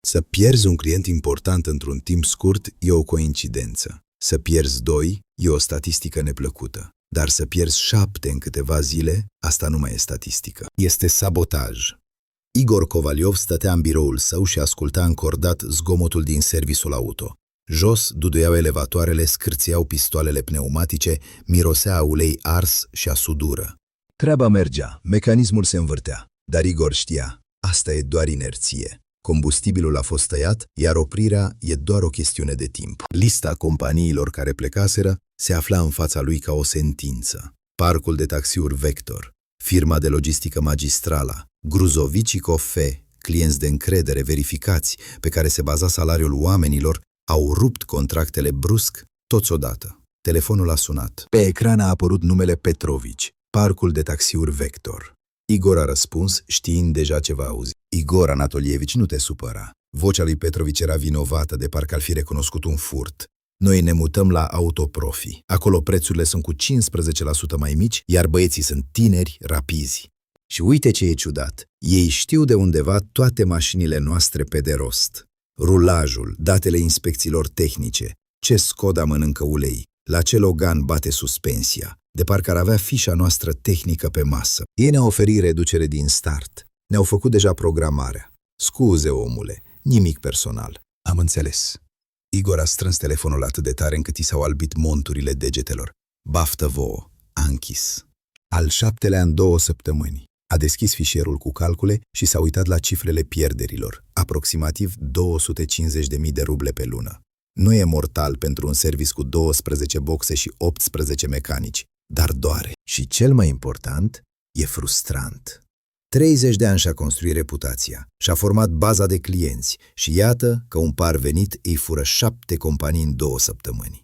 Să pierzi un client important într-un timp scurt e o coincidență. Să pierzi 2 e o statistică neplăcută. Dar să pierzi 7 în câteva zile, asta nu mai e statistică. Este sabotaj. Igor Kovaliov stătea în biroul său și asculta încordat zgomotul din serviciul auto. Jos duduiau elevatoarele, scârțeau pistoalele pneumatice, mirosea a ulei ars și a sudură. Treaba mergea, mecanismul se învârtea, dar Igor știa, asta e doar inerție. Combustibilul a fost tăiat, iar oprirea e doar o chestiune de timp. Lista companiilor care plecaseră se afla în fața lui ca o sentință. Parcul de taxiuri Vector, firma de logistică Magistrala, Gruzovici Cofe, clienți de încredere verificați pe care se baza salariul oamenilor, au rupt contractele brusc, toți odată. Telefonul a sunat. Pe ecran a apărut numele Petrovici, parcul de taxiuri Vector. Igor a răspuns, știind deja ce va auzi. Igor Anatolievici, nu te supăra. Vocea lui Petrovici era vinovată, de parcă ar fi recunoscut un furt. Noi ne mutăm la Autoprofi. Acolo prețurile sunt cu 15% mai mici, iar băieții sunt tineri, rapizi. Și uite ce e ciudat. Ei știu de undeva toate mașinile noastre pe de rost. Rulajul, datele inspecțiilor tehnice, ce Skoda mănâncă ulei, la ce Logan bate suspensia, de parcă ar avea fișa noastră tehnică pe masă. Ei ne-au oferit reducere din start. Ne-au făcut deja programarea. Scuze, omule, nimic personal. Am înțeles. Igor a strâns telefonul atât de tare încât i s-au albit monturile degetelor. Baftă vouă. A închis. Al 7-lea în 2 săptămâni. A deschis fișierul cu calcule și s-a uitat la cifrele pierderilor, aproximativ 250.000 de ruble pe lună. Nu e mortal pentru un serviciu cu 12 boxe și 18 mecanici, dar doare. Și cel mai important, e frustrant. 30 de ani și-a construit reputația, și-a format baza de clienți și iată că un parvenit îi fură 7 companii în 2 săptămâni.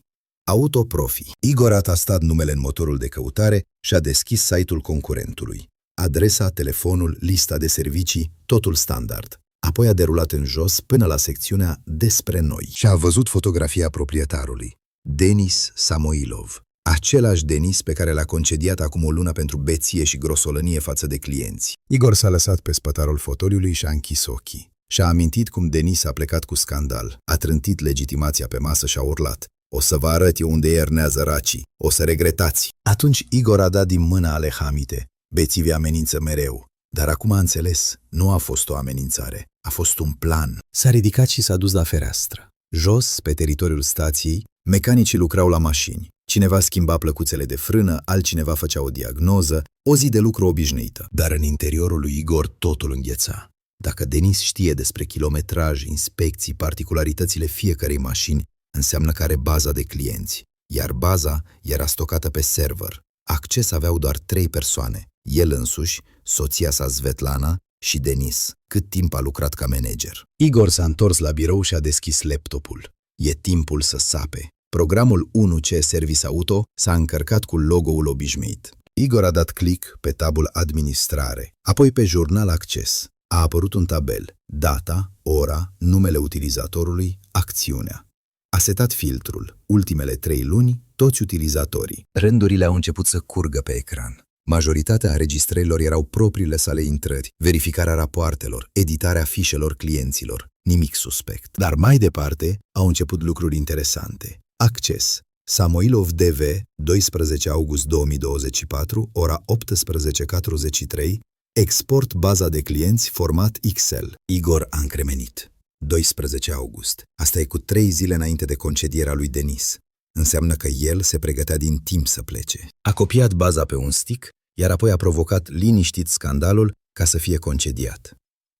Autoprofi. Igor a tastat numele în motorul de căutare și a deschis site-ul concurentului. Adresa, telefonul, lista de servicii, totul standard. Apoi a derulat în jos până la secțiunea Despre noi și a văzut fotografia proprietarului, Denis Samoilov. Același Denis pe care l-a concediat acum o lună pentru beție și grosolănie față de clienți. Igor s-a lăsat pe spătarul fotoliului și a închis ochii. Și-a amintit cum Denis a plecat cu scandal, a trântit legitimația pe masă și a urlat. O să vă arăt eu unde iernează racii, o să regretați. Atunci Igor a dat din mână ale hamite. Bețivii amenință mereu. Dar acum a înțeles, nu a fost o amenințare, a fost un plan. S-a ridicat și s-a dus la fereastră. Jos, pe teritoriul stației, mecanicii lucrau la mașini. Cineva schimba plăcuțele de frână, altcineva făcea o diagnoză, o zi de lucru obișnuită. Dar în interiorul lui Igor totul îngheța. Dacă Denis știe despre kilometraj, inspecții, particularitățile fiecărei mașini, înseamnă că are baza de clienți. Iar baza era stocată pe server. Acces aveau doar 3 persoane. El însuși, soția sa Svetlana și Denis, cât timp a lucrat ca manager. Igor s-a întors la birou și a deschis laptopul. E timpul să sape. Programul 1C Service Auto s-a încărcat cu logo-ul obișnuit. Igor a dat click pe tabul Administrare, apoi pe Jurnal Acces. A apărut un tabel, data, ora, numele utilizatorului, acțiunea. A setat filtrul, ultimele 3 luni, toți utilizatorii. Rândurile au început să curgă pe ecran. Majoritatea înregistrărilor erau propriile sale intrări, verificarea rapoartelor, editarea fișelor clienților, nimic suspect. Dar mai departe au început lucruri interesante. Acces. Samoilov DV, 12 august 2024, ora 18:43, export baza de clienți format Excel. Igor a încremenit. 12 august. Asta e cu 3 zile înainte de concedierea lui Denis. Înseamnă că el se pregătea din timp să plece. A copiat baza pe un stick, iar apoi a provocat liniștit scandalul ca să fie concediat.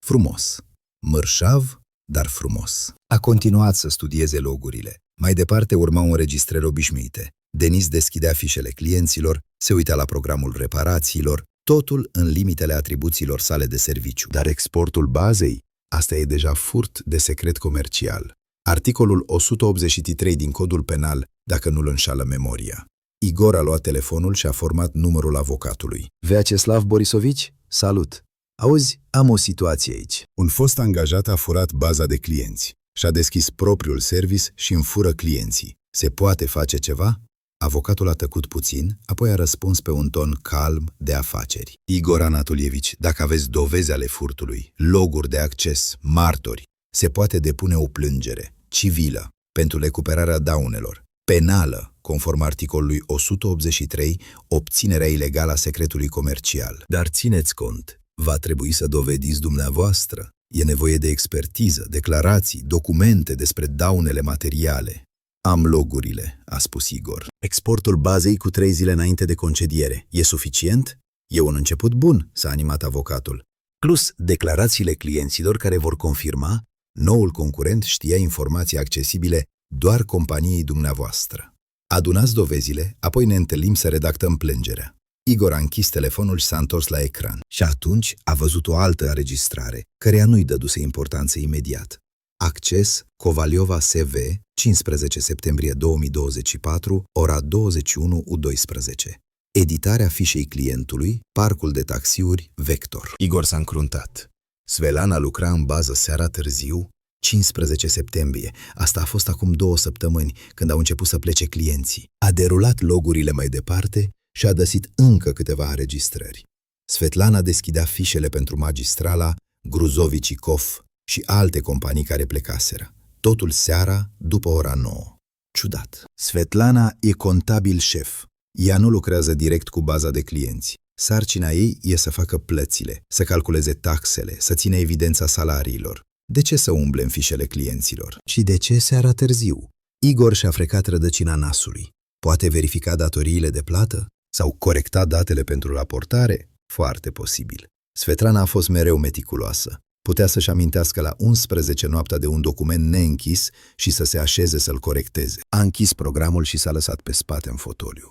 Frumos. Mărșav, dar frumos. A continuat să studieze logurile. Mai departe urmau înregistrări obișnuite. Denis deschidea fișele clienților, se uita la programul reparațiilor, totul în limitele atribuțiilor sale de serviciu. Dar exportul bazei? Asta e deja furt de secret comercial. Articolul 183 din Codul Penal, dacă nu-l înșală memoria. Igor a luat telefonul și a format numărul avocatului. Vyacheslav Borisovici? Salut! Auzi, am o situație aici. Un fost angajat a furat baza de clienți și a deschis propriul service și înfură clienții. Se poate face ceva? Avocatul a tăcut puțin, apoi a răspuns pe un ton calm de afaceri. Igor Anatolievici, dacă aveți dovezi ale furtului, loguri de acces, martori, se poate depune o plângere civilă pentru recuperarea daunelor, penală, conform articolului 183, obținerea ilegală a secretului comercial. Dar țineți cont, va trebui să dovediți dumneavoastră. E nevoie de expertiză, declarații, documente despre daunele materiale. Am logurile, a spus Igor. Exportul bazei cu 3 zile înainte de concediere. E suficient? E un început bun, s-a animat avocatul. Plus declarațiile clienților care vor confirma, noul concurent știa informații accesibile doar companiei dumneavoastră. Adunați dovezile, apoi ne întâlnim să redactăm plângerea. Igor a închis telefonul și s-a întors la ecran. Și atunci a văzut o altă înregistrare, căreia nu-i dăduse importanță imediat. Acces Covaliova SV, 15 septembrie 2024, ora 21:12. Editarea fișei clientului, parcul de taxiuri Vector. Igor s-a încruntat. Svetlana lucra în bază seara târziu, 15 septembrie. Asta a fost acum 2 săptămâni, când au început să plece clienții. A derulat logurile mai departe și a găsit încă câteva înregistrări. Svetlana deschidea fișele pentru Magistrala, Gruzovicikov și alte companii care plecaseră. Totul seara, după ora 9. Ciudat. Svetlana e contabil șef. Ea nu lucrează direct cu baza de clienți. Sarcina ei e să facă plățile, să calculeze taxele, să ține evidența salariilor. De ce să umble în fișele clienților? Și de ce seara târziu? Igor și-a frecat rădăcina nasului. Poate verifica datoriile de plată? Sau corecta datele pentru raportare? Foarte posibil. Svetlana a fost mereu meticuloasă. Putea să-și amintească la 11 noaptea de un document neînchis și să se așeze să-l corecteze. A închis programul și s-a lăsat pe spate în fotoliu.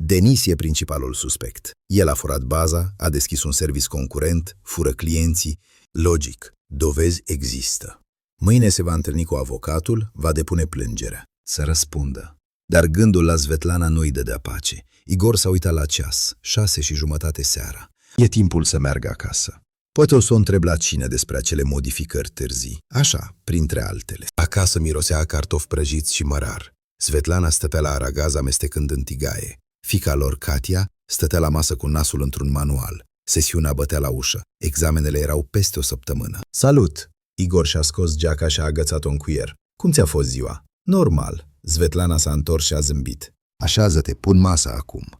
Denis e principalul suspect. El a furat baza, a deschis un serviciu concurent, fură clienții. Logic, dovezi există. Mâine se va întâlni cu avocatul, va depune plângerea. Să răspundă. Dar gândul la Svetlana nu-i dădea pace. Igor s-a uitat la ceas, 6:30 seara. E timpul să meargă acasă. Poate o să o întreb la cine despre acele modificări târzii. Așa, printre altele. Acasă mirosea a cartofi prăjiți și mărar. Svetlana stătea la aragaz amestecând în tigaie. Fiica lor, Katia, stătea la masă cu nasul într-un manual. Sesiunea bătea la ușă. Examenele erau peste o săptămână. Salut! Igor și-a scos geaca și a agățat-o în cuier. Cum ți-a fost ziua? Normal. Svetlana s-a întors și a zâmbit. Așează-te, pun masa acum.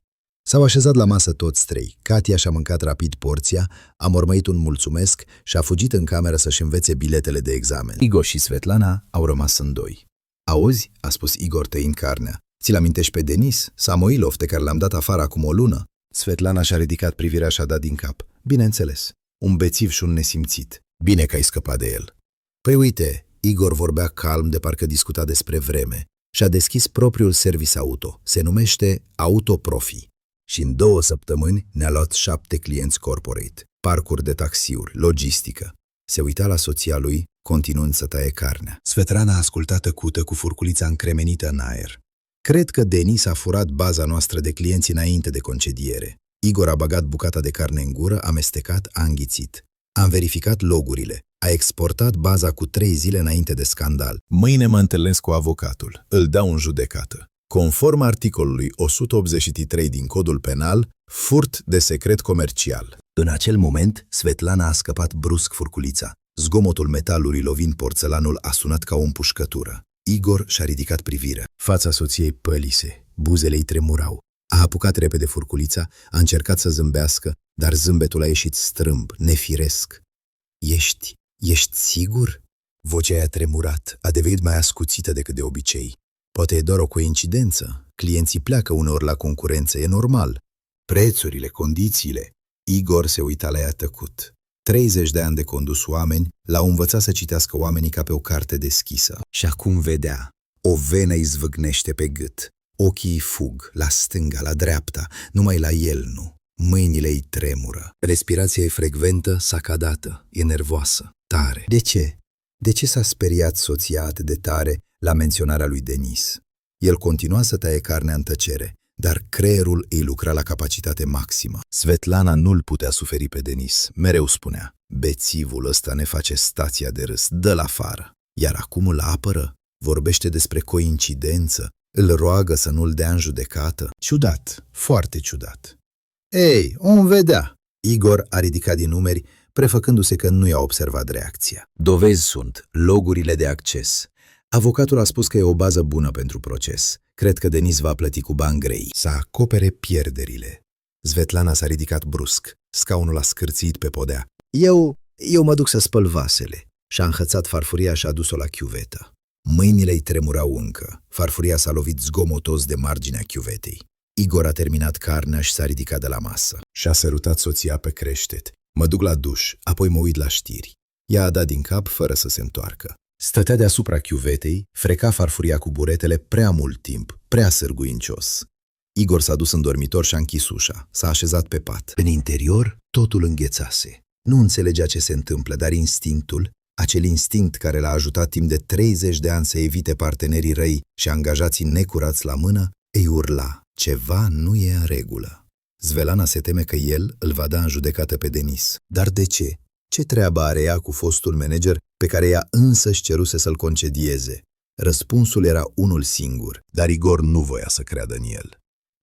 S-au așezat la masă toți trei. Katia și-a mâncat rapid porția, a mormăit un mulțumesc și a fugit în cameră să-și învețe biletele de examen. Igor și Svetlana au rămas în doi. Auzi, a spus Igor tăind carnea, ți-l amintești pe Denis, Samoilov, de care l-am dat afară acum o lună? Svetlana și-a ridicat privirea și a dat din cap. Bineînțeles, un bețiv și un nesimțit. Bine că ai scăpat de el. Păi uite, Igor vorbea calm de parcă discuta despre vreme și a deschis propriul service auto. Se numește Autoprofi. Și în 2 săptămâni ne-a luat 7 clienți corporate, parcuri de taxiuri, logistică. Se uita la soția lui, continuând să taie carnea. Svetlana a ascultat tăcută cu furculița încremenită în aer. Cred că Denis a furat baza noastră de clienți înainte de concediere. Igor a băgat bucata de carne în gură, amestecat, a înghițit. Am verificat logurile. A exportat baza cu 3 zile înainte de scandal. Mâine mă întâlnesc cu avocatul. Îl dau în judecată. Conform articolului 183 din Codul Penal, furt de secret comercial. În acel moment, Svetlana a scăpat brusc furculița. Zgomotul metalului lovind porțelanul a sunat ca o împușcătură. Igor și-a ridicat privirea. Fața soției pălise, buzele îi tremurau. A apucat repede furculița, a încercat să zâmbească, dar zâmbetul a ieșit strâmb, nefiresc. Ești sigur?" Vocea i-a tremurat, a devenit mai ascuțită decât de obicei. Poate e doar o coincidență. Clienții pleacă uneori la concurență, e normal. Prețurile, condițiile. Igor se uita la ea tăcut. 30 de ani de condus oameni l-au învățat să citească oamenii ca pe o carte deschisă. Și acum vedea. O venă îi zvâgnește pe gât. Ochii îi fug, la stânga, la dreapta, numai la el nu. Mâinile îi tremură. Respirația e frecventă, sacadată, e nervoasă, tare. De ce? De ce s-a speriat soția atât de tare la menționarea lui Denis? El continua să taie carnea în tăcere, dar creierul îi lucra la capacitate maximă. Svetlana nu-l putea suferi pe Denis, mereu spunea, bețivul ăsta ne face stația de râs, dă-l afară. Iar acum îl apără, vorbește despre coincidență, îl roagă să nu-l dea în judecată. Ciudat, foarte ciudat. Ei, om vedea. Igor a ridicat din numeri, prefăcându-se că nu i-a observat reacția. Dovezi sunt logurile de acces. Avocatul a spus că e o bază bună pentru proces. Cred că Denis va plăti cu bani grei. Să acopere pierderile. Svetlana s-a ridicat brusc. Scaunul a scârțit pe podea. Eu mă duc să spăl vasele. Și-a înhățat farfuria și a dus-o la chiuvetă. Mâinile îi tremurau încă. Farfuria s-a lovit zgomotos de marginea chiuvetei. Igor a terminat carnea și s-a ridicat de la masă. Și-a sărutat soția pe creștet. Mă duc la duș, apoi mă uit la știri. Ea a dat din cap fără să se întoarcă. Stătea deasupra chiuvetei, freca farfuria cu buretele prea mult timp, prea sârguincios. Igor s-a dus în dormitor și a închis ușa. S-a așezat pe pat. În interior, totul înghețase. Nu înțelegea ce se întâmplă, dar instinctul, acel instinct care l-a ajutat timp de 30 de ani să evite partenerii răi și angajații necurați la mână, îi urla. Ceva nu e în regulă. Svetlana se teme că el îl va da în judecată pe Denis. Dar de ce? Ce treabă are ea cu fostul manager pe care ea însăși ceruse să-l concedieze? Răspunsul era unul singur, dar Igor nu voia să creadă în el.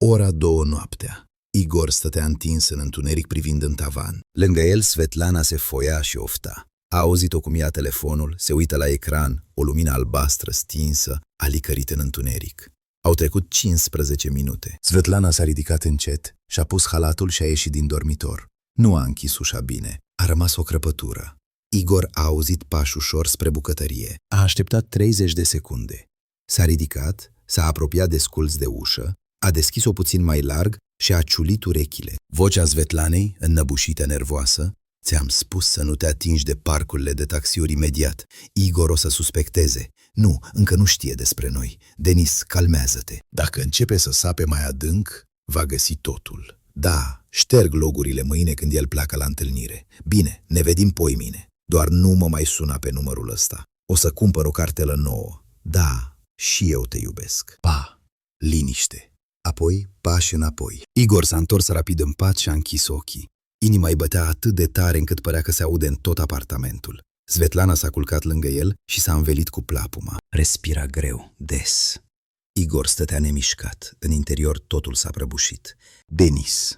Ora 2 noaptea. Igor stătea întins în întuneric privind în tavan. Lângă el, Svetlana se foia și ofta. A auzit-o cum ia telefonul, se uită la ecran, o lumină albastră stinsă a licărit în întuneric. Au trecut 15 minute. Svetlana s-a ridicat încet și-a pus halatul și a ieșit din dormitor. Nu a închis ușa bine. A rămas o crăpătură. Igor a auzit pași ușor spre bucătărie. A așteptat 30 de secunde. S-a ridicat, s-a apropiat de sculț de ușă, a deschis-o puțin mai larg și a ciulit urechile. Vocea Svetlanei, înnăbușită nervoasă: "Ți-am spus să nu te atingi de parcurile de taxiuri imediat. Igor o să suspecteze. Nu, încă nu știe despre noi. Denis, calmează-te. Dacă începe să sape mai adânc, va găsi totul. Da, șterg logurile mâine când el pleacă la întâlnire. Bine, ne vedem poimine. Doar nu mă mai suna pe numărul ăsta. O să cumpăr o cartelă nouă. Da, și eu te iubesc." Pa, liniște. Apoi, pași înapoi. Igor s-a întors rapid în pat și a închis ochii. Inima îi bătea atât de tare încât părea că se aude în tot apartamentul. Svetlana s-a culcat lângă el și s-a învelit cu plapuma. Respira greu, des. Igor stătea nemișcat. În interior totul s-a prăbușit. Denis.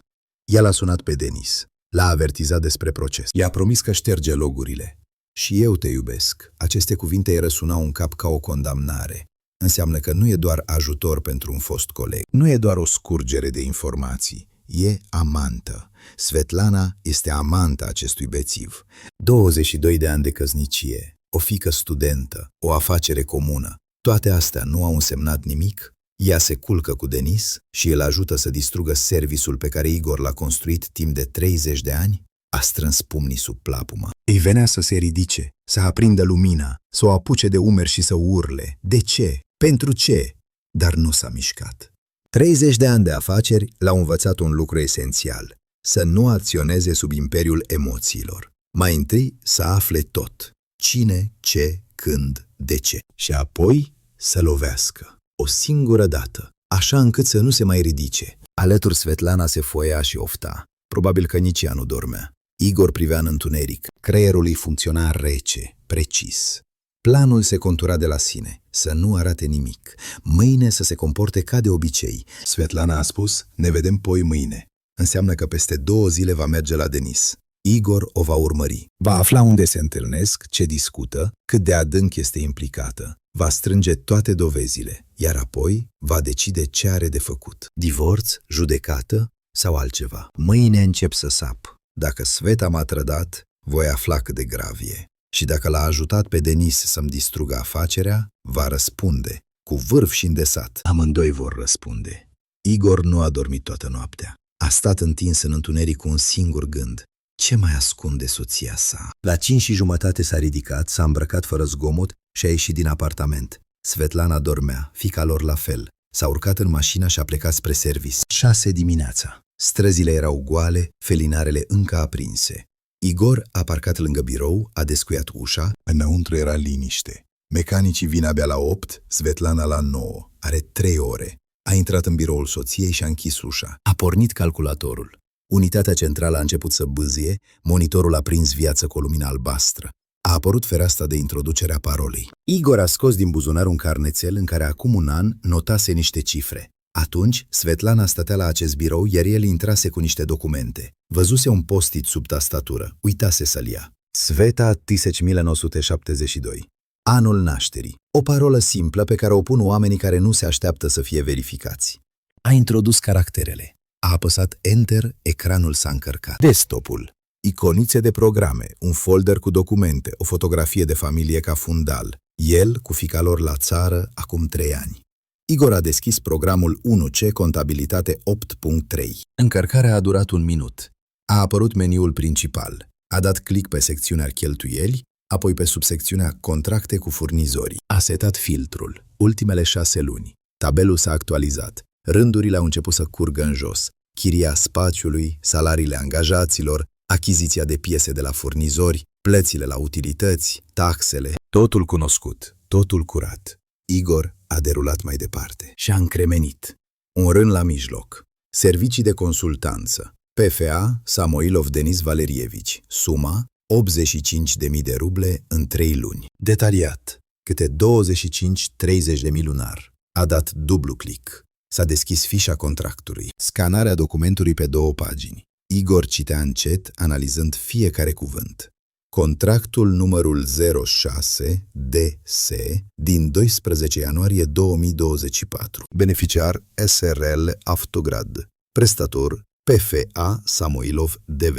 El a sunat pe Denis. L-a avertizat despre proces. I-a promis că șterge logurile. Și eu te iubesc. Aceste cuvinte îi răsunau în cap ca o condamnare. Înseamnă că nu e doar ajutor pentru un fost coleg. Nu e doar o scurgere de informații. E amantă. Svetlana este amanta acestui bețiv. 22 de ani de căsnicie, o fiică studentă, o afacere comună. Toate astea nu au însemnat nimic? Ea se culcă cu Denis și îl ajută să distrugă serviciul pe care Igor l-a construit timp de 30 de ani? A strâns pumnii sub plapumă. Îi venea să se ridice, să aprindă lumina, să o apuce de umeri și să urle. De ce? Pentru ce? Dar nu s-a mișcat. 30 de ani de afaceri l-au învățat un lucru esențial: să nu acționeze sub imperiul emoțiilor. Mai întâi să afle tot. Cine, ce, când, de ce. Și apoi să lovească. O singură dată, așa încât să nu se mai ridice. Alături Svetlana se foia și ofta. Probabil că nici ea nu dormea. Igor privea în întuneric. Creierul îi funcționa rece, precis. Planul se contura de la sine, să nu arate nimic. Mâine să se comporte ca de obicei. Svetlana a spus: ne vedem poi mâine. Înseamnă că peste 2 zile va merge la Denis. Igor o va urmări. Va afla unde se întâlnesc, ce discută, cât de adânc este implicată. Va strânge toate dovezile, iar apoi va decide ce are de făcut. Divorț, judecată sau altceva. Mâine încep să sap. Dacă Sveta m-a trădat, voi afla cât de grav e. Și dacă l-a ajutat pe Denis să-mi distrugă afacerea, va răspunde, cu vârf și îndesat. Amândoi vor răspunde. Igor nu a dormit toată noaptea. A stat întins în întuneric cu un singur gând: ce mai ascunde soția sa? La 5:30 s-a ridicat, s-a îmbrăcat fără zgomot și a ieșit din apartament. Svetlana dormea, fiica lor la fel. S-a urcat în mașină și a plecat spre serviciu. 6 dimineața. Străzile erau goale, felinarele încă aprinse. Igor a parcat lângă birou, a descuiat ușa. Înăuntru era liniște. Mecanicii vin abia la 8, Svetlana la 9. Are 3 ore. A intrat în biroul soției și a închis ușa. A pornit calculatorul. Unitatea centrală a început să bâzie, monitorul a prins viață cu o lumină albastră. A apărut fereastra de introducere a parolei. Igor a scos din buzunar un carnețel în care acum un an notase niște cifre. Atunci, Svetlana stătea la acest birou, iar el intrase cu niște documente. Văzuse un post-it sub tastatură, uitase să-l ia. Sveta 1972. Anul nașterii. O parolă simplă pe care o pun oamenii care nu se așteaptă să fie verificați. A introdus caracterele. A apăsat Enter, ecranul s-a încărcat. Desktopul. Iconițe de programe, un folder cu documente, o fotografie de familie ca fundal. El cu fiica lor la țară acum 3 ani. Igor a deschis programul 1C Contabilitate 8.3. Încărcarea a durat 1 minut. A apărut meniul principal. A dat click pe secțiunea Cheltuieli, apoi pe subsecțiunea Contracte cu furnizorii. A setat filtrul. Ultimele 6 luni. Tabelul s-a actualizat. Rândurile au început să curgă în jos. Chiria spațiului, salariile angajaților, achiziția de piese de la furnizori, plățile la utilități, taxele. Totul cunoscut, totul curat. Igor a derulat mai departe și a încremenit. Un rând la mijloc. Servicii de consultanță. PFA Samoilov Denis Valerievici. Suma 85.000 de ruble în 3 luni. Detaliat. Câte 25-30.000 lunar. A dat dublu click. S-a deschis fișa contractului. Scanarea documentului pe 2 pagini. Igor citea încet, analizând fiecare cuvânt. Contractul numărul 06 DS din 12 ianuarie 2024. Beneficiar SRL Avtograd. Prestator PFA Samoilov DV.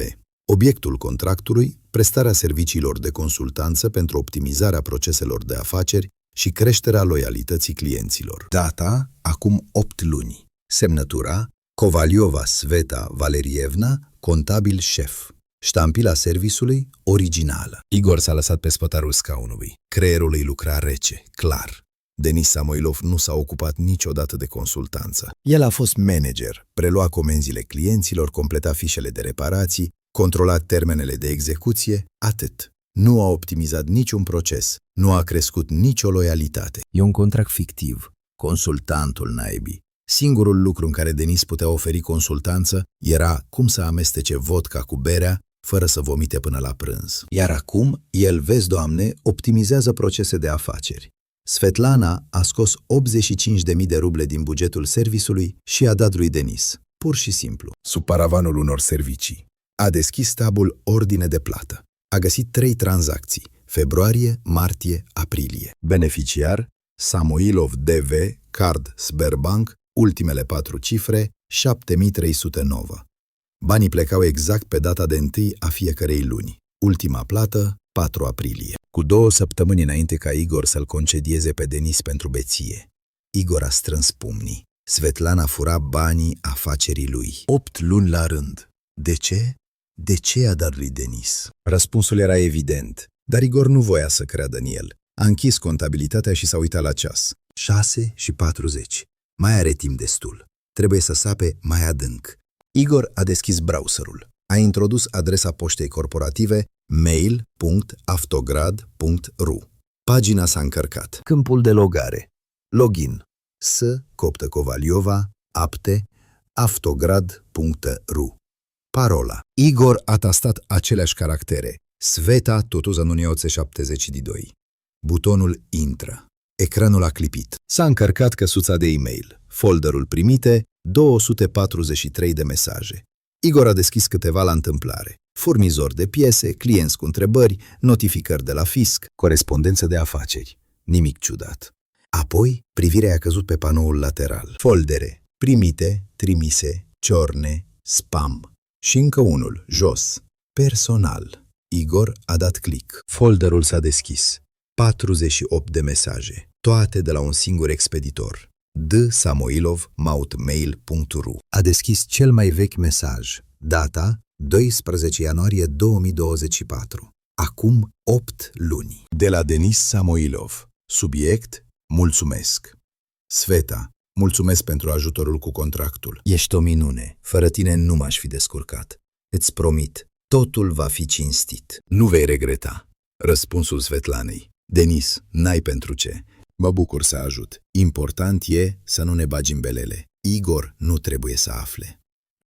Obiectul contractului, prestarea serviciilor de consultanță pentru optimizarea proceselor de afaceri și creșterea loialității clienților. Data, acum 8 luni. Semnătura, Kovaliova Sveta Valerievna, contabil șef. Ștampila servisului, originală. Igor s-a lăsat pe spătarul scaunului. Creierul îi lucra rece, clar. Denis Samoilov nu s-a ocupat niciodată de consultanță. El a fost manager, prelua comenzile clienților, completa fișele de reparații, controla termenele de execuție, atât. Nu a optimizat niciun proces, nu a crescut nicio loialitate. E un contract fictiv, consultantul naibii. Singurul lucru în care Denis putea oferi consultanță era cum să amestece vodka cu berea fără să vomite până la prânz. Iar acum, el, vezi, Doamne, optimizează procese de afaceri. Svetlana a scos 85.000 de ruble din bugetul servisului și a dat lui Denis, pur și simplu, sub paravanul unor servicii. A deschis tabul Ordine de plată. A găsit 3 tranzacții, februarie, martie, aprilie. Beneficiar, Samoilov DV, Card Sberbank, ultimele 4 cifre, 7309. Banii plecau exact pe data de 1 a fiecărei luni. Ultima plată, 4 aprilie. Cu 2 săptămâni înainte ca Igor să-l concedieze pe Denis pentru beție. Igor a strâns pumnii. Svetlana fura banii afacerii lui. 8 luni la rând. De ce? De ce a dat lui Denis? Răspunsul era evident, dar Igor nu voia să creadă în el. A închis contabilitatea și s-a uitat la ceas. 6:40. Mai are timp destul. Trebuie să sape mai adânc. Igor a deschis browserul. A introdus adresa poștei corporative mail.avtograd.ru. Pagina s-a încărcat. Câmpul de logare. Login. S. Coptă Kovaliova, apte, avtograd.ru. Parola. Igor a tastat aceleași caractere. Sveta Totuzanunioțe 72. Butonul intră. Ecranul a clipit. S-a încărcat căsuța de e-mail. Folderul primite, 243 de mesaje. Igor a deschis câteva la întâmplare. Furnizor de piese, clienți cu întrebări, notificări de la fisc, corespondență de afaceri. Nimic ciudat. Apoi, privirea a căzut pe panoul lateral. Foldere. Primite, trimise, ciorne, spam. Și încă unul, jos. Personal. Igor a dat click. Folderul s-a deschis. 48 de mesaje, toate de la un singur expeditor. d.samoilov@mail.ru. A deschis cel mai vechi mesaj. Data 12 ianuarie 2024. Acum 8 luni. De la Denis Samoilov. Subiect: mulțumesc. Sveta, mulțumesc pentru ajutorul cu contractul. Ești o minune. Fără tine nu m-aș fi descurcat. Îți promit, totul va fi cinstit. Nu vei regreta. Răspunsul Svetlanei. Denis, n-ai pentru ce. Mă bucur să ajut. Important e să nu ne bagi în belele. Igor nu trebuie să afle.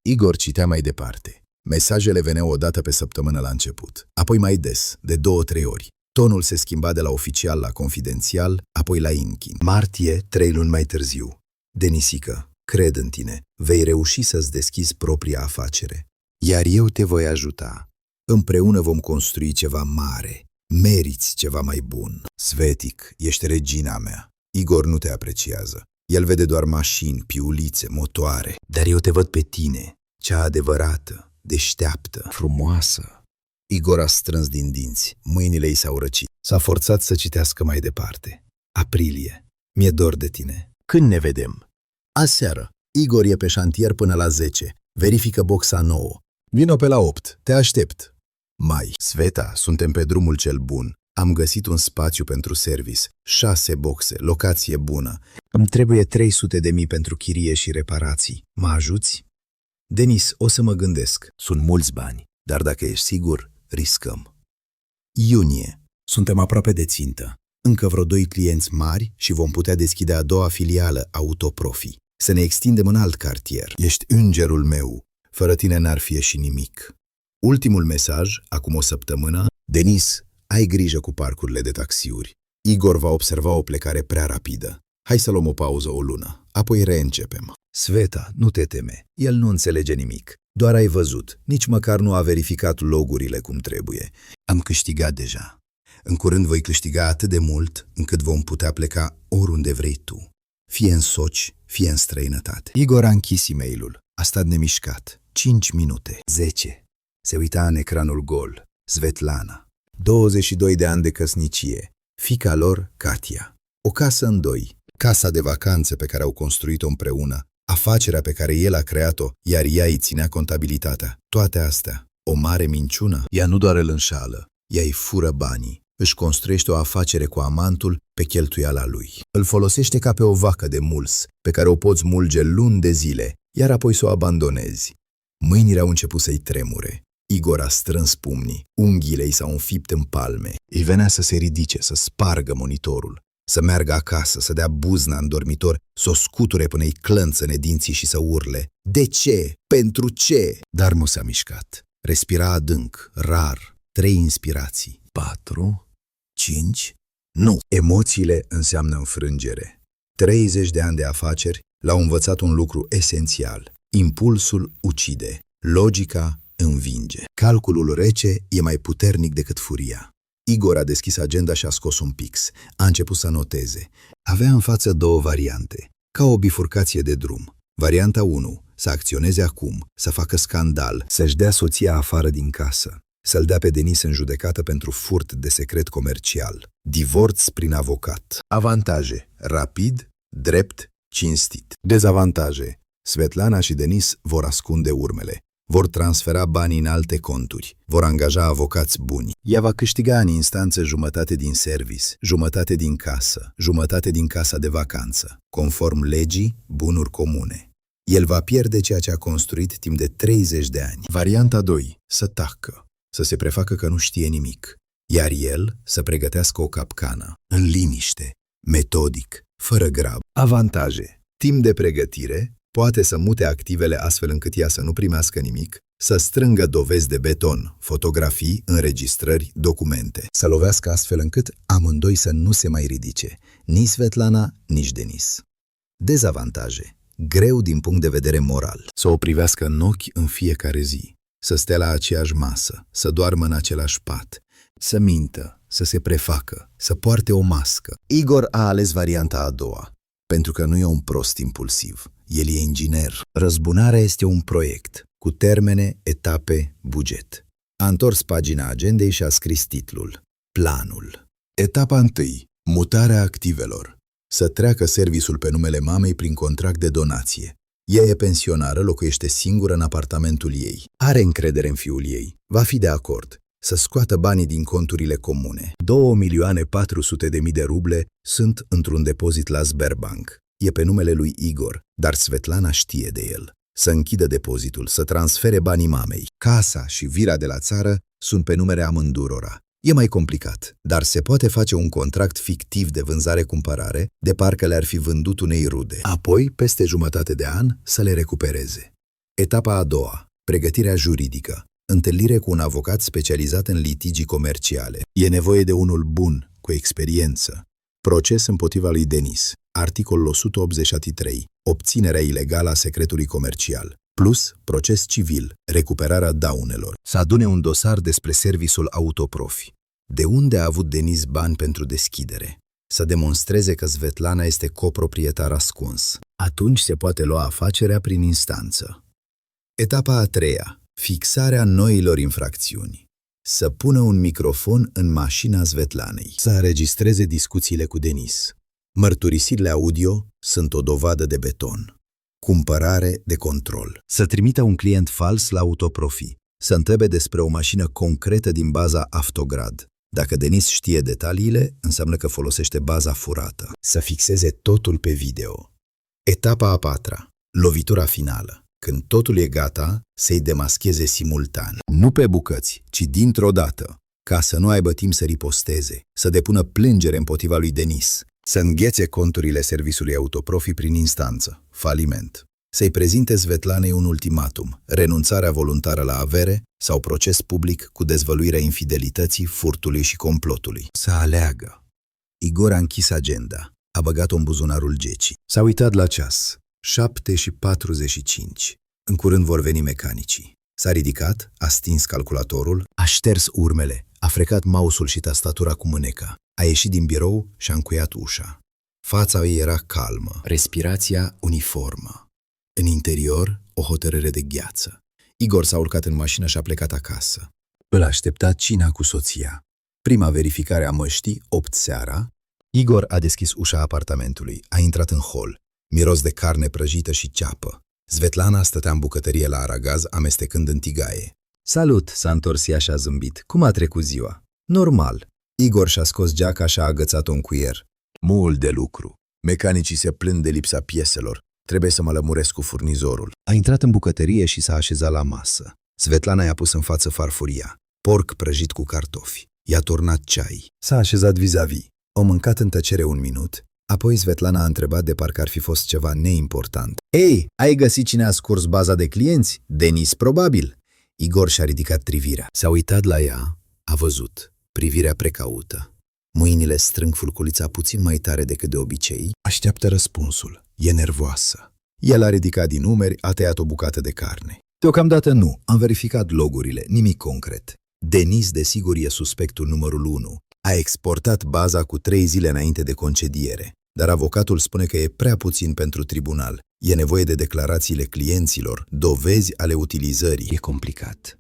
Igor citea mai departe. Mesajele veneau o dată pe săptămână la început, apoi mai des, de 2-3 ori. Tonul se schimba de la oficial la confidențial, apoi la intim. Martie, 3 luni mai târziu. Denisică, Cred în tine, vei reuși să-ți deschizi propria afacere. Iar eu te voi ajuta. Împreună vom construi ceva mare. Meriți ceva mai bun. Svetic, ești regina mea. Igor nu te apreciază. El vede doar mașini, piulițe, motoare. Dar eu te văd pe tine, cea adevărată, deșteaptă, frumoasă. Igor a strâns din dinți, mâinile i s-au răcit. S-a forțat să citească mai departe. Aprilie, mi-e dor de tine. Când ne vedem? Aseară. Igor e pe șantier până la 10. Verifică boxa 9. Vino pe la 8. Te aștept. Mai. Sveta, suntem pe drumul cel bun. Am găsit un spațiu pentru service. 6 boxe, locație bună. Îmi trebuie 300.000 pentru chirie și reparații. Mă ajuți? Denis, o să mă gândesc. Sunt mulți bani, dar dacă ești sigur, riscăm. Iunie. Suntem aproape de țintă. Încă vreo 2 clienți mari și vom putea deschide a doua filială Autoprofi. Să ne extindem în alt cartier. Ești îngerul meu. Fără tine n-ar fi ieșit nimic. Ultimul mesaj, acum o săptămână. Denis, ai grijă cu parcurile de taxiuri. Igor va observa o plecare prea rapidă. Hai să luăm o pauză o lună, apoi reîncepem. Sveta, nu te teme. El nu înțelege nimic. Doar ai văzut. Nici măcar nu a verificat logurile cum trebuie. Am câștigat deja. În curând voi câștiga atât de mult încât vom putea pleca oriunde vrei tu. Fie în Soci, fie în străinătate. Igor a închis e-mailul. A stat nemișcat. 5 minute. 10. Se uita în ecranul gol. Svetlana. 22 de ani de căsnicie. Fiica lor, Katia. O casă în 2. Casa de vacanțe pe care au construit-o împreună. Afacerea pe care el a creat-o, iar ea îi ținea contabilitatea. Toate astea. O mare minciună. Ea nu doar îl înșală. Ea îi fură banii. Își construiește o afacere cu amantul pe cheltuiala lui. Îl folosește ca pe o vacă de muls, pe care o poți mulge luni de zile, iar apoi să o abandonezi. Mâinile au început să-i tremure. Igor a strâns pumnii, unghiile i s-au înfipt în palme. Îi venea să se ridice, să spargă monitorul, să meargă acasă, să dea buzna în dormitor, să o scuture până îi clănțăne dinții și să urle. De ce? Pentru ce? Dar nu s-a mișcat. Respira adânc, rar, 3 inspirații. 4, 5, nu. Emoțiile înseamnă înfrângere. 30 de ani de afaceri l-au învățat un lucru esențial. Impulsul ucide, logica învinge. Calculul rece e mai puternic decât furia. Igor a deschis agenda și a scos un pix. A început să noteze. Avea în față 2 variante, ca o bifurcație de drum. Varianta 1, să acționeze acum, să facă scandal, să-și dea soția afară din casă, să-l dea pe Denis în judecată pentru furt de secret comercial. Divorț prin avocat. Avantaje: rapid, drept, cinstit. Dezavantaje: Svetlana și Denis vor ascunde urmele. Vor transfera banii în alte conturi, vor angaja avocați buni. Ea va câștiga în instanță jumătate din service, jumătate din casă, jumătate din casa de vacanță, conform legii, bunuri comune. El va pierde ceea ce a construit timp de 30 de ani. Varianta 2, să tacă, să se prefacă că nu știe nimic, iar el să pregătească o capcană, în liniște, metodic, fără grab. Avantaje: timp de pregătire, poate să mute activele astfel încât ea să nu primească nimic, să strângă dovezi de beton, fotografii, înregistrări, documente, să lovească astfel încât amândoi să nu se mai ridice, nici Svetlana, nici Denis. Dezavantaje: greu din punct de vedere moral, să o privească în ochi în fiecare zi, să stea la aceeași masă, să doarmă în același pat, să mintă, să se prefacă, să poarte o mască. Igor a ales varianta a doua, pentru că nu e un prost impulsiv. El e inginer. Răzbunarea este un proiect, cu termene, etape, buget. A întors pagina agendei și a scris titlul: Planul. Etapa 1. Mutarea activelor. Să treacă serviciul pe numele mamei prin contract de donație. Ea e pensionară, locuiește singură în apartamentul ei. Are încredere în fiul ei. Va fi de acord să scoată banii din conturile comune. 2.400.000 de ruble sunt într-un depozit la Sberbank. E pe numele lui Igor, dar Svetlana știe de el. Să închidă depozitul, să transfere banii mamei. Casa și vila de la țară sunt pe numele amândurora. E mai complicat, dar se poate face un contract fictiv de vânzare-cumpărare, de parcă le-ar fi vândut unei rude. Apoi, peste jumătate de an, să le recupereze. Etapa a doua. Pregătirea juridică. Întâlnire cu un avocat specializat în litigii comerciale. E nevoie de unul bun, cu experiență. Proces împotriva lui Denis. Articolul 183. obținerea ilegală a secretului comercial, plus proces civil, recuperarea daunelor. Să adune un dosar despre serviciul Autoprofi. De unde a avut Denis bani pentru deschidere? Să demonstreze că Svetlana este coproprietar ascuns. Atunci se poate lua afacerea prin instanță. Etapa a treia. Fixarea noilor infracțiuni. Să pună un microfon în mașina Svetlanei. Să înregistreze discuțiile cu Denis. Mărturisirile audio sunt o dovadă de beton. Cumpărare de control. Să trimită un client fals la Autoprofi. Să întrebe despre o mașină concretă din baza Avtograd. Dacă Denis știe detaliile, înseamnă că folosește baza furată. Să fixeze totul pe video. Etapa a patra. Lovitura finală. Când totul e gata, să-i demascheze simultan. Nu pe bucăți, ci dintr-o dată, ca să nu aibă timp să riposteze, să depună plângere împotriva lui Denis, să înghețe conturile serviciului Autoprofi prin instanță, faliment. Să-i prezinte Svetlanei un ultimatum, renunțarea voluntară la avere sau proces public cu dezvăluirea infidelității, furtului și complotului. Să aleagă. Igor a închis agenda, a băgat-o în buzunarul Gecii. S-a uitat la ceas. 7:45. În curând vor veni mecanicii. S-a ridicat, a stins calculatorul, a șters urmele, a frecat mouse-ul și tastatura cu mâneca. A ieșit din birou și a încuiat ușa. Fața ei era calmă, respirația uniformă. În interior, o hotărâre de gheață. Igor s-a urcat în mașină și a plecat acasă. Îl aștepta cina cu soția. Prima verificare a măștii, 8 seara. Igor a deschis ușa apartamentului, a intrat în hol. Miros de carne prăjită și ceapă. Svetlana stătea în bucătărie la aragaz, amestecând în tigaie. Salut, s-a întors ea și a zâmbit. Cum a trecut ziua? Normal. Igor și-a scos geaca și a agățat-o în cuier. Mult de lucru. Mecanicii se plâng de lipsa pieselor. Trebuie să mă lămuresc cu furnizorul. A intrat în bucătărie și s-a așezat la masă. Svetlana i-a pus în față farfuria. Porc prăjit cu cartofi. I-a turnat ceai. S-a așezat vis-a-vis. Au mâncat în tăcere un minut. Apoi Svetlana a întrebat de parcă ar fi fost ceva neimportant. Ei, ai găsit cine a scurs baza de clienți? Denis, probabil. Igor și-a ridicat privirea. S-a uitat la ea, a văzut. Privirea precaută. Mâinile strâng fulculița puțin mai tare decât de obicei. Așteaptă răspunsul. E nervoasă. El a ridicat din umeri, a tăiat o bucată de carne. Deocamdată nu. Am verificat logurile. Nimic concret. Denis, desigur, e suspectul numărul 1. A exportat baza cu 3 zile înainte de concediere. Dar avocatul spune că e prea puțin pentru tribunal. E nevoie de declarațiile clienților, dovezi ale utilizării. E complicat.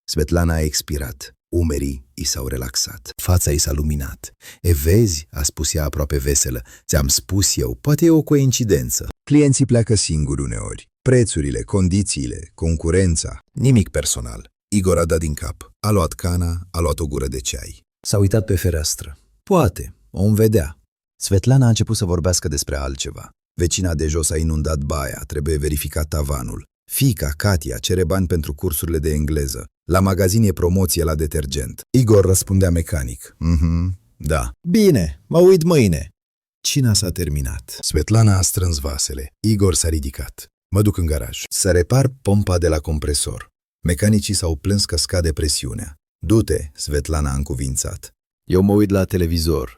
Svetlana a expirat. Umerii i s-au relaxat. Fața i s-a luminat. E, vezi, a spus ea aproape veselă. Ți-am spus eu, poate e o coincidență. Clienții pleacă singuri uneori. Prețurile, condițiile, concurența. Nimic personal. Igor a dat din cap. A luat cana, a luat o gură de ceai. S-a uitat pe fereastră. Poate, om vedea. Svetlana a început să vorbească despre altceva. Vecina de jos a inundat baia, trebuie verificat tavanul. Fiica, Katia, cere bani pentru cursurile de engleză. La magazin e promoție la detergent. Igor răspundea mecanic. Da. Bine, mă uit mâine. Cina s-a terminat. Svetlana a strâns vasele. Igor s-a ridicat. Mă duc în garaj. Să repar pompa de la compresor. Mecanicii s-au plâns că scade presiunea. Du-te, Svetlana a încuvințat. Eu mă uit la televizor.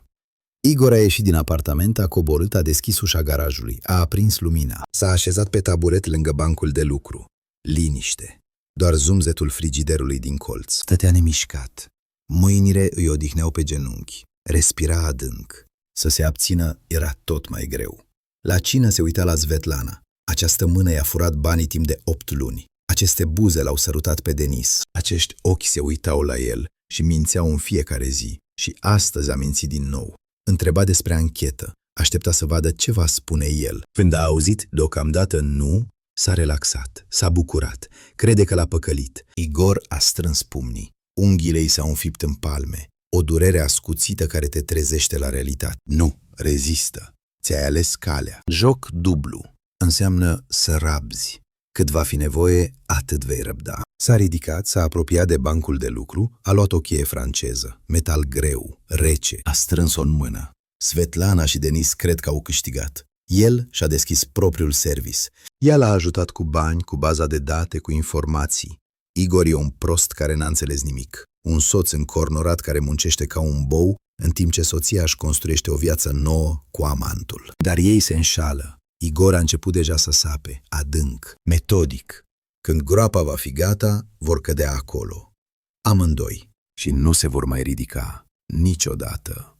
Igor a ieșit din apartament, a coborât, a deschis ușa garajului, a aprins lumina. S-a așezat pe taburet lângă bancul de lucru. Liniște. Doar zumzetul frigiderului din colț. Stătea nemișcat. Mâinile îi odihneau pe genunchi. Respira adânc. Să se abțină era tot mai greu. La cină se uita la Svetlana. Această mână i-a furat banii timp de 8 luni. Aceste buze l-au sărutat pe Denis. Acești ochi se uitau la el și mințeau în fiecare zi. Și astăzi a mințit din nou. Întreba despre anchetă. Aștepta să vadă ce va spune el. Când a auzit deocamdată nu, s-a relaxat, s-a bucurat. Crede că l-a păcălit. Igor a strâns pumnii. Unghiile i s-au înfipt în palme. O durere ascuțită care te trezește la realitate. Nu, rezistă. Ți-ai ales calea. Joc dublu. Înseamnă să rabzi. Cât va fi nevoie, atât vei răbda. S-a ridicat, s-a apropiat de bancul de lucru, a luat o cheie franceză, metal greu, rece, a strâns-o în mână. Svetlana și Denis cred că au câștigat. El și-a deschis propriul service. Ea l-a ajutat cu bani, cu baza de date, cu informații. Igor e un prost care n-a înțeles nimic. Un soț încornorat care muncește ca un bou, în timp ce soția își construiește o viață nouă cu amantul. Dar ei se înșală. Igor a început deja să sape, adânc, metodic. Când groapa va fi gata, vor cădea acolo. Amândoi. Și nu se vor mai ridica. Niciodată.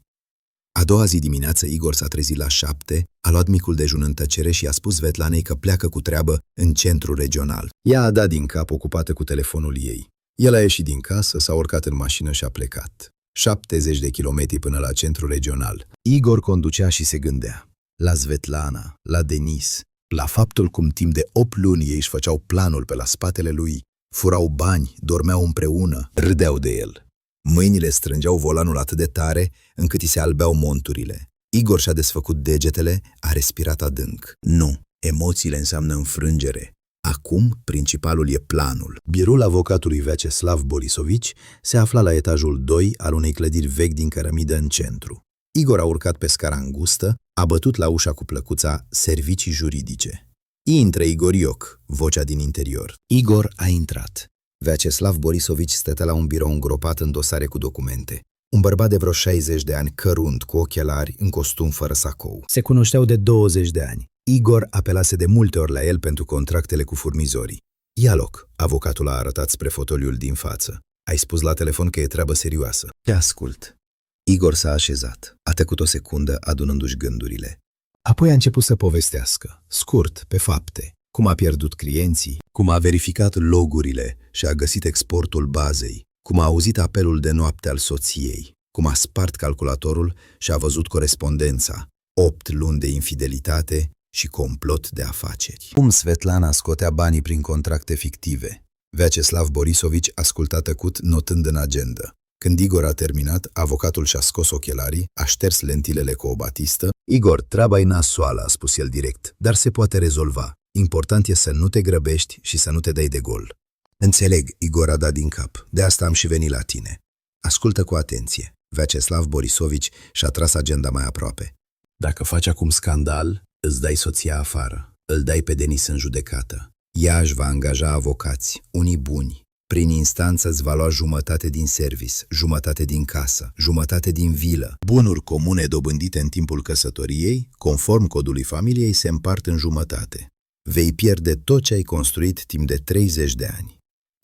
A doua zi dimineață, Igor s-a trezit la 7, a luat micul dejun în tăcere și i-a spus Svetlanei că pleacă cu treabă în centru regional. Ea a dat din cap, ocupată cu telefonul ei. El a ieșit din casă, s-a urcat în mașină și a plecat. 70 de kilometri până la centru regional. Igor conducea și se gândea la Svetlana, la Denis, la faptul cum timp de 8 luni ei își făceau planul pe la spatele lui, furau bani, dormeau împreună, râdeau de el. Mâinile strângeau volanul atât de tare încât îi se albeau monturile. Igor și-a desfăcut degetele, a respirat adânc. Nu, emoțiile înseamnă înfrângere. Acum, principalul e planul. Biroul avocatului Vyacheslav Borisovici se afla la etajul 2 al unei clădiri vechi din cărămidă în centru. Igor a urcat pe scara îngustă, a bătut la ușa cu plăcuța servicii juridice. Intră, Igorioc, vocea din interior. Igor a intrat. Vyacheslav Borisovici stătea la un birou îngropat în dosare cu documente. Un bărbat de vreo 60 de ani, cărunt, cu ochelari, în costum fără sacou. Se cunoșteau de 20 de ani. Igor apelase de multe ori la el pentru contractele cu furnizorii. Ia loc, avocatul a arătat spre fotoliul din față. Ai spus la telefon că e treabă serioasă. Te ascult. Igor s-a așezat. A tăcut o secundă, adunându-și gândurile. Apoi a început să povestească, scurt, pe fapte, cum a pierdut clienții, cum a verificat logurile și a găsit exportul bazei, cum a auzit apelul de noapte al soției, cum a spart calculatorul și a văzut corespondența, 8 luni de infidelitate și complot de afaceri. Cum Svetlana scotea banii prin contracte fictive. Vyacheslav Borisovici asculta tăcut, notând în agenda. Când Igor a terminat, avocatul și-a scos ochelarii, a șters lentilele cu o batistă. Igor, treaba-i nasoală, a spus el direct, dar se poate rezolva. Important e să nu te grăbești și să nu te dai de gol. Înțeleg, Igor a dat din cap, de asta am și venit la tine. Ascultă cu atenție. Vyacheslav Borisovici și-a tras agenda mai aproape. Dacă faci acum scandal, îți dai soția afară, îl dai pe Denis în judecată. Ea își va angaja avocați, unii buni. Prin instanță îți va lua jumătate din service, jumătate din casă, jumătate din vilă. Bunuri comune dobândite în timpul căsătoriei, conform codului familiei, se împart în jumătate. Vei pierde tot ce ai construit timp de 30 de ani.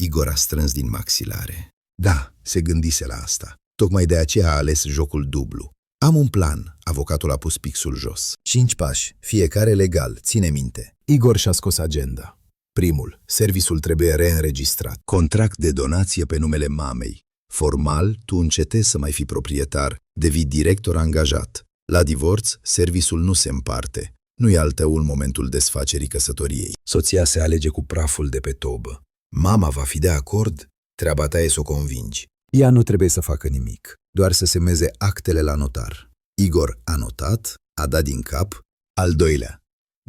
Igor a strâns din maxilare. Da, se gândise la asta. Tocmai de aceea a ales jocul dublu. Am un plan, avocatul a pus pixul jos. 5 pași, fiecare legal, ține minte. Igor și-a scos agenda. Primul, serviciul trebuie reînregistrat. Contract de donație pe numele mamei. Formal, tu încetezi să mai fii proprietar, devii director angajat. La divorț, serviciul nu se împarte. Nu-i al tău în momentul desfacerii căsătoriei. Soția se alege cu praful de pe tobă. Mama va fi de acord? Treaba ta e să o convingi. Ea nu trebuie să facă nimic, doar să semneze actele la notar. Igor a notat, a dat din cap. Al doilea,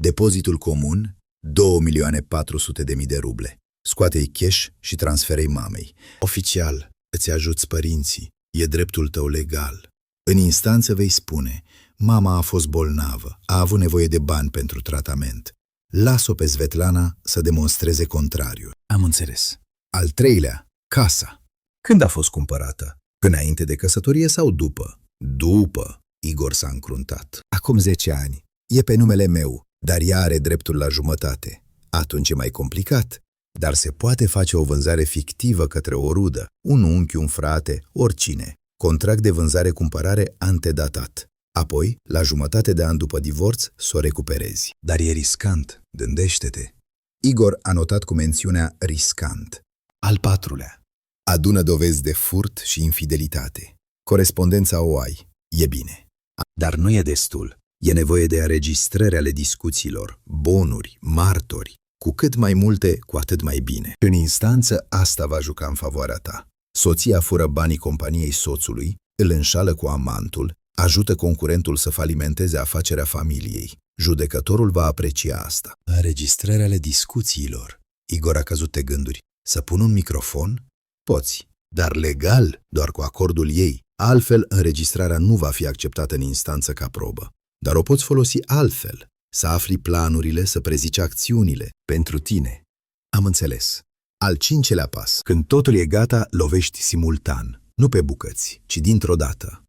depozitul comun, 2.400.000 de ruble. Scoate-i cash și transferei mamei. Oficial, îți ajuți părinții, e dreptul tău legal. În instanță vei spune, mama a fost bolnavă, a avut nevoie de bani pentru tratament. Las-o pe Svetlana să demonstreze contrariul. Am înțeles. Al treilea, casa. Când a fost cumpărată? Înainte de căsătorie sau după? După. Igor s-a încruntat. Acum 10 ani. E pe numele meu, dar ea are dreptul la jumătate. Atunci e mai complicat. Dar se poate face o vânzare fictivă către o rudă, un unchi, un frate, oricine. Contract de vânzare-cumpărare antedatat. Apoi, la jumătate de an după divorț, s-o recuperezi. Dar e riscant, gândește-te. Igor a notat cu mențiunea riscant. Al patrulea. Adună dovezi de furt și infidelitate. Corespondența o ai. E bine. Dar nu e destul. E nevoie de înregistrări ale discuțiilor, bonuri, martori. Cu cât mai multe, cu atât mai bine. În instanță, asta va juca în favoarea ta. Soția fură banii companiei soțului, îl înșală cu amantul, ajută concurentul să falimenteze afacerea familiei. Judecătorul va aprecia asta. Înregistrări ale discuțiilor. Igor a căzut de gânduri. Să pun un microfon? Poți, dar legal, doar cu acordul ei. Altfel, înregistrarea nu va fi acceptată în instanță ca probă. Dar o poți folosi altfel. Să afli planurile, să prezici acțiunile. Pentru tine. Am înțeles. Al 5-lea pas. Când totul e gata, lovești simultan. Nu pe bucăți, ci dintr-o dată.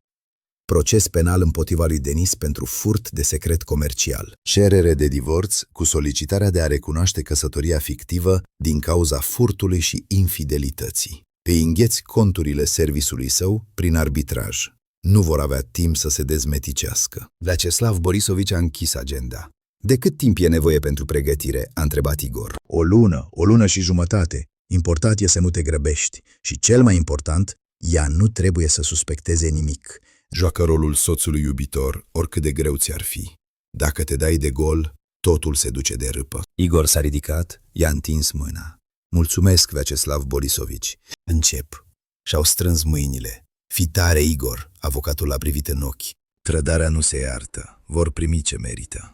Proces penal împotriva lui Denis pentru furt de secret comercial. Cerere de divorț cu solicitarea de a recunoaște căsătoria fictivă din cauza furtului și infidelității. Îi îngheți conturile servisului său prin arbitraj. Nu vor avea timp să se dezmeticească. Vyacheslav Borisovici a închis agenda. De cât timp e nevoie pentru pregătire? A întrebat Igor. O lună și jumătate. Important e să nu te grăbești. Și cel mai important, ea nu trebuie să suspecteze nimic. Joacă rolul soțului iubitor, oricât de greu ți-ar fi. Dacă te dai de gol, totul se duce de râpă. Igor s-a ridicat, i-a întins mâna. Mulțumesc, Vyacheslav Borisovici. Încep. Și-au strâns mâinile. Fii tare, Igor, avocatul l-a privit în ochi. Trădarea nu se iartă, vor primi ce merită.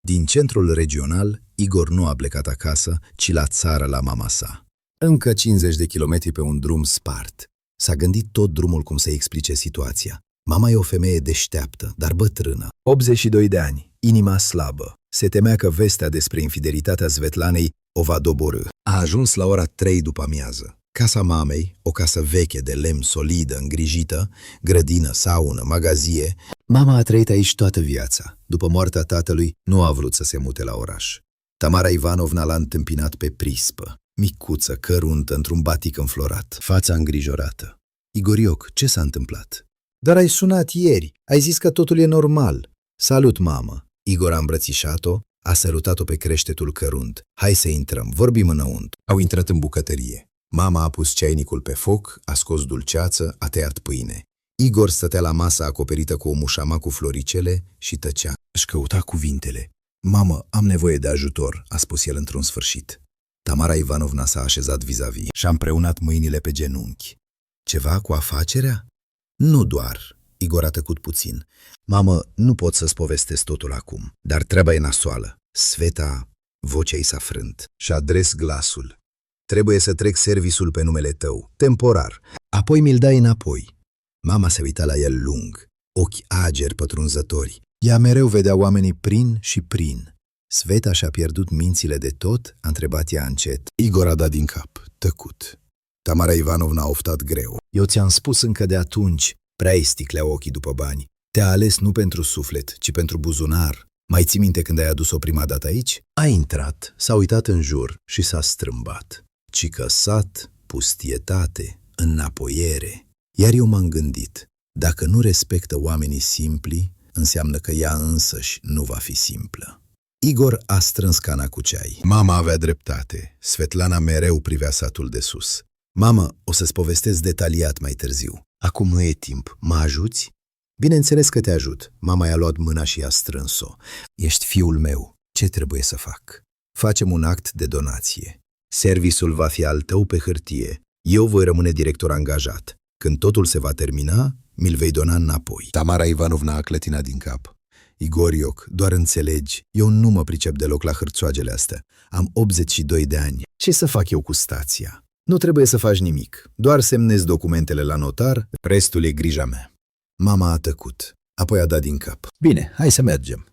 Din centrul regional, Igor nu a plecat acasă, ci la țară la mama sa. Încă 50 de kilometri pe un drum spart. S-a gândit tot drumul cum să explice situația. Mama e o femeie deșteaptă, dar bătrână. 82 de ani, inima slabă. Se temea că vestea despre infidelitatea Svetlanei o va doborî. A ajuns la ora 3 după amiază. Casa mamei, o casă veche de lemn solidă, îngrijită, grădină, saună, magazie. Mama a trăit aici toată viața. După moartea tatălui, nu a vrut să se mute la oraș. Tamara Ivanovna l-a întâmpinat pe prispă, micuță, căruntă, într-un batic înflorat, fața îngrijorată. Igorioc, ce s-a întâmplat? Dar ai sunat ieri, ai zis că totul e normal. Salut, mamă! Igor a îmbrățișat-o, a sărutat-o pe creștetul cărunt. Hai să intrăm, vorbim înăuntru. Au intrat în bucătărie. Mama a pus ceainicul pe foc, a scos dulceață, a tăiat pâine. Igor stătea la masă acoperită cu o mușama cu floricele și tăcea. Își căuta cuvintele. Mamă, am nevoie de ajutor, a spus el într-un sfârșit. Tamara Ivanovna s-a așezat vis-a-vis și a împreunat mâinile pe genunchi. Ceva cu afacerea? Nu doar. Igor a tăcut puțin. Mamă, nu pot să-ți povestesc totul acum, dar treaba e nasoală. Sveta, vocea-i s-a frânt și adres glasul. Trebuie să trec serviciul pe numele tău, temporar. Apoi mi-l dai înapoi. Mama se uita la el lung, ochi ageri pătrunzători. Ea mereu vedea oamenii prin și prin. Sveta și-a pierdut mințile de tot? A întrebat ea încet. Igor a dat din cap, tăcut. Tamara Ivanovna a oftat greu. Eu ți-am spus încă de atunci, prea-i sticlea ochii după bani. Te-a ales nu pentru suflet, ci pentru buzunar. Mai ții minte când ai adus-o prima dată aici? A intrat, s-a uitat în jur și s-a strâmbat. Cică sat, pustietate, înapoiere. Iar eu m-am gândit, dacă nu respectă oamenii simpli, înseamnă că ea însăși nu va fi simplă. Igor a strâns cana cu ceai. Mama avea dreptate. Svetlana mereu privea satul de sus. Mamă, o să-ți povestesc detaliat mai târziu. Acum nu e timp. Mă ajuți? Bineînțeles că te ajut. Mama i-a luat mâna și i-a strâns-o. Ești fiul meu. Ce trebuie să fac? Facem un act de donație. Serviciul va fi al tău pe hârtie. Eu voi rămâne director angajat. Când totul se va termina, mi-l vei dona înapoi. Tamara Ivanovna a clătinat din cap. Igorioc, doar înțelegi, eu nu mă pricep deloc la hârțoagele astea. Am 82 de ani. Ce să fac eu cu stația? Nu trebuie să faci nimic. Doar semnezi documentele la notar, restul e grija mea. Mama a tăcut. Apoi a dat din cap. Bine, hai să mergem.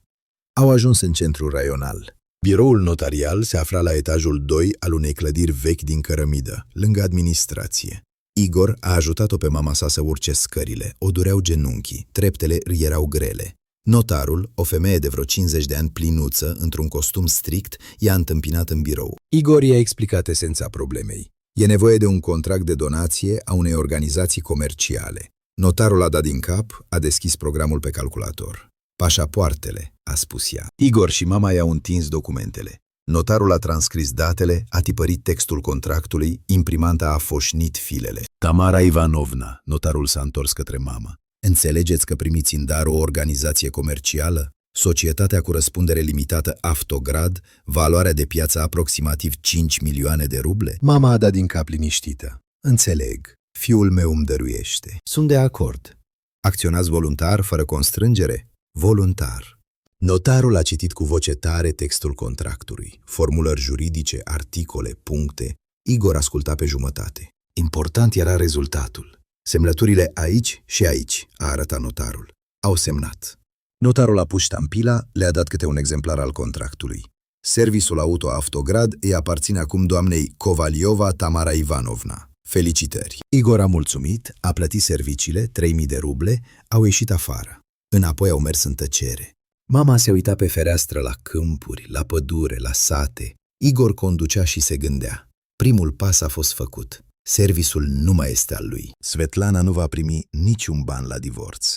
Au ajuns în centrul raional. Biroul notarial se afla la etajul 2 al unei clădiri vechi din cărămidă, lângă administrație. Igor a ajutat-o pe mama sa să urce scările. O dureau genunchii, treptele îi erau grele. Notarul, o femeie de vreo 50 de ani plinuță, într-un costum strict, i-a întâmpinat în birou. Igor i-a explicat esența problemei. E nevoie de un contract de donație a unei organizații comerciale. Notarul a dat din cap, a deschis programul pe calculator. Pașapoartele, a spus ea. Igor și mama i-au întins documentele. Notarul a transcris datele, a tipărit textul contractului, imprimanta a foșnit filele. Tamara Ivanovna, notarul s-a întors către mamă. Înțelegeți că primiți în dar o organizație comercială? Societatea cu răspundere limitată Avtograd, valoarea de piață aproximativ 5 milioane de ruble? Mama a dat din cap liniștită. Înțeleg. Fiul meu îmi dăruiește. Sunt de acord. Acționați voluntar, fără constrângere? Voluntar. Notarul a citit cu voce tare textul contractului, formulări juridice, articole, puncte. Igor asculta pe jumătate. Important era rezultatul. Semnăturile aici și aici, a arătat notarul. Au semnat. Notarul a pus ștampila, le-a dat câte un exemplar al contractului. Serviciul auto Avtograd îi aparține acum doamnei Kovaliova Tamara Ivanovna. Felicitări! Igor a mulțumit, a plătit serviciile, 3000 de ruble, au ieșit afară. Înapoi au mers în tăcere. Mama se uita pe fereastră la câmpuri, la pădure, la sate. Igor conducea și se gândea. Primul pas a fost făcut. Serviciul nu mai este al lui. Svetlana nu va primi niciun ban la divorț.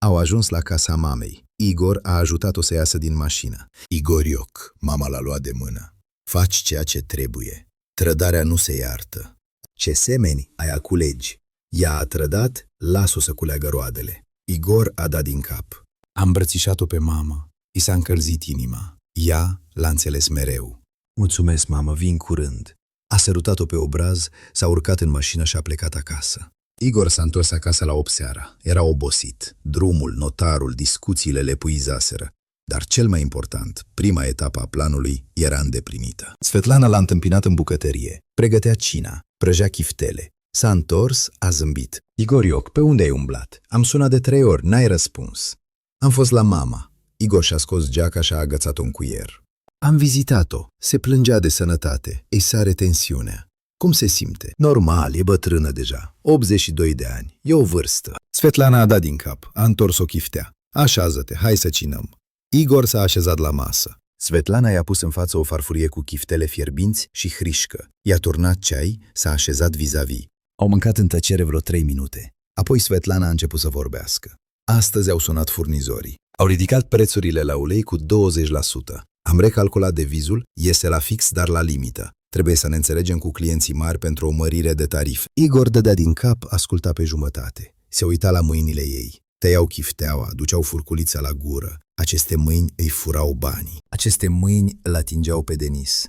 Au ajuns la casa mamei. Igor a ajutat-o să iasă din mașină. Igorioc, mama l-a luat de mână. Faci ceea ce trebuie. Trădarea nu se iartă. Ce semeni ai a culegi. Ea a trădat, las-o să culeagă roadele. Igor a dat din cap. A îmbrățișat-o pe mamă. I s-a încălzit inima. Ea l-a înțeles mereu. Mulțumesc, mamă, vin curând. A sărutat-o pe obraz, s-a urcat în mașină și a plecat acasă. Igor s-a întors acasă la 8 seara. Era obosit. Drumul, notarul, discuțiile le epuizaseră. Dar cel mai important, prima etapă a planului era îndeplinită. Svetlana l-a întâmpinat în bucătărie. Pregătea cina, prăjea chiftele. S-a întors, a zâmbit. Igorioc, pe unde ai umblat? Am sunat de 3 ori, n-ai răspuns. Am fost la mama. Igor și-a scos geaca și a agățat-o în cuier. Am vizitat-o. Se plângea de sănătate. Îi sare tensiunea. Cum se simte? Normal, e bătrână deja. 82 de ani. E o vârstă. Svetlana a dat din cap. A întors o chiftea. Așează-te, hai să cinăm. Igor s-a așezat la masă. Svetlana i-a pus în față o farfurie cu chiftele fierbinți și hrișcă. I-a turnat ceai, s-a așezat vis-a-vis. Au mâncat în tăcere vreo 3 minute. Apoi Svetlana a început să vorbească. Astăzi au sunat furnizorii. Au ridicat prețurile la ulei cu 20%. Am recalculat devizul, iese la fix, dar la limită. Trebuie să ne înțelegem cu clienții mari pentru o mărire de tarif. Igor dădea din cap, asculta pe jumătate. Se uita la mâinile ei. Tăiau chifteaua, duceau furculița la gură. Aceste mâini îi furau banii. Aceste mâini îl atingeau pe Denis.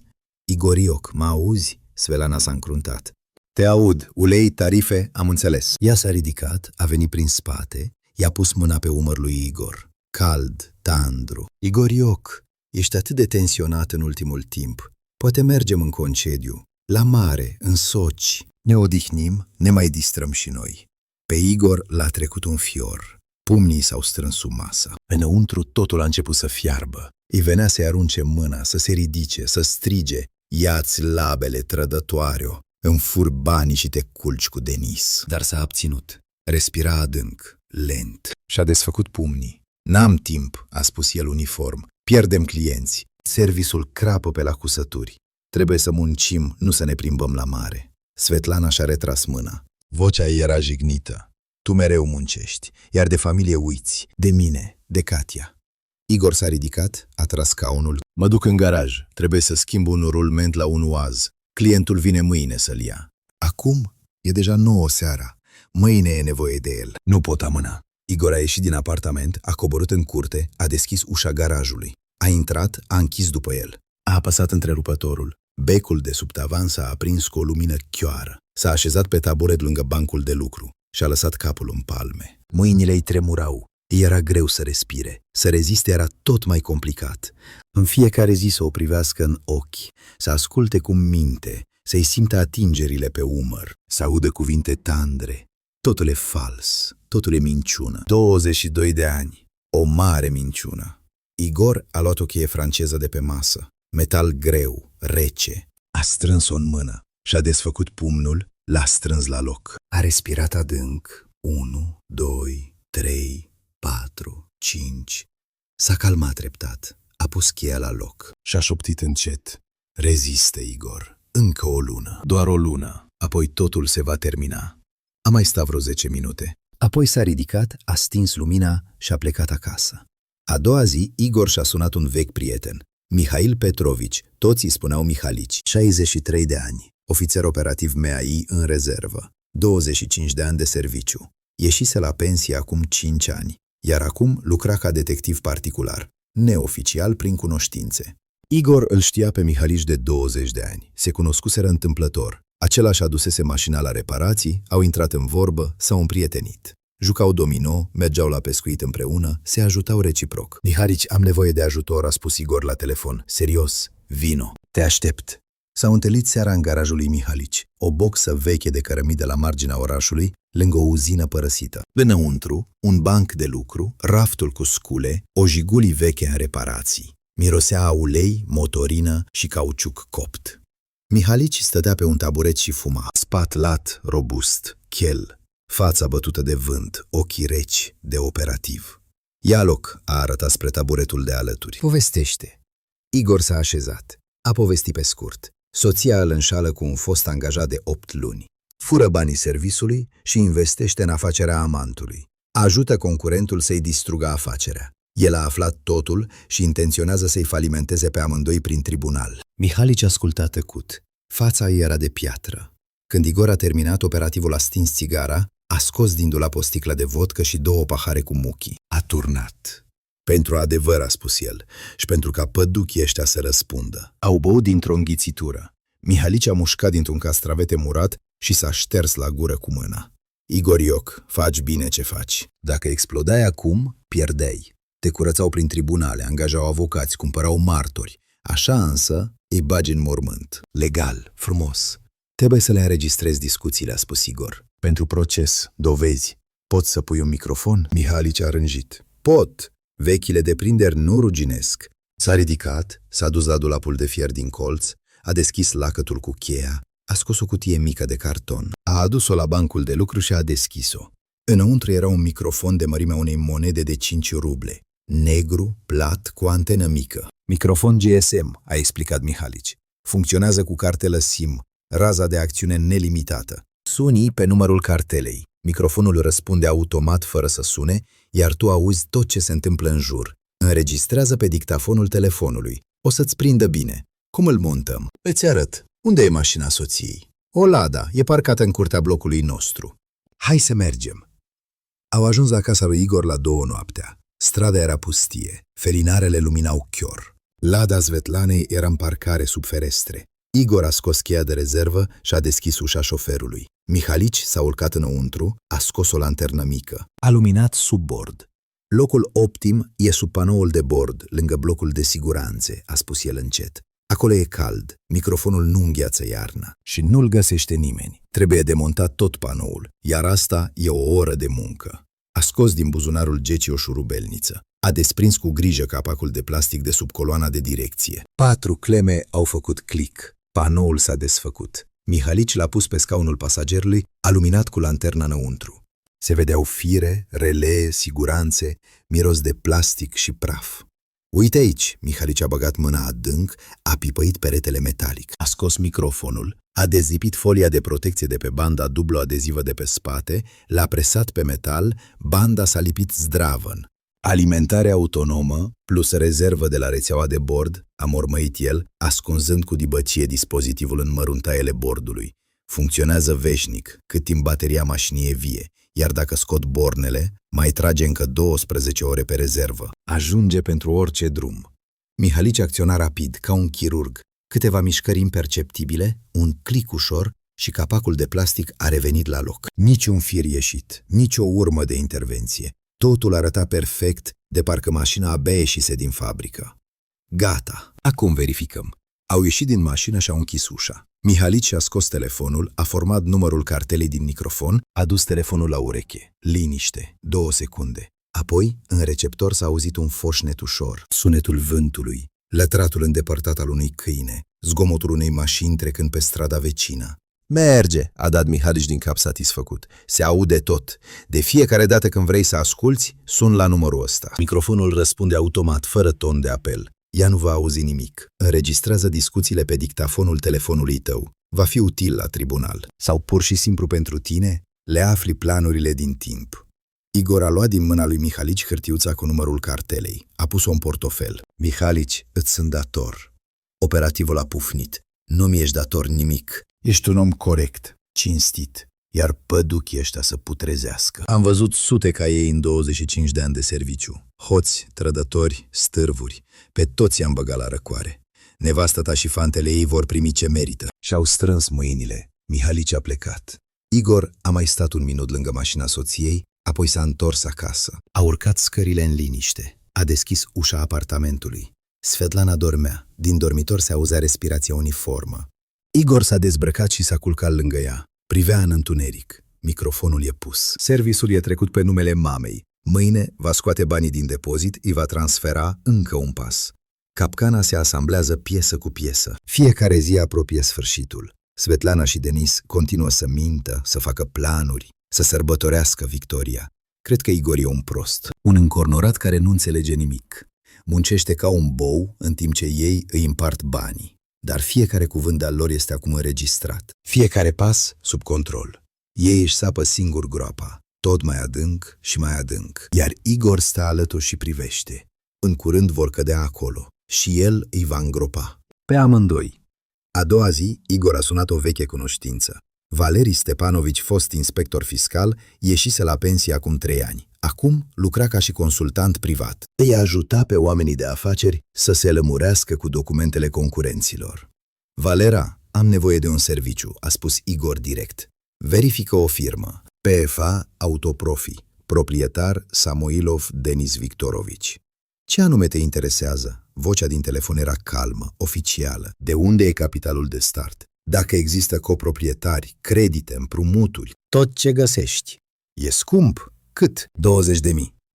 Igorioc, mă auzi? Svetlana s-a încruntat. Te aud, ulei, tarife, am înțeles. Ea s-a ridicat, a venit prin spate, i-a pus mâna pe umăr lui Igor. Cald, tandru. Igorioc, ești atât de tensionat în ultimul timp. Poate mergem în concediu, la mare, în Soci. Ne odihnim, ne mai distrăm și noi. Pe Igor l-a trecut un fior. Pumnii s-au strâns sub masă. Înăuntru totul a început să fiarbă. Îi venea să-i arunce mâna, să se ridice, să strige. Ia-ți labele, trădătoare-o. Îmi fur banii și te culci cu Denis. Dar s-a abținut. Respira adânc, lent. Și-a desfăcut pumnii. N-am timp, a spus el uniform. Pierdem clienți. Serviciul crapă pe la cusături. Trebuie să muncim, nu să ne plimbăm la mare. Svetlana și-a retras mâna. Vocea ei era jignită. Tu mereu muncești, iar de familie uiți. De mine, de Katia. Igor s-a ridicat, a tras scaunul. Mă duc în garaj. Trebuie să schimb un rulment la un uaz. Clientul vine mâine să-l ia. Acum? E deja 9 seara. Mâine e nevoie de el. Nu pot amâna. Igor a ieșit din apartament, a coborât în curte, a deschis ușa garajului. A intrat, a închis după el. A apăsat întrerupătorul. Becul de sub tavan s-a aprins cu o lumină chioară. S-a așezat pe taburet lângă bancul de lucru și a lăsat capul în palme. Mâinile îi tremurau. Îi era greu să respire. Să reziste era tot mai complicat. În fiecare zi să o privească în ochi, să asculte cum minte, să-i simtă atingerile pe umăr, să audă cuvinte tandre. Totul e fals, totul e minciună. 22 de ani, o mare minciună. Igor a luat o cheie franceză de pe masă. Metal greu, rece. A strâns-o în mână și-a desfăcut pumnul, l-a strâns la loc. A respirat adânc. 1, 2, 3, 4, 5. S-a calmat treptat. A pus cheia la loc. Și-a șoptit încet. Rezistă, Igor. Încă o lună. Doar o lună. Apoi totul se va termina. A mai stat vreo 10 minute. Apoi s-a ridicat, a stins lumina și a plecat acasă. A doua zi, Igor și-a sunat un vechi prieten. Mihail Petrovici, toți îi spuneau Mihalici, 63 de ani, ofițer operativ MAI în rezervă, 25 de ani de serviciu. Ieșise la pensie acum 5 ani, iar acum lucra ca detectiv particular, neoficial prin cunoștințe. Igor îl știa pe Mihalici de 20 de ani, se cunoscuseră întâmplător. Același adusese mașina la reparații, au intrat în vorbă, s-au împrietenit. Jucau domino, mergeau la pescuit împreună, se ajutau reciproc. Mihalici, am nevoie de ajutor, a spus Igor la telefon. Serios, vino. Te aștept. S-au întâlnit seara în garajul lui Mihalici, o boxă veche de cărămidă la marginea orașului, lângă o uzină părăsită. Înăuntru, un banc de lucru, raftul cu scule, o jiguli veche în reparații. Mirosea a ulei, motorină și cauciuc copt. Mihalici stătea pe un taburet și fuma, spat lat, robust, chel, fața bătută de vânt, ochii reci, de operativ. Ia loc, a arătat spre taburetul de alături. Povestește. Igor s-a așezat. A povestit pe scurt. Soția îl înșală cu un fost angajat de 8 luni. Fură banii servisului și investește în afacerea amantului. Ajută concurentul să-i distrugă afacerea. El a aflat totul și intenționează să-i falimenteze pe amândoi prin tribunal. Mihalici asculta tăcut. Fața ei era de piatră. Când Igor a terminat, operativul a stins țigara, a scos din dulap o sticlă de vodcă și 2 pahare cu muchii. A turnat. Pentru adevăr, a spus el, și pentru ca păduchii ăștia să răspundă. Au băut dintr-o înghițitură. Mihalici a mușcat dintr-un castravete murat și s-a șters la gură cu mâna. Igor Ioc, faci bine ce faci. Dacă explodai acum, pierdeai. Te curățau prin tribunale, angajau avocați, cumpărau martori. Așa însă îi bagi în mormânt. Legal, frumos. Trebuie să le înregistrezi discuțiile, a spus Igor. Pentru proces, dovezi. Poți să pui un microfon? Mihalici a rânjit. Pot. Vechile deprinderi nu ruginesc. S-a ridicat, s-a dus la dulapul de fier din colț, a deschis lacătul cu cheia, a scos o cutie mică de carton, a adus-o la bancul de lucru și a deschis-o. Înăuntru era un microfon de mărimea unei monede de 5 ruble, negru, plat, cu antenă mică. Microfon GSM, a explicat Mihalici. Funcționează cu cartelă SIM, raza de acțiune nelimitată. Suni pe numărul cartelei. Microfonul răspunde automat fără să sune, iar tu auzi tot ce se întâmplă în jur. Înregistrează pe dictafonul telefonului. O să-ți prindă bine. Cum îl montăm? Îți arăt. Unde e mașina soției? O Lada, e parcată în curtea blocului nostru. Hai să mergem. Au ajuns la casa lui Igor la 2 noaptea. Strada era pustie. Felinarele luminau chior. Lada Svetlanei era în parcare sub ferestre. Igor a scos cheia de rezervă și a deschis ușa șoferului. Mihalici s-a urcat înăuntru, a scos o lanternă mică. A luminat sub bord. Locul optim e sub panoul de bord, lângă blocul de siguranțe, a spus el încet. Acolo e cald, microfonul nu îngheață iarna și nu-l găsește nimeni. Trebuie demontat tot panoul, iar asta e o oră de muncă. A scos din buzunarul Gecii o șurubelniță. A desprins cu grijă capacul de plastic de sub coloana de direcție. 4 cleme au făcut click. Panoul s-a desfăcut. Mihalici l-a pus pe scaunul pasagerului, a luminat cu lanterna înăuntru. Se vedeau fire, relee, siguranțe, miros de plastic și praf. Uite aici, Mihalici a băgat mâna adânc, a pipăit peretele metalic, a scos microfonul, a dezlipit folia de protecție de pe banda dublo-adezivă de pe spate, l-a presat pe metal, banda s-a lipit zdravăn. Alimentare autonomă, plus rezervă de la rețeaua de bord, a mormăit el, ascunzând cu dibăcie dispozitivul în măruntaiele bordului. Funcționează veșnic, cât timp bateria mașinii e vie, iar dacă scot bornele, mai trage încă 12 ore pe rezervă. Ajunge pentru orice drum. Mihalici acționa rapid, ca un chirurg. Câteva mișcări imperceptibile, un click ușor și capacul de plastic a revenit la loc. Nici un fir ieșit, nici o urmă de intervenție. Totul arăta perfect, de parcă mașina abia ieșise din fabrică. Gata, acum verificăm. Au ieșit din mașină și au închis ușa. Mihalici a scos telefonul, a format numărul cartelei din microfon, a dus telefonul la ureche. Liniște, 2 secunde. Apoi, în receptor s-a auzit un foșnet ușor, sunetul vântului, lătratul îndepărtat al unui câine, zgomotul unei mașini trecând pe strada vecină. Merge, a dat Mihalici din cap satisfăcut. Se aude tot. De fiecare dată când vrei să asculți, sun la numărul ăsta. Microfonul răspunde automat, fără ton de apel. Ea nu va auzi nimic. Înregistrează discuțiile pe dictafonul telefonului tău. Va fi util la tribunal. Sau pur și simplu pentru tine, le afli planurile din timp. Igor a luat din mâna lui Mihalici hârtiuța cu numărul cartelei. A pus-o în portofel. Mihalici, îți sunt dator. Operativul a pufnit. Nu mi-ești dator nimic. Ești un om corect, cinstit, iar păduchii ăștia să putrezească. Am văzut sute ca ei în 25 de ani de serviciu. Hoți, trădători, stârvuri. Pe toți i-am băgat la răcoare. Nevastă ta și fantele ei vor primi ce merită. Și-au strâns mâinile. Mihalici a plecat. Igor a mai stat un minut lângă mașina soției, apoi s-a întors acasă. A urcat scările în liniște. A deschis ușa apartamentului. Svetlana dormea. Din dormitor se auzea respirația uniformă. Igor s-a dezbrăcat și s-a culcat lângă ea. Privea în întuneric. Microfonul e pus. Serviciul e trecut pe numele mamei. Mâine va scoate banii din depozit, îi va transfera încă un pas. Capcana se asamblează piesă cu piesă. Fiecare zi apropie sfârșitul. Svetlana și Denis continuă să mintă, să facă planuri, să sărbătorească victoria. Cred că Igor e un prost. Un încornorat care nu înțelege nimic. Muncește ca un bou în timp ce ei îi împart banii. Dar fiecare cuvânt al lor este acum înregistrat. Fiecare pas sub control. Ei își sapă singur groapa, tot mai adânc și mai adânc. Iar Igor stă alături și privește. În curând vor cădea acolo și el îi va îngropa. Pe amândoi. A doua zi, Igor a sunat o veche cunoștință. Valeri Stepanovici, fost inspector fiscal, ieșise la pensie acum 3 ani. Acum lucra ca și consultant privat. Îi ajuta pe oamenii de afaceri să se lămurească cu documentele concurenților. Valera, am nevoie de un serviciu, a spus Igor direct. Verifică o firmă. PFA Autoprofi. Proprietar Samoilov Denis Victorovici. Ce anume te interesează? Vocea din telefon era calmă, oficială. De unde e capitalul de start? Dacă există coproprietari, credite, împrumuturi, tot ce găsești. E scump? Cât? 20.000.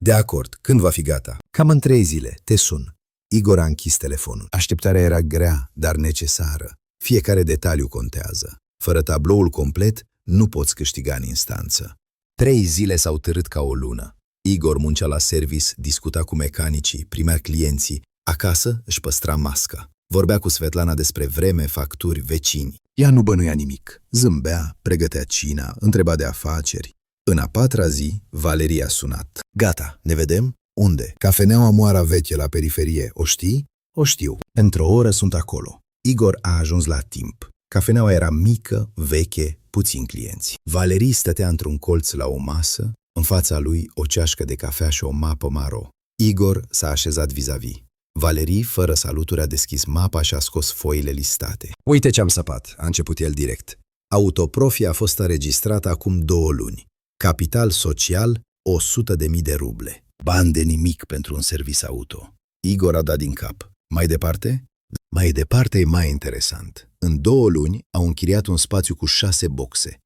De acord. Când va fi gata? Cam în 3 zile. Te sun. Igor a închis telefonul. Așteptarea era grea, dar necesară. Fiecare detaliu contează. Fără tabloul complet, nu poți câștiga în instanță. 3 zile s-au târât ca o lună. Igor muncea la service, discuta cu mecanicii, primea clienții. Acasă își păstra masca. Vorbea cu Svetlana despre vreme, facturi, vecini. Ea nu bănuia nimic. Zâmbea, pregătea cina, întreba de afaceri. În a 4-a zi, Valeria a sunat. Gata, ne vedem? Unde? Cafeneaua Moara Veche la periferie. O știi? O știu. Într-o oră sunt acolo. Igor a ajuns la timp. Cafeneaua era mică, veche, puțini clienți. Valerie stătea într-un colț la o masă, în fața lui o ceașcă de cafea și o mapă maro. Igor s-a așezat vis-a-vis. Valerie, fără saluturi, a deschis mapa și a scos foile listate. Uite ce am săpat, a început el direct. Autoprofi a fost înregistrată acum 2 luni. Capital social, 100.000 de ruble. Bani de nimic pentru un servis auto. Igor a dat din cap. Mai departe? Mai departe e mai interesant. În 2 luni au închiriat un spațiu cu 6 boxe,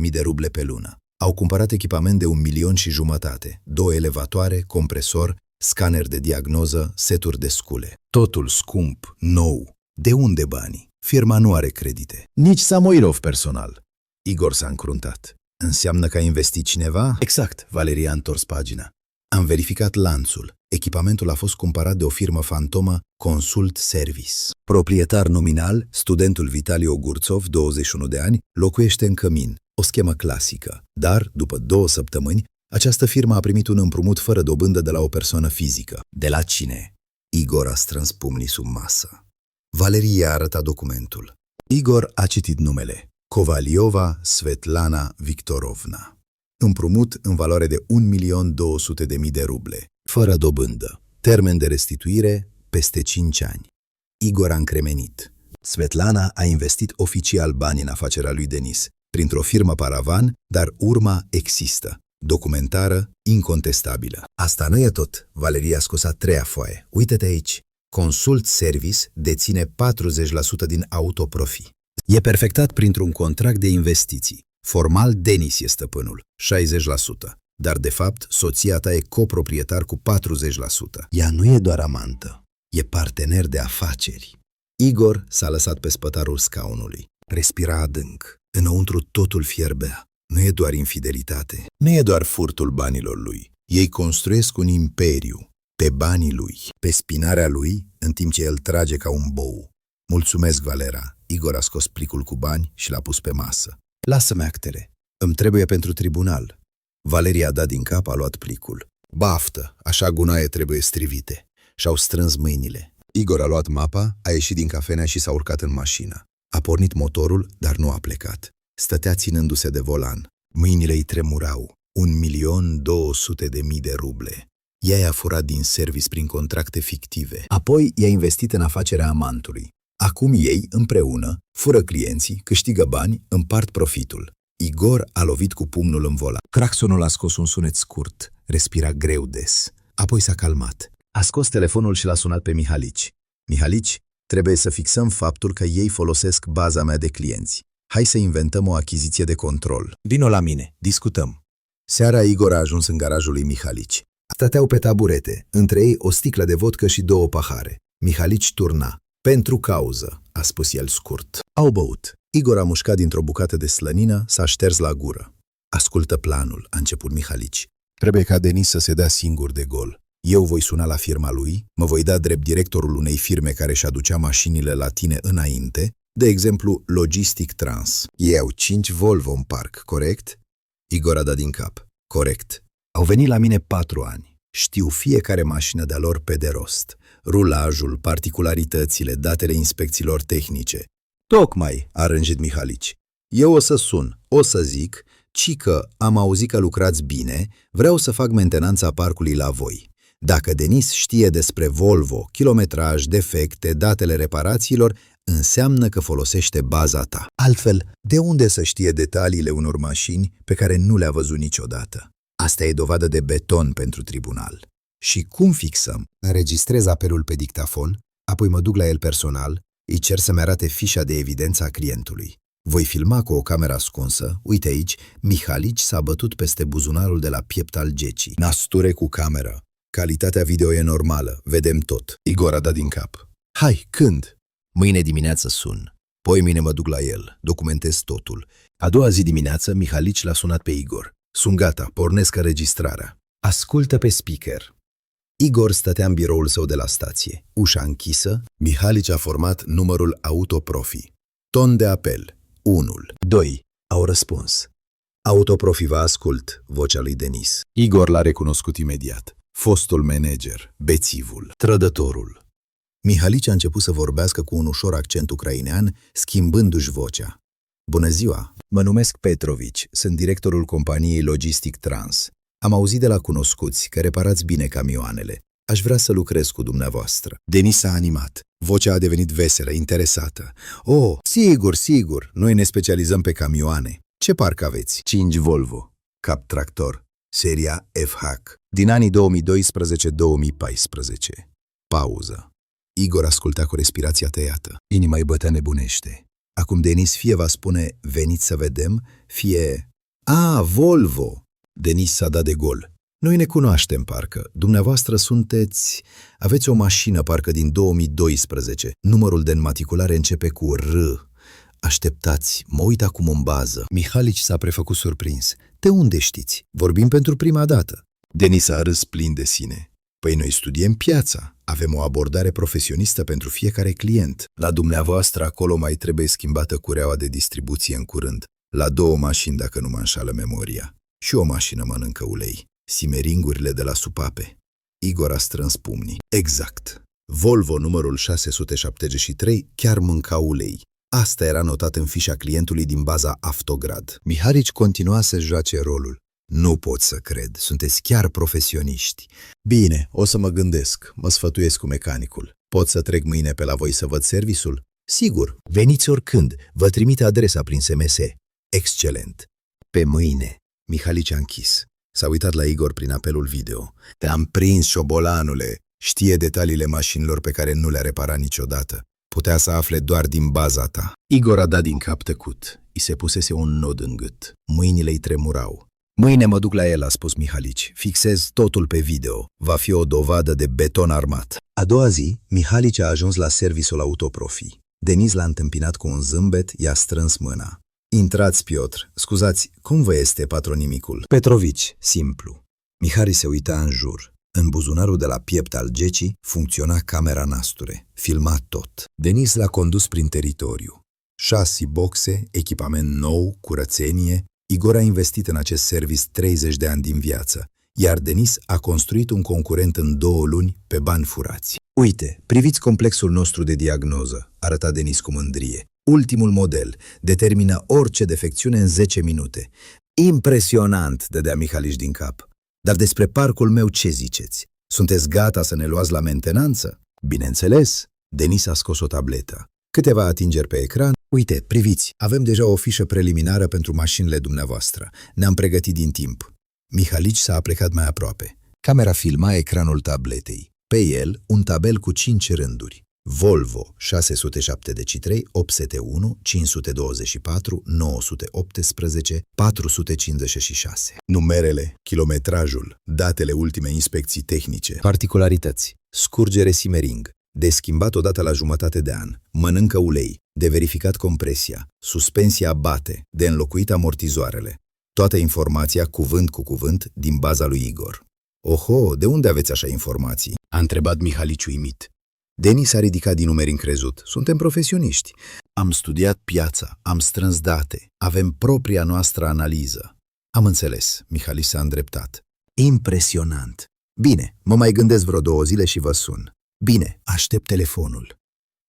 30.000 de ruble pe lună. Au cumpărat echipament de 1,5 milion, 2 elevatoare, compresor, scanner de diagnoză, seturi de scule. Totul scump, nou. De unde banii? Firma nu are credite. Nici Samoilov personal. Igor s-a încruntat. Înseamnă că a investit cineva? Exact, Valeria a întors pagina. Am verificat lanțul. Echipamentul a fost cumpărat de o firmă fantomă, Consult Service. Proprietar nominal, studentul Vitali Ogurțov, 21 de ani, locuiește în Cămin. O schemă clasică. Dar, după 2 săptămâni, această firmă a primit un împrumut fără dobândă de la o persoană fizică. De la cine? Igor a strâns pumnii sub masă. Valeria a arătat documentul. Igor a citit numele. Kovaliova Svetlana Victorovna. Împrumut în valoare de 1.200.000 de ruble, fără dobândă. Termen de restituire peste 5 ani. Igor a încremenit. Svetlana a investit oficial bani în afacerea lui Denis, printr-o firmă paravan, dar urma există. Documentară, incontestabilă. Asta nu e tot. Valeria a scos a 3-a foaie. Uite-te aici. Consult Service deține 40% din Autoprofi. E perfectat printr-un contract de investiții. Formal, Denis e stăpânul, 60%. Dar, de fapt, soția ta e coproprietar cu 40%. Ea nu e doar amantă, e partener de afaceri. Igor s-a lăsat pe spătarul scaunului. Respira adânc. Înăuntru totul fierbea. Nu e doar infidelitate, nu e doar furtul banilor lui. Ei construiesc un imperiu, pe banii lui, pe spinarea lui, în timp ce el trage ca un bou. Mulțumesc, Valera. Igor a scos plicul cu bani și l-a pus pe masă. Lasă-mi actele. Îmi trebuie pentru tribunal. Valeria a dat din cap, a luat plicul. Baftă, așa gunoaie trebuie strivite. Și-au strâns mâinile. Igor a luat mapa, a ieșit din cafenea și s-a urcat în mașină. A pornit motorul, dar nu a plecat. Stătea ținându-se de volan. Mâinile îi tremurau. 1.200.000 de ruble. Ea i-a furat din service prin contracte fictive. Apoi i-a investit în afacerea amantului. Acum ei, împreună, fură clienții, câștigă bani, împart profitul. Igor a lovit cu pumnul în volan. Claxonul a scos un sunet scurt, respira greu des. Apoi s-a calmat. A scos telefonul și l-a sunat pe Mihalici. Mihalici, trebuie să fixăm faptul că ei folosesc baza mea de clienți. Hai să inventăm o achiziție de control. Vino la mine, discutăm. Seara Igor a ajuns în garajul lui Mihalici. Stăteau pe taburete, între ei o sticlă de vodcă și 2 pahare. Mihalici turna. Pentru cauză, a spus el scurt. Au băut. Igor a mușcat dintr-o bucată de slănină, s-a șters la gură. Ascultă planul, a început Mihalici. Trebuie ca Denis să se dea singur de gol. Eu voi suna la firma lui, mă voi da drept directorul unei firme care își aducea mașinile la tine înainte, de exemplu Logistic Trans. Ei au 5 Volvo în parc, corect? Igor a dat din cap. Corect. Au venit la mine 4 ani. Știu fiecare mașină de-a lor pe de rost. Rulajul, particularitățile, datele inspecțiilor tehnice. Tocmai, a rânjit Mihalici. Eu o să sun, o să zic, ci că am auzit că lucrați bine, vreau să fac mentenanța parcului la voi. Dacă Denis știe despre Volvo, kilometraj, defecte, datele reparațiilor, înseamnă că folosește baza ta. Altfel, de unde să știe detaliile unor mașini pe care nu le-a văzut niciodată? Asta e dovadă de beton pentru tribunal. Și cum fixăm? Înregistrez apelul pe dictafon, apoi mă duc la el personal, îi cer să-mi arate fișa de evidență a clientului. Voi filma cu o cameră ascunsă, uite aici, Mihalici s-a bătut peste buzunarul de la piept al Gecii. Nasture cu cameră. Calitatea video e normală, vedem tot. Igor a dat din cap. Hai, când? Mâine dimineață sun. Poimâine mă duc la el, documentez totul. A doua zi dimineață, Mihalici l-a sunat pe Igor. Sunt gata, pornesc înregistrarea. Ascultă pe speaker. Igor stătea în biroul său de la stație. Ușa închisă, Mihalici a format numărul Autoprofi. Ton de apel. 1. 2. Au răspuns. Autoprofi vă ascult, vocea lui Denis. Igor l-a recunoscut imediat. Fostul manager, bețivul, trădătorul. Mihalici a început să vorbească cu un ușor accent ucrainean, schimbându-și vocea. Bună ziua, mă numesc Petrovici, sunt directorul companiei Logistic Trans. Am auzit de la cunoscuți că reparați bine camioanele. Aș vrea să lucrez cu dumneavoastră. Denis s-a animat. Vocea a devenit veselă, interesată. Oh, sigur, noi ne specializăm pe camioane. Ce parc aveți? 5 Volvo, cap tractor, seria F-Hack, din anii 2012-2014. Pauză. Igor asculta cu respirația tăiată. Inima îi bătea nebunește. Acum Denis fie va spune, veniți să vedem, fie... Volvo! Denis s-a dat de gol. Noi ne cunoaștem, parcă. Dumneavoastră sunteți... Aveți o mașină, parcă din 2012. Numărul de înmatriculare începe cu R. Așteptați, mă uit acum în bază. Mihalici s-a prefăcut surprins. De unde știți? Vorbim pentru prima dată. Denis a râs plin de sine. Păi noi studiem piața. Avem o abordare profesionistă pentru fiecare client. La dumneavoastră acolo mai trebuie schimbată cureaua de distribuție în curând. La 2 mașini, dacă nu mă înșală memoria. Și o mașină mănâncă ulei. Simeringurile de la supape. Igor a strâns pumnii. Exact. Volvo numărul 673 chiar mânca ulei. Asta era notat în fișa clientului din baza Avtograd. Mihalici continua să joace rolul. Nu pot să cred, sunteți chiar profesioniști. Bine, o să mă gândesc, mă sfătuiesc cu mecanicul. Pot să trec mâine pe la voi să văd serviciul? Sigur, veniți oricând, vă trimite adresa prin SMS. Excelent. Pe mâine. Mihalici a închis. S-a uitat la Igor prin apelul video. Te-am prins, șobolanule. Știe detaliile mașinilor pe care nu le-a reparat niciodată. Putea să afle doar din baza ta. Igor a dat din cap tăcut. I se pusese un nod în gât. Mâinile îi tremurau. Mâine mă duc la el, a spus Mihalici. Fixez totul pe video. Va fi o dovadă de beton armat. A doua zi, Mihalici a ajuns la serviciul Autoprofi. Denis l-a întâmpinat cu un zâmbet, i-a strâns mâna. Intrați, Piotr. Scuzați, cum vă este patronimicul? Petrovici, simplu. Mihali se uita în jur. În buzunarul de la piept al Gecii funcționa camera nasture. Filma tot. Denis l-a condus prin teritoriu. 6 boxe, echipament nou, curățenie. Igor a investit în acest serviciu 30 de ani din viață, iar Denis a construit un concurent în 2 luni pe bani furați. Uite, priviți complexul nostru de diagnoză, arăta Denis cu mândrie. Ultimul model determină orice defecțiune în 10 minute. Impresionant, dădea Mihalici din cap. Dar despre parcul meu ce ziceți? Sunteți gata să ne luați la mentenanță? Bineînțeles. Denis a scos o tabletă. Câteva atingeri pe ecran. Uite, priviți, avem deja o fișă preliminară pentru mașinile dumneavoastră. Ne-am pregătit din timp. Mihalici s-a aplecat mai aproape. Camera filma ecranul tabletei. Pe el, un tabel cu 5 rânduri. Volvo 673, 801, 524, 918, 456. Numerele, kilometrajul, datele ultimei inspecții tehnice. Particularități. Scurgere Simering. de schimbat odată la jumătate de an, mănâncă ulei, de verificat compresia, suspensia bate, de înlocuit amortizoarele. Toată informația, cuvânt cu cuvânt, din baza lui Igor. Oho, de unde aveți așa informații? A întrebat Mihalici uimit. Denis a ridicat din numeri încrezut. Suntem profesioniști. Am studiat piața, am strâns date, avem propria noastră analiză. Am înțeles, Mihalici s-a îndreptat. Impresionant. Bine, mă mai gândesc vreo 2 zile și vă sun. Bine, aștept telefonul.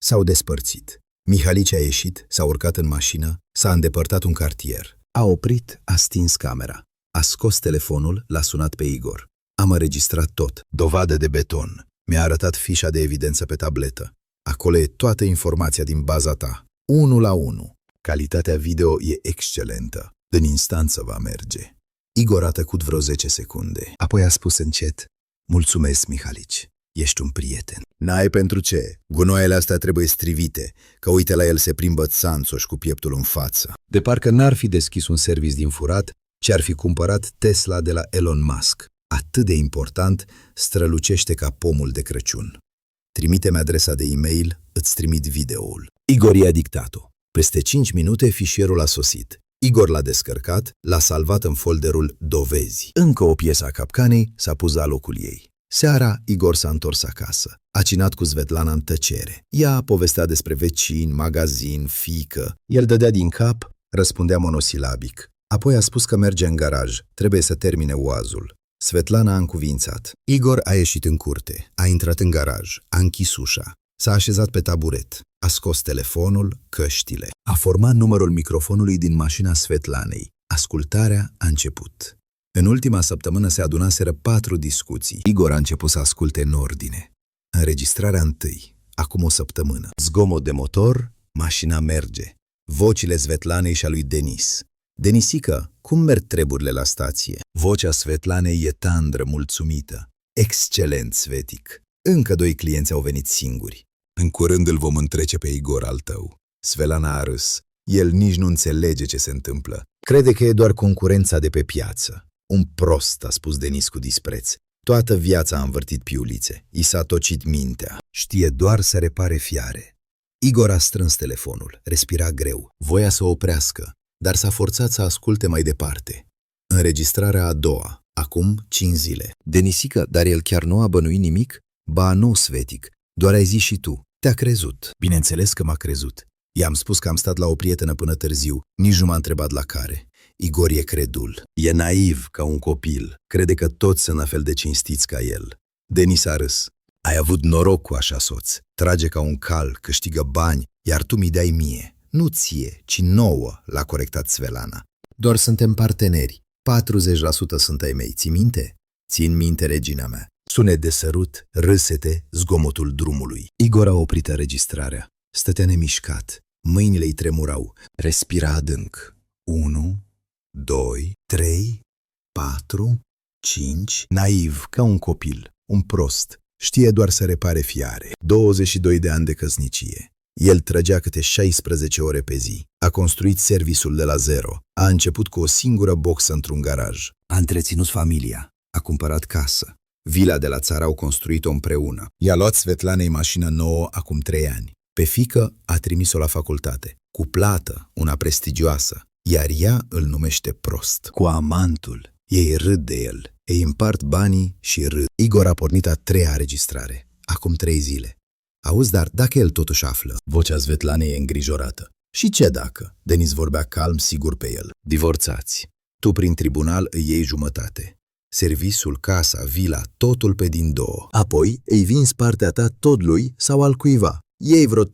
S-au despărțit. Mihalici a ieșit, s-a urcat în mașină, s-a îndepărtat un cartier. A oprit, a stins camera. A scos telefonul, l-a sunat pe Igor. Am înregistrat tot. Dovadă de beton. Mi-a arătat fișa de evidență pe tabletă. Acolo e toată informația din baza ta. 1 la 1. Calitatea video e excelentă. În instanță va merge. Igor a tăcut vreo 10 secunde. Apoi a spus încet: mulțumesc, Mihalici. Ești un prieten. N-ai pentru ce. Gunoaiele astea trebuie strivite, că uite la el se plimbă țanțoși cu pieptul în față. De parcă n-ar fi deschis un serviciu din furat, ci ar fi cumpărat Tesla de la Elon Musk. Atât de important, strălucește ca pomul de Crăciun. Trimite-mi adresa de e-mail, îți trimit videoul. Igor i-a dictat-o. Peste 5 minute fișierul a sosit. Igor l-a descărcat, l-a salvat în folderul Dovezi. Încă o piesă a capcanei s-a pus la locul ei. Seara, Igor s-a întors acasă. A cinat cu Svetlana în tăcere. Ea povestea despre vecini, magazin, fiică. El dădea din cap, răspundea monosilabic. Apoi a spus că merge în garaj, trebuie să termine oazul. Svetlana a încuvințat. Igor a ieșit în curte, a intrat în garaj, a închis ușa, s-a așezat pe taburet, a scos telefonul, căștile. A format numărul microfonului din mașina Svetlanei. Ascultarea a început. În ultima săptămână se adunaseră 4 discuții. Igor a început să asculte în ordine. Înregistrarea întâi, acum o săptămână. Zgomot de motor, mașina merge. Vocile Svetlanei și a lui Denis. Denisică, cum merg treburile la stație? Vocea Svetlanei e tandră, mulțumită. Excelent, Svetic. Încă 2 clienți au venit singuri. În curând îl vom întrece pe Igor al tău. Svetlana a râs. El nici nu înțelege ce se întâmplă. Crede că e doar concurența de pe piață. Un prost, a spus Denis cu dispreț. Toată viața a învârtit piulițe. I s-a tocit mintea. Știe doar să repare fiare. Igor a strâns telefonul. Respira greu. Voia să oprească, dar s-a forțat să asculte mai departe. Înregistrarea a doua. Acum 5 zile. Denisică, dar el chiar nu a bănuit nimic? Ba nu, Svetic. Doar ai zis și tu. Te-a crezut. Bineînțeles că m-a crezut. I-am spus că am stat la o prietenă până târziu. Nici nu m-a întrebat la care. Igor e credul. E naiv ca un copil. Crede că toți sunt la fel de cinstiți ca el. Denis a râs. Ai avut noroc cu așa soț. Trage ca un cal, câștigă bani, iar tu mi dai mie. Nu ție, ci nouă, l-a corectat Svetlana. Doar suntem parteneri. 40% sunt ai mei. Ții minte? Țin minte, regina mea. Sunet de sărut, râsete, zgomotul drumului. Igor a oprit înregistrarea. Stătea nemișcat. Mâinile îi tremurau. Respira adânc. 1, 2, 3, 4, 5. Naiv, ca un copil. Un prost. Știe doar să repare fiare. 22 de ani de căsnicie. El trăgea câte 16 ore pe zi. A construit serviciul de la zero. A început cu o singură boxă într-un garaj. A întreținut familia. A cumpărat casă. Vila de la țară au construit-o împreună. I-a luat Svetlanei mașină nouă acum 3 ani. Pe fiică a trimis-o la facultate. Cu plată, una prestigioasă. Iar ea îl numește prost. Cu amantul. Ei râd de el. Ei împart banii și râd. Igor a pornit a 3-a înregistrare. Acum 3 zile. Auzi, dar dacă el totuși află? Vocea Svetlanei e îngrijorată. Și ce dacă? Denis vorbea calm, sigur pe el. Divorțați. Tu prin tribunal îi iei jumătate. Serviciul, casa, vila, totul pe din 2. Apoi îi vinzi partea ta tot lui sau al cuiva. Iei vreo 3-4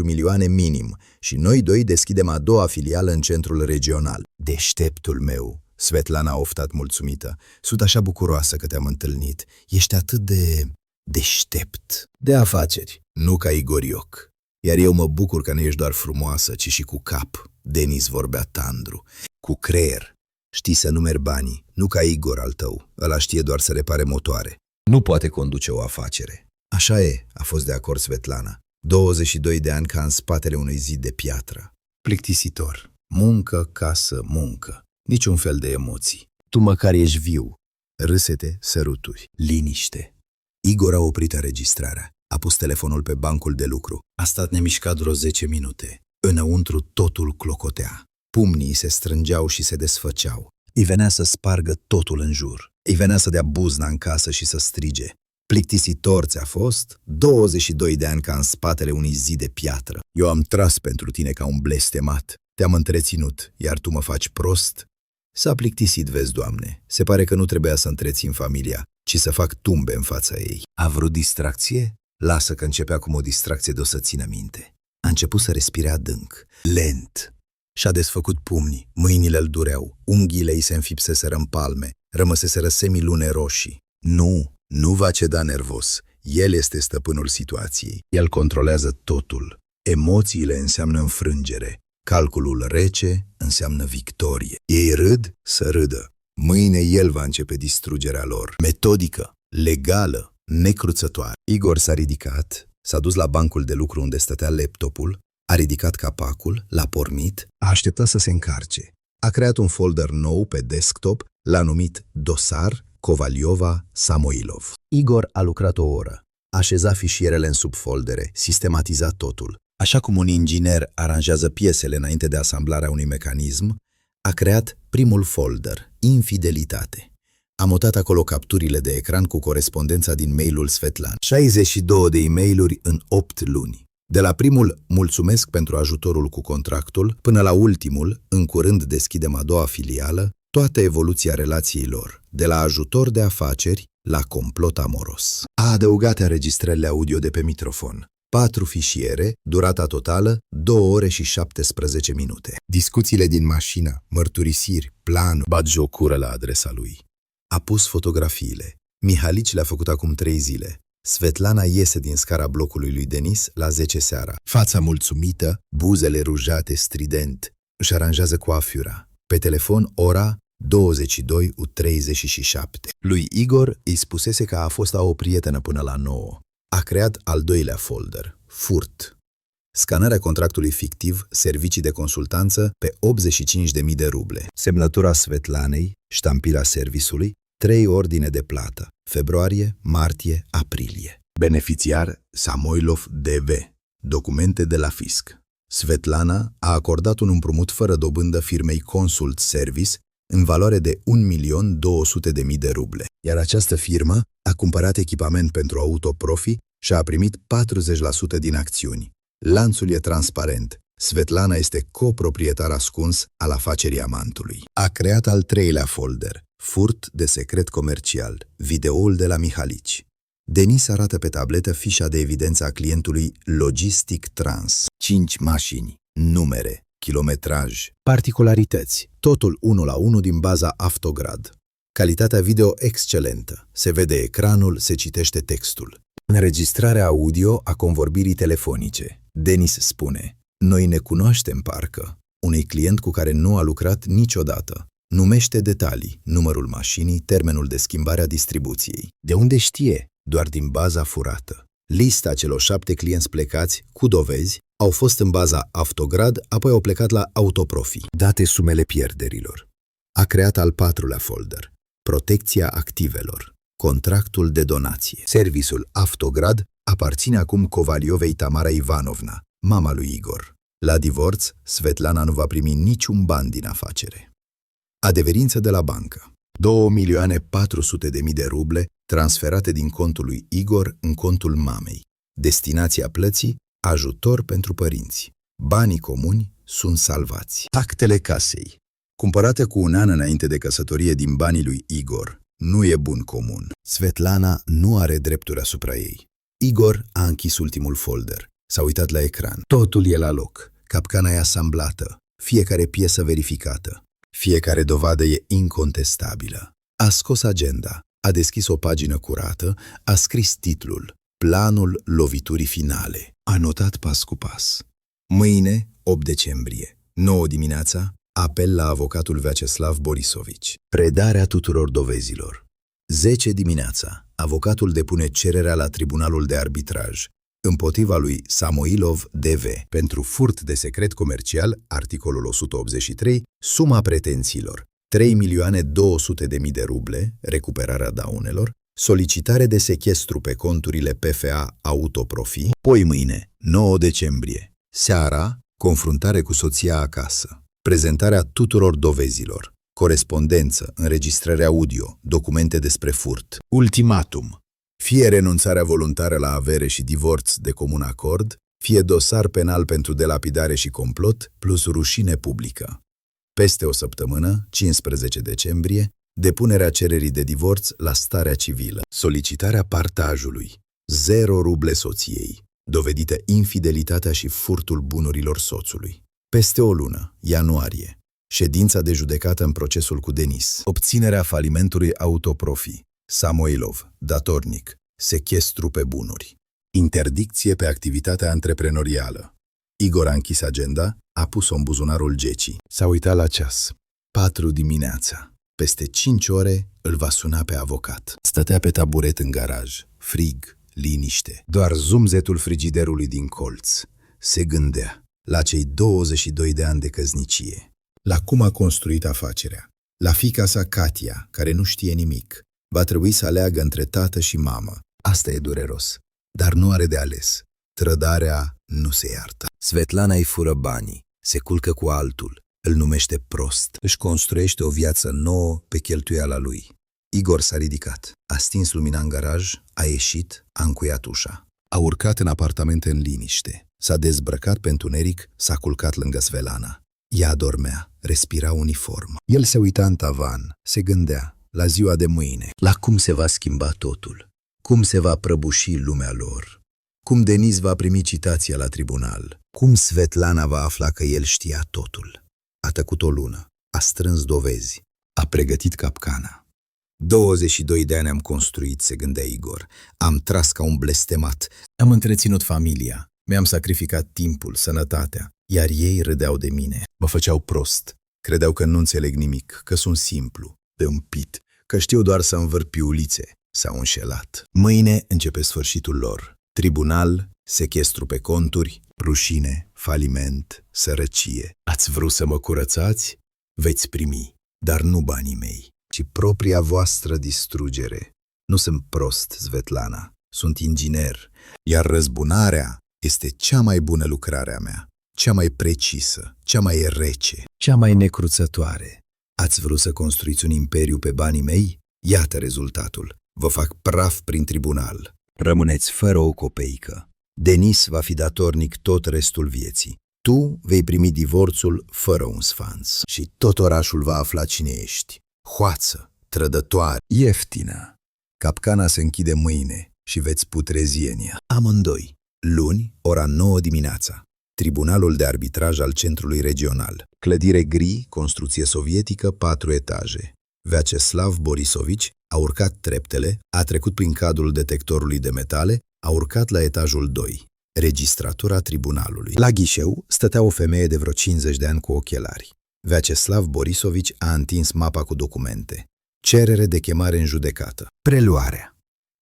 milioane minim și noi 2 deschidem a 2-a filială în centrul regional. Deșteptul meu, Svetlana a oftat mulțumită. Sunt așa bucuroasă că te-am întâlnit. Ești atât de deștept. De afaceri, nu ca Igorioc. Iar eu mă bucur că nu ești doar frumoasă, ci și cu cap. Denis vorbea tandru. Cu creier. Știi să numeri banii, nu ca Igor al tău. Ăla știe doar să repare motoare. Nu poate conduce o afacere. Așa e, a fost de acord Svetlana. 22 de ani ca în spatele unui zid de piatră. Plictisitor. Muncă, casă, muncă. Niciun fel de emoții. Tu măcar ești viu. Râsete, săruturi, liniște. Igor a oprit înregistrarea. A pus telefonul pe bancul de lucru. A stat nemișcat vreo 10 minute. Înăuntru totul clocotea. Pumnii se strângeau și se desfăceau. Îi venea să spargă totul în jur. Îi venea să dea buzna în casă și să strige. Plictisitor ți-a fost? 22 de ani ca în spatele unui zid de piatră. Eu am tras pentru tine ca un blestemat. Te-am întreținut, iar tu mă faci prost? S-a plictisit, vezi, Doamne. Se pare că nu trebuia să întrețin familia, ci să fac tumbe în fața ei. A vrut distracție? Lasă că începea cum o distracție de o să țină minte. A început să respire adânc, lent. Și-a desfăcut pumnii, mâinile îl dureau, unghiile îi se înfipseseră în palme, rămăseseră semilune roșii. Nu va ceda nervos. El este stăpânul situației. El controlează totul. Emoțiile înseamnă înfrângere. Calculul rece înseamnă victorie. Ei râd să râdă. Mâine el va începe distrugerea lor. Metodică, legală, necruțătoare. Igor s-a ridicat, s-a dus la bancul de lucru unde stătea laptopul, a ridicat capacul, l-a pornit, a așteptat să se încarce. A creat un folder nou pe desktop, l-a numit Dosar Kovaliova Samoilov. Igor a lucrat o oră. A așezat fișierele în subfoldere, sistematizat totul. Așa cum un inginer aranjează piesele înainte de asamblarea unui mecanism, a creat primul folder, Infidelitate. A mutat acolo capturile de ecran cu corespondența din mailul Svetlan. 62 de e-mailuri în 8 luni. De la primul mulțumesc pentru ajutorul cu contractul, până la ultimul, în curând deschidem a doua filială, toată evoluția relației lor, de la ajutor de afaceri la complot amoros. A adăugat înregistrările audio de pe microfon. 4 fișiere, durata totală 2 ore și 17 minute. Discuțiile din mașină, mărturisiri, planul, batjocură la adresa lui. A pus fotografiile. Mihalici le-a făcut acum 3 zile. Svetlana iese din scara blocului lui Denis la 10 seara. Fața mulțumită, buzele rujate strident. Își aranjează coafiura. Pe telefon ora 22:37. Lui Igor îi spusese că a fost la o prietenă până la 9. A creat al doilea folder, furt. Scanarea contractului fictiv, servicii de consultanță pe 85.000 de ruble. Semnătura Svetlanei, ștampila servisului, 3 ordine de plată, februarie, martie, aprilie. Beneficiar Samoilov DV. Documente de la fisc. Svetlana a acordat un împrumut fără dobândă firmei Consult Service în valoare de 1.200.000 de ruble, iar această firmă a cumpărat echipament pentru autoprofi și a primit 40% din acțiuni. Lanțul e transparent. Svetlana este coproprietar ascuns al afacerii amantului. A creat al 3-lea folder, furt de secret comercial, videoul de la Mihalici. Denis arată pe tabletă fișa de evidență a clientului Logistic Trans. 5 mașini, numere, kilometraj, particularități, totul 1 la 1 din baza Avtograd. Calitatea video excelentă. Se vede ecranul, se citește textul. Înregistrarea audio a convorbirii telefonice. Denis spune: noi ne cunoaștem parcă. Unui client cu care nu a lucrat niciodată. Numește detalii, numărul mașinii, termenul de schimbare a distribuției. De unde știe? Doar din baza furată. Lista celor 7 clienți plecați, cu dovezi, au fost în baza Avtograd, apoi au plecat la Autoprofi. Date sumele pierderilor. A creat al 4-lea folder, protecția activelor, contractul de donație. Serviciul Avtograd aparține acum Kovaliovei Tamara Ivanovna, mama lui Igor. La divorț, Svetlana nu va primi niciun ban din afacere. Adeverință de la bancă. 2.400.000 de ruble transferate din contul lui Igor în contul mamei. Destinația plății, ajutor pentru părinți. Banii comuni sunt salvați. Actele casei. Cumpărate cu un an înainte de căsătorie din banii lui Igor, nu e bun comun. Svetlana nu are drepturi asupra ei. Igor a închis ultimul folder. S-a uitat la ecran. Totul e la loc. Capcana e asamblată. Fiecare piesă verificată. Fiecare dovadă e incontestabilă. A scos agenda. A deschis o pagină curată. A scris titlul. Planul loviturii finale. A notat pas cu pas. Mâine, 8 decembrie, 9 dimineața, apel la avocatul Vyacheslav Borisovici. Predarea tuturor dovezilor. 10 dimineața, avocatul depune cererea la Tribunalul de Arbitraj împotriva lui Samoilov DV pentru furt de secret comercial, articolul 183, suma pretențiilor 3.200.000 de ruble, recuperarea daunelor, Solicitare de sechestru pe conturile PFA Autoprofi. Poi mâine, 9 decembrie. Seara, confruntare cu soția acasă. Prezentarea tuturor dovezilor. Corespondență, înregistrări audio, documente despre furt. Ultimatum. Fie renunțarea voluntară la avere și divorț de comun acord, fie dosar penal pentru delapidare și complot, plus rușine publică. Peste o săptămână, 15 decembrie, depunerea cererii de divorț la starea civilă. Solicitarea partajului. 0 ruble soției. Dovedită infidelitatea și furtul bunurilor soțului. Peste o lună, ianuarie. Ședința de judecată în procesul cu Denis. Obținerea falimentului Autoprofi. Samoilov, datornic. Sechestru pe bunuri. Interdicție pe activitatea antreprenorială. Igor a închis agenda, a pus-o în buzunarul Gecii. S-a uitat la ceas. 4 dimineața. Peste 5 ore îl va suna pe avocat. Stătea pe taburet în garaj. Frig, liniște. Doar zumzetul frigiderului din colț. Se gândea la cei 22 de ani de căsnicie. La cum a construit afacerea. La fiica sa Katia, care nu știe nimic. Va trebui să aleagă între tată și mamă. Asta e dureros. Dar nu are de ales. Trădarea nu se iartă. Svetlana îi fură banii. Se culcă cu altul. Îl numește prost. Își construiește o viață nouă pe cheltuiala lui. Igor s-a ridicat. A stins lumina în garaj, a ieșit, a încuiat ușa. A urcat în apartament în liniște. S-a dezbrăcat pe întuneric, s-a culcat lângă Svetlana. Ea dormea, respira uniform. El se uita în tavan, se gândea la ziua de mâine, la cum se va schimba totul, cum se va prăbuși lumea lor, cum Denis va primi citația la tribunal, cum Svetlana va afla că el știa totul. A tăcut o lună, a strâns dovezi, a pregătit capcana. 22 de ani am construit, se gândea Igor. Am tras ca un blestemat. Am întreținut familia. Mi-am sacrificat timpul, sănătatea, iar ei râdeau de mine. Mă făceau prost. Credeau că nu înțeleg nimic, că sunt simplu, tâmpit, că știu doar să învârt piulițe. S-au înșelat. Mâine începe sfârșitul lor. Tribunal, sechestru pe conturi, rușine, faliment, sărăcie. Ați vrut să mă curățați? Veți primi, dar nu banii mei, ci propria voastră distrugere. Nu sunt prost, Svetlana, sunt inginer, iar răzbunarea este cea mai bună lucrare a mea, cea mai precisă, cea mai rece, cea mai necruțătoare. Ați vrut să construiți un imperiu pe banii mei? Iată rezultatul. Vă fac praf prin tribunal. Rămâneți fără o copeică. Denis va fi datornic tot restul vieții. Tu vei primi divorțul fără un sfanț. Și tot orașul va afla cine ești. Hoață, trădătoare, ieftină. Capcana se închide mâine și veți putrezi în ea. Amândoi. Luni, ora 9 dimineața. Tribunalul de arbitraj al Centrului Regional. Clădire gri, construcție sovietică, 4 etaje. Vyacheslav Borisovici a urcat treptele, a trecut prin cadrul detectorului de metale, a urcat la etajul 2. Registratura tribunalului. La ghișeu stătea o femeie de vreo 50 de ani cu ochelari. Vyacheslav Borisovici a întins mapa cu documente. Cerere de chemare în judecată. Preluarea.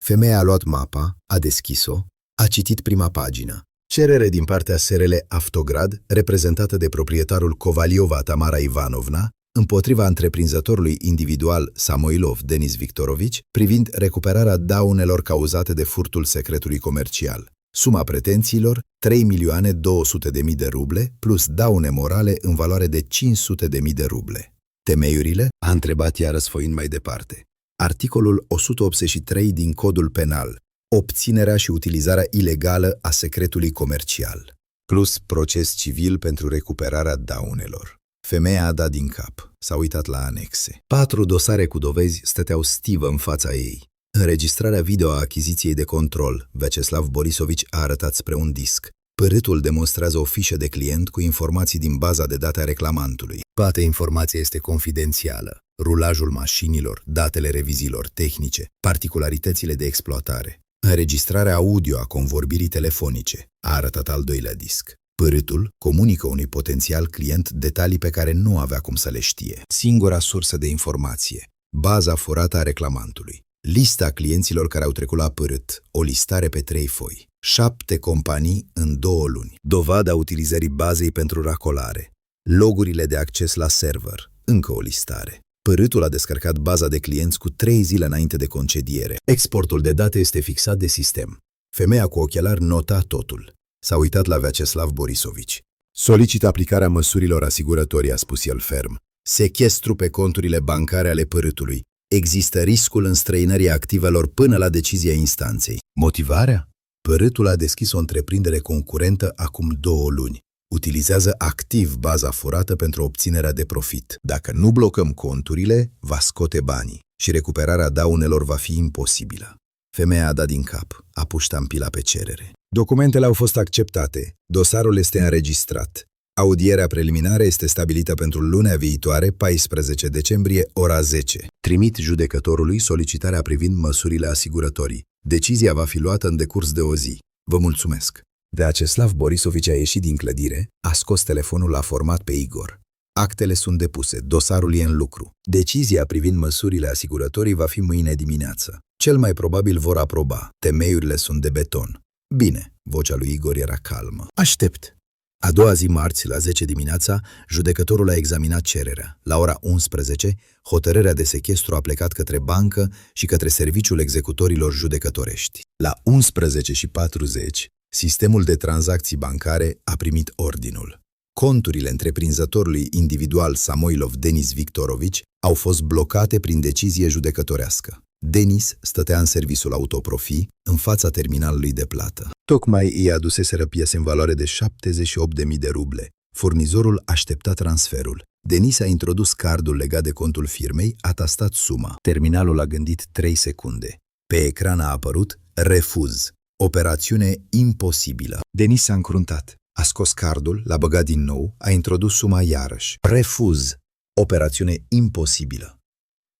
Femeia a luat mapa, a deschis-o, a citit prima pagină. Cerere din partea SRL Avtograd, reprezentată de proprietarul Kovaliova Tamara Ivanovna, împotriva întreprinzătorului individual Samoilov Denis Victorovici, privind recuperarea daunelor cauzate de furtul secretului comercial. Suma pretențiilor, 3.200.000 de ruble, plus daune morale în valoare de 500.000 de ruble. Temeiurile? A întrebat ea răsfoind mai departe. Articolul 183 din Codul Penal. Obținerea și utilizarea ilegală a secretului comercial. Plus proces civil pentru recuperarea daunelor. Femeia a dat din cap. S-a uitat la anexe. 4 dosare cu dovezi stăteau stivă în fața ei. Înregistrarea video a achiziției de control. Vyacheslav Borisovici a arătat spre un disc. Părâtul demonstrează o fișă de client cu informații din baza de date a reclamantului. Toată informația este confidențială. Rulajul mașinilor, datele reviziilor tehnice, particularitățile de exploatare. Înregistrarea audio a convorbirii telefonice. A arătat al doilea disc. Părâtul comunică unui potențial client detalii pe care nu avea cum să le știe. Singura sursă de informație. Baza furată a reclamantului. Lista clienților care au trecut la părât. O listare pe 3 foi. 7 companii în 2 luni. Dovada utilizării bazei pentru racolare. Logurile de acces la server. Încă o listare. Părâtul a descărcat baza de clienți cu 3 zile înainte de concediere. Exportul de date este fixat de sistem. Femeia cu ochelari nota totul. S-a uitat la Vyacheslav Borisovici. Solicit aplicarea măsurilor asigurătorii, a spus el ferm. Sechestru pe conturile bancare ale părâtului. Există riscul înstrăinării activelor până la decizia instanței. Motivarea? Părâtul a deschis o întreprindere concurentă acum 2 luni. Utilizează activ baza furată pentru obținerea de profit. Dacă nu blocăm conturile, va scote banii și recuperarea daunelor va fi imposibilă. Femeia a dat din cap, a pus ștampila pe cerere. Documentele au fost acceptate, dosarul este înregistrat. Audierea preliminară este stabilită pentru lunea viitoare, 14 decembrie, ora 10. Trimit judecătorului solicitarea privind măsurile asigurătorii. Decizia va fi luată în decurs de o zi. Vă mulțumesc. Vyacheslav Borisovici a ieșit din clădire, a scos telefonul, l-a format pe Igor. Actele sunt depuse, dosarul e în lucru. Decizia privind măsurile asigurătorii va fi mâine dimineață. Cel mai probabil vor aproba. Temeiurile sunt de beton. Bine, vocea lui Igor era calmă. Aștept. A doua zi, marți, la 10 dimineața, judecătorul a examinat cererea. La ora 11, hotărârea de sechestru a plecat către bancă și către serviciul executorilor judecătorești. La 11:40, sistemul de tranzacții bancare a primit ordinul. Conturile întreprinzătorului individual Samoilov Denis Victorovici au fost blocate prin decizie judecătorească. Denis stătea în serviciul Autoprofi, în fața terminalului de plată. Tocmai îi aduseseră piese în valoare de 78.000 de ruble. Furnizorul aștepta transferul. Denis a introdus cardul legat de contul firmei, a tastat suma. Terminalul a gândit 3 secunde. Pe ecran a apărut refuz. Operațiune imposibilă. Denis s-a încruntat. A scos cardul, l-a băgat din nou, a introdus suma iarăși. Refuz. Operațiune imposibilă.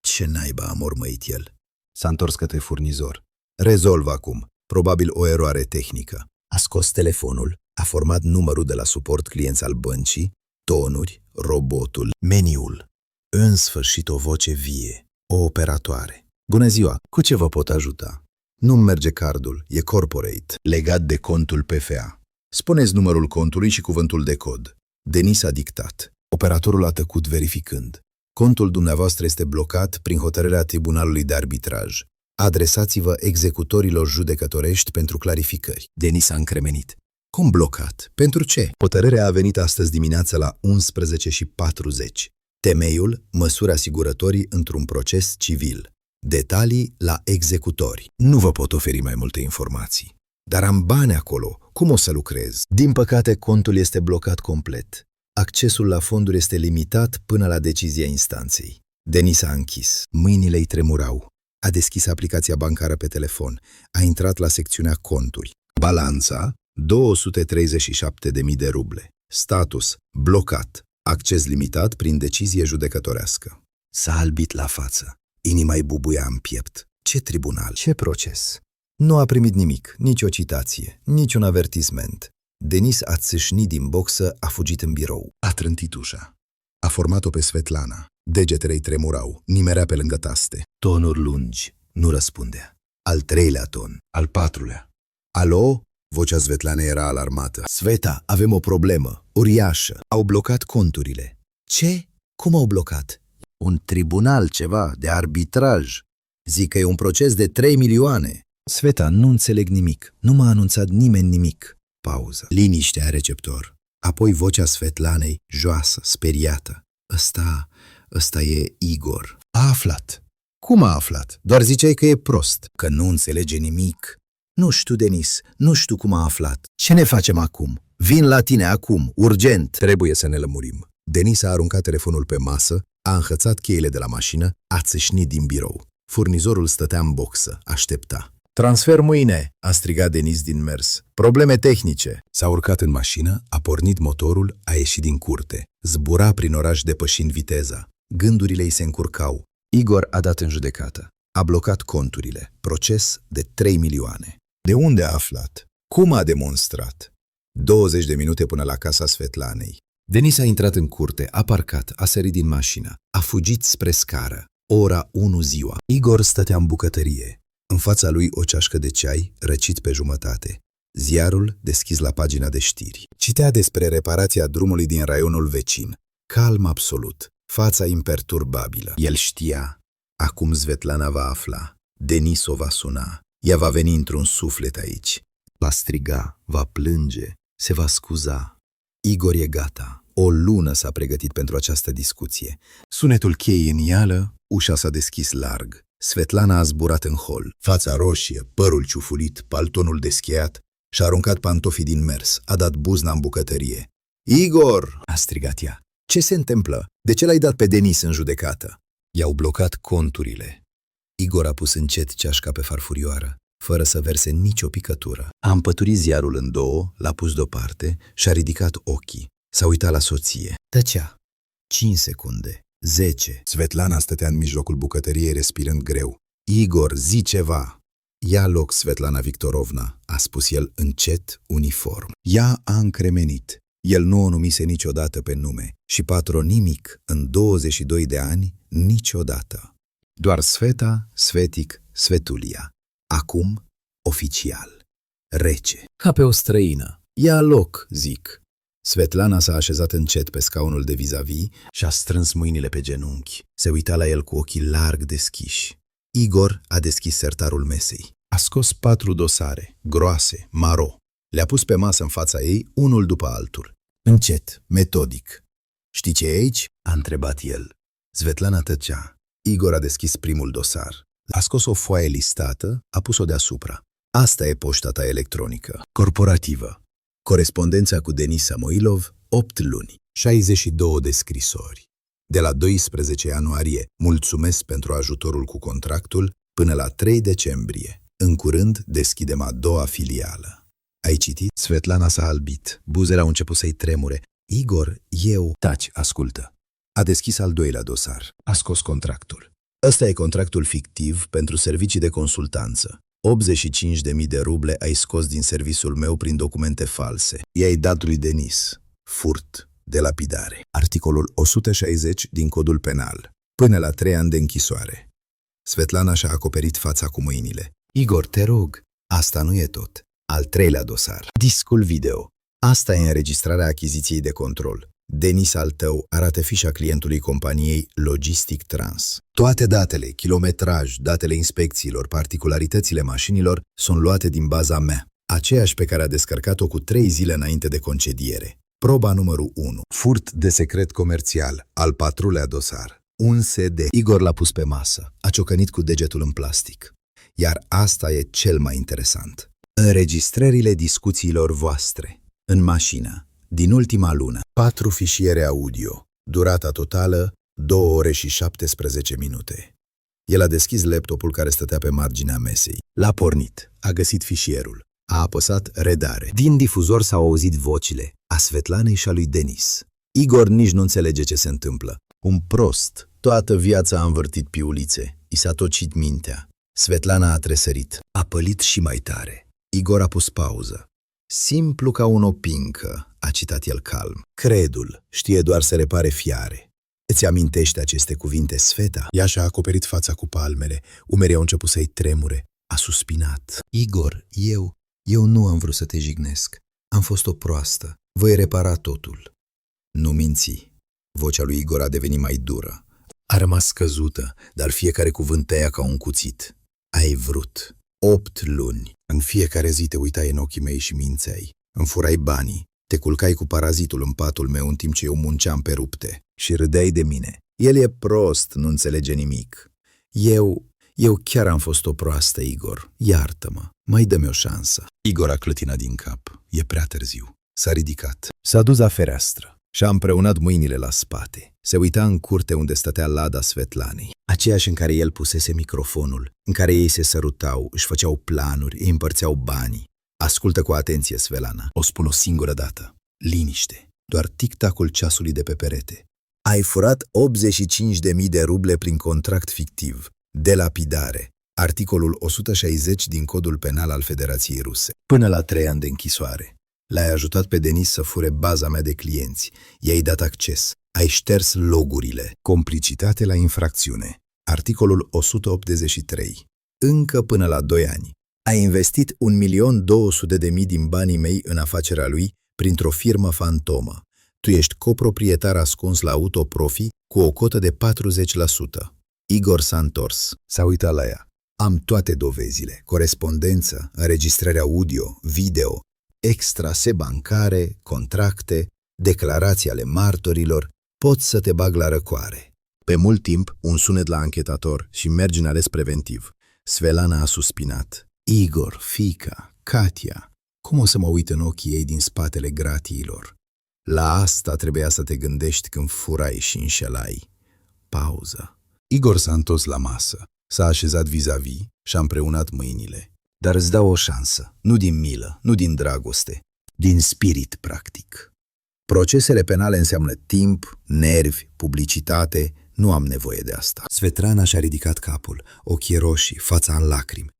Ce naiba a mormăit el? S-a întors către furnizor. Rezolv acum. Probabil o eroare tehnică. A scos telefonul, a format numărul de la suport clienți al băncii, tonuri, robotul, meniul. În sfârșit o voce vie, o operatoare. Bună ziua, cu ce vă pot ajuta? Nu-mi merge cardul, e corporate, legat de contul PFA. Spuneți numărul contului și cuvântul de cod. Denis a dictat. Operatorul a tăcut verificând. Contul dumneavoastră este blocat prin hotărârea Tribunalului de Arbitraj. Adresați-vă executorilor judecătorești pentru clarificări. Denis a încremenit. Cum blocat? Pentru ce? Hotărârea a venit astăzi dimineață la 11:40. Temeiul, măsuri asigurătorii într-un proces civil. Detalii la executori. Nu vă pot oferi mai multe informații. Dar am bani acolo. Cum o să lucrez? Din păcate, contul este blocat complet. Accesul la fonduri este limitat până la decizia instanței. Denis a închis. Mâinile îi tremurau. A deschis aplicația bancară pe telefon. A intrat la secțiunea conturi. Balanța, 237.000 de ruble. Status, blocat. Acces limitat prin decizie judecătorească. S-a albit la față. Inima îi bubuia în piept. Ce tribunal? Ce proces? Nu a primit nimic, nici o citație, nici un avertisment. Denis a țâșnit din boxă, a fugit în birou. A trântit ușa. A format-o pe Svetlana. Degetele îi tremurau, nimerea pe lângă taste. Tonuri lungi. Nu răspundea. Al 3-lea ton. Al 4-lea. Alo? Vocea Svetlanei era alarmată. Sveta, avem o problemă. Uriașă. Au blocat conturile. Ce? Cum au blocat? Un tribunal, ceva, de arbitraj. Zic că e un proces de 3 milioane. Sveta, nu înțeleg nimic. Nu m-a anunțat nimeni nimic. Pauză. Liniștea receptor. Apoi vocea Svetlanei, joasă, speriată. Ăsta e Igor. A aflat. Cum a aflat? Doar ziceai că e prost, că nu înțelege nimic. Nu știu, Denis, nu știu cum a aflat. Ce ne facem acum? Vin la tine acum, urgent. Trebuie să ne lămurim. Denis a aruncat telefonul pe masă, a înhățat cheile de la mașină, a țâșnit din birou. Furnizorul stătea în boxă, aștepta. Transfer mâine, a strigat Denis din mers. Probleme tehnice. S-a urcat în mașină, a pornit motorul, a ieșit din curte. Zbura prin oraș depășind viteza. Gândurile îi se încurcau. Igor a dat în judecată. A blocat conturile. Proces de 3 milioane. De unde a aflat? Cum a demonstrat? 20 de minute până la casa Svetlanei. Denis a intrat în curte, a parcat, a sărit din mașină. A fugit spre scară. Ora 1 ziua. Igor stătea în bucătărie. În fața lui o ceașcă de ceai, răcit pe jumătate. Ziarul deschis la pagina de știri. Citea despre reparația drumului din raionul vecin. Calm absolut. fața imperturbabilă. El știa. Acum Svetlana va afla. Denis o va suna. Ea va veni într-un suflet aici. Va striga, va plânge, se va scuza. Igor e gata. O lună s-a pregătit pentru această discuție. Sunetul cheii în ială, ușa s-a deschis larg. Svetlana a zburat în hol. Fața roșie, părul ciufulit, paltonul descheiat, și-a aruncat pantofii din mers, a dat buzna în bucătărie. Igor! A strigat ea. Ce se întâmplă? De ce l-ai dat pe Denis în judecată? I-au blocat conturile. Igor a pus încet ceașca pe farfurioară, fără să verse nicio picătură. A împăturit ziarul în două, l-a pus deoparte și a ridicat ochii. S-a uitat la soție. Tăcea. 5 secunde. 10. Svetlana stătea în mijlocul bucătăriei, respirând greu. Igor, zi ceva! Ia loc, Svetlana Victorovna, a spus el încet, uniform. Ea a încremenit. El nu o numise niciodată pe nume și patronimic în 22 de ani niciodată. Doar Sveta, Svetic, Svetulia. Acum, oficial. Rece. Ca pe o străină. Ia loc, zic. Svetlana s-a așezat încet pe scaunul de vis-a-vis și a strâns mâinile pe genunchi. Se uita la el cu ochii larg deschiși. Igor a deschis sertarul mesei. A scos 4 dosare, groase, maro. Le-a pus pe masă în fața ei, unul după altul. Încet, metodic. Știi ce e aici? A întrebat el. Svetlana tăcea. Igor a deschis primul dosar. A scos o foaie listată, a pus-o deasupra. Asta e poșta ta electronică. Corporativă. Corespondența cu Denis Samoilov, 8 luni. 62 de scrisori. De la 12 ianuarie, mulțumesc pentru ajutorul cu contractul, până la 3 decembrie. În curând deschidem a doua filială. Ai citit? Svetlana s-a albit. Buzele au început să-i tremure. Igor, eu... Taci, ascultă. A deschis al doilea dosar. A scos contractul. Ăsta e contractul fictiv pentru servicii de consultanță. 85.000 de ruble ai scos din serviciul meu prin documente false. I-ai dat lui Denis. Furt. De lapidare. Articolul 160 din codul penal. Până la 3 ani de închisoare. Svetlana și-a acoperit fața cu mâinile. Igor, te rog, asta nu e tot. Al treilea dosar. Discul video. Asta e înregistrarea achiziției de control. Denis al tău arată fișa clientului companiei Logistic Trans. Toate datele, kilometraj, datele inspecțiilor, particularitățile mașinilor sunt luate din baza mea, aceeași pe care a descărcat-o cu 3 zile înainte de concediere. Proba numărul 1. Furt de secret comercial, al 4-lea dosar. Un CD. Igor l-a pus pe masă, a ciocănit cu degetul în plastic. Iar asta e cel mai interesant. Înregistrările discuțiilor voastre. În mașină. Din ultima lună. 4 fișiere audio. Durata totală 2 ore și 17 minute. El a deschis laptopul care stătea pe marginea mesei. L-a pornit. A găsit fișierul. A apăsat redare. Din difuzor s-au auzit vocile a Svetlanei și a lui Denis. Igor nici nu înțelege ce se întâmplă. Un prost. Toată viața a învârtit piulițe. I s-a tocit mintea. Svetlana a tresărit. A pălit și mai tare. Igor a pus pauză. Simplu ca un opincă, a citat el calm. Credul știe doar să repare fiare. Îți amintește aceste cuvinte, Sveta? Ea și-a acoperit fața cu palmele. Umerii au început să-i tremure. A suspinat. Igor, eu nu am vrut să te jignesc. Am fost o proastă. Voi repara totul. Nu minți. Vocea lui Igor a devenit mai dură. A rămas scăzută, dar fiecare cuvânt tăia ca un cuțit. Ai vrut. 8 luni. În fiecare zi te uitai în ochii mei și mințeai. Îmi furai banii. Te culcai cu parazitul în patul meu în timp ce eu munceam pe rupte. Și râdeai de mine. El e prost, nu înțelege nimic. Eu chiar am fost o proastă, Igor. Iartă-mă. Mai dă-mi o șansă. Igor a clătinat din cap. E prea târziu. S-a ridicat. S-a dus la fereastră. Și-a împreunat mâinile la spate. Se uita în curte unde stătea lada Svetlanei. Aceeași în care el pusese microfonul, în care ei se sărutau, își făceau planuri, îi împărțeau banii. Ascultă cu atenție, Svetlana. O spun o singură dată. Liniște. Doar tic-tacul ceasului de pe perete. Ai furat 85.000 de ruble prin contract fictiv. De lapidare. Articolul 160 din codul penal al Federației Ruse. Până la 3 ani de închisoare. L-ai ajutat pe Denis să fure baza mea de clienți. I-ai dat acces. Ai șters logurile. Complicitate la infracțiune. Articolul 183. Încă până la 2 ani. Ai investit 1.200.000 din banii mei în afacerea lui printr-o firmă fantomă. Tu ești coproprietar ascuns la Autoprofi cu o cotă de 40%. Igor s-a întors. S-a uitat la ea. Am toate dovezile, corespondență, înregistrări audio, video, extrase bancare, contracte, declarații ale martorilor, pot să te bag la răcoare. Pe mult timp, un sunet la anchetator și mergi în arest preventiv. Svetlana a suspinat. Igor, fiica, Katia, cum o să mă uit în ochii ei din spatele gratiilor? La asta trebuia să te gândești când furai și înșelai. Pauză. Igor s-a întors la masă, s-a așezat vis-a-vis și-a împreunat mâinile. Dar îți dau o șansă, nu din milă, nu din dragoste, din spirit practic. Procesele penale înseamnă timp, nervi, publicitate, nu am nevoie de asta. Svetlana și-a ridicat capul, ochii roșii, fața în lacrimi.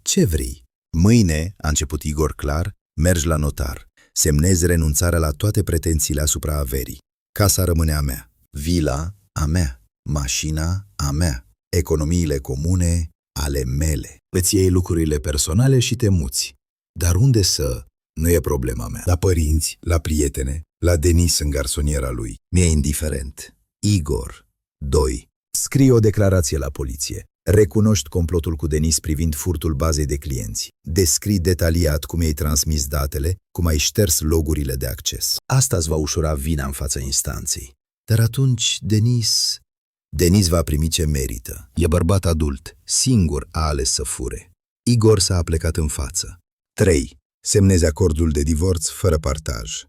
Ce vrei? Mâine, a început Igor clar, mergi la notar. Semnezi renunțarea la toate pretențiile asupra averii. Casa rămâne a mea, vila a mea, mașina a mea, economiile comune ale mele. Îți iei lucrurile personale și te muți. Dar unde să? Nu e problema mea. La părinți, la prietene, la Denis în garsoniera lui. Mi-e indiferent. Igor. 2. Scrie o declarație la poliție. Recunoști complotul cu Denis privind furtul bazei de clienți. Descrii detaliat cum i-ai transmis datele, cum ai șters logurile de acces. Asta îți va ușura vina în fața instanței. Dar atunci Denis va primi ce merită. E bărbat adult, singur a ales să fure. Igor s-a aplecat în față. 3. Semnezi acordul de divorț fără partaj.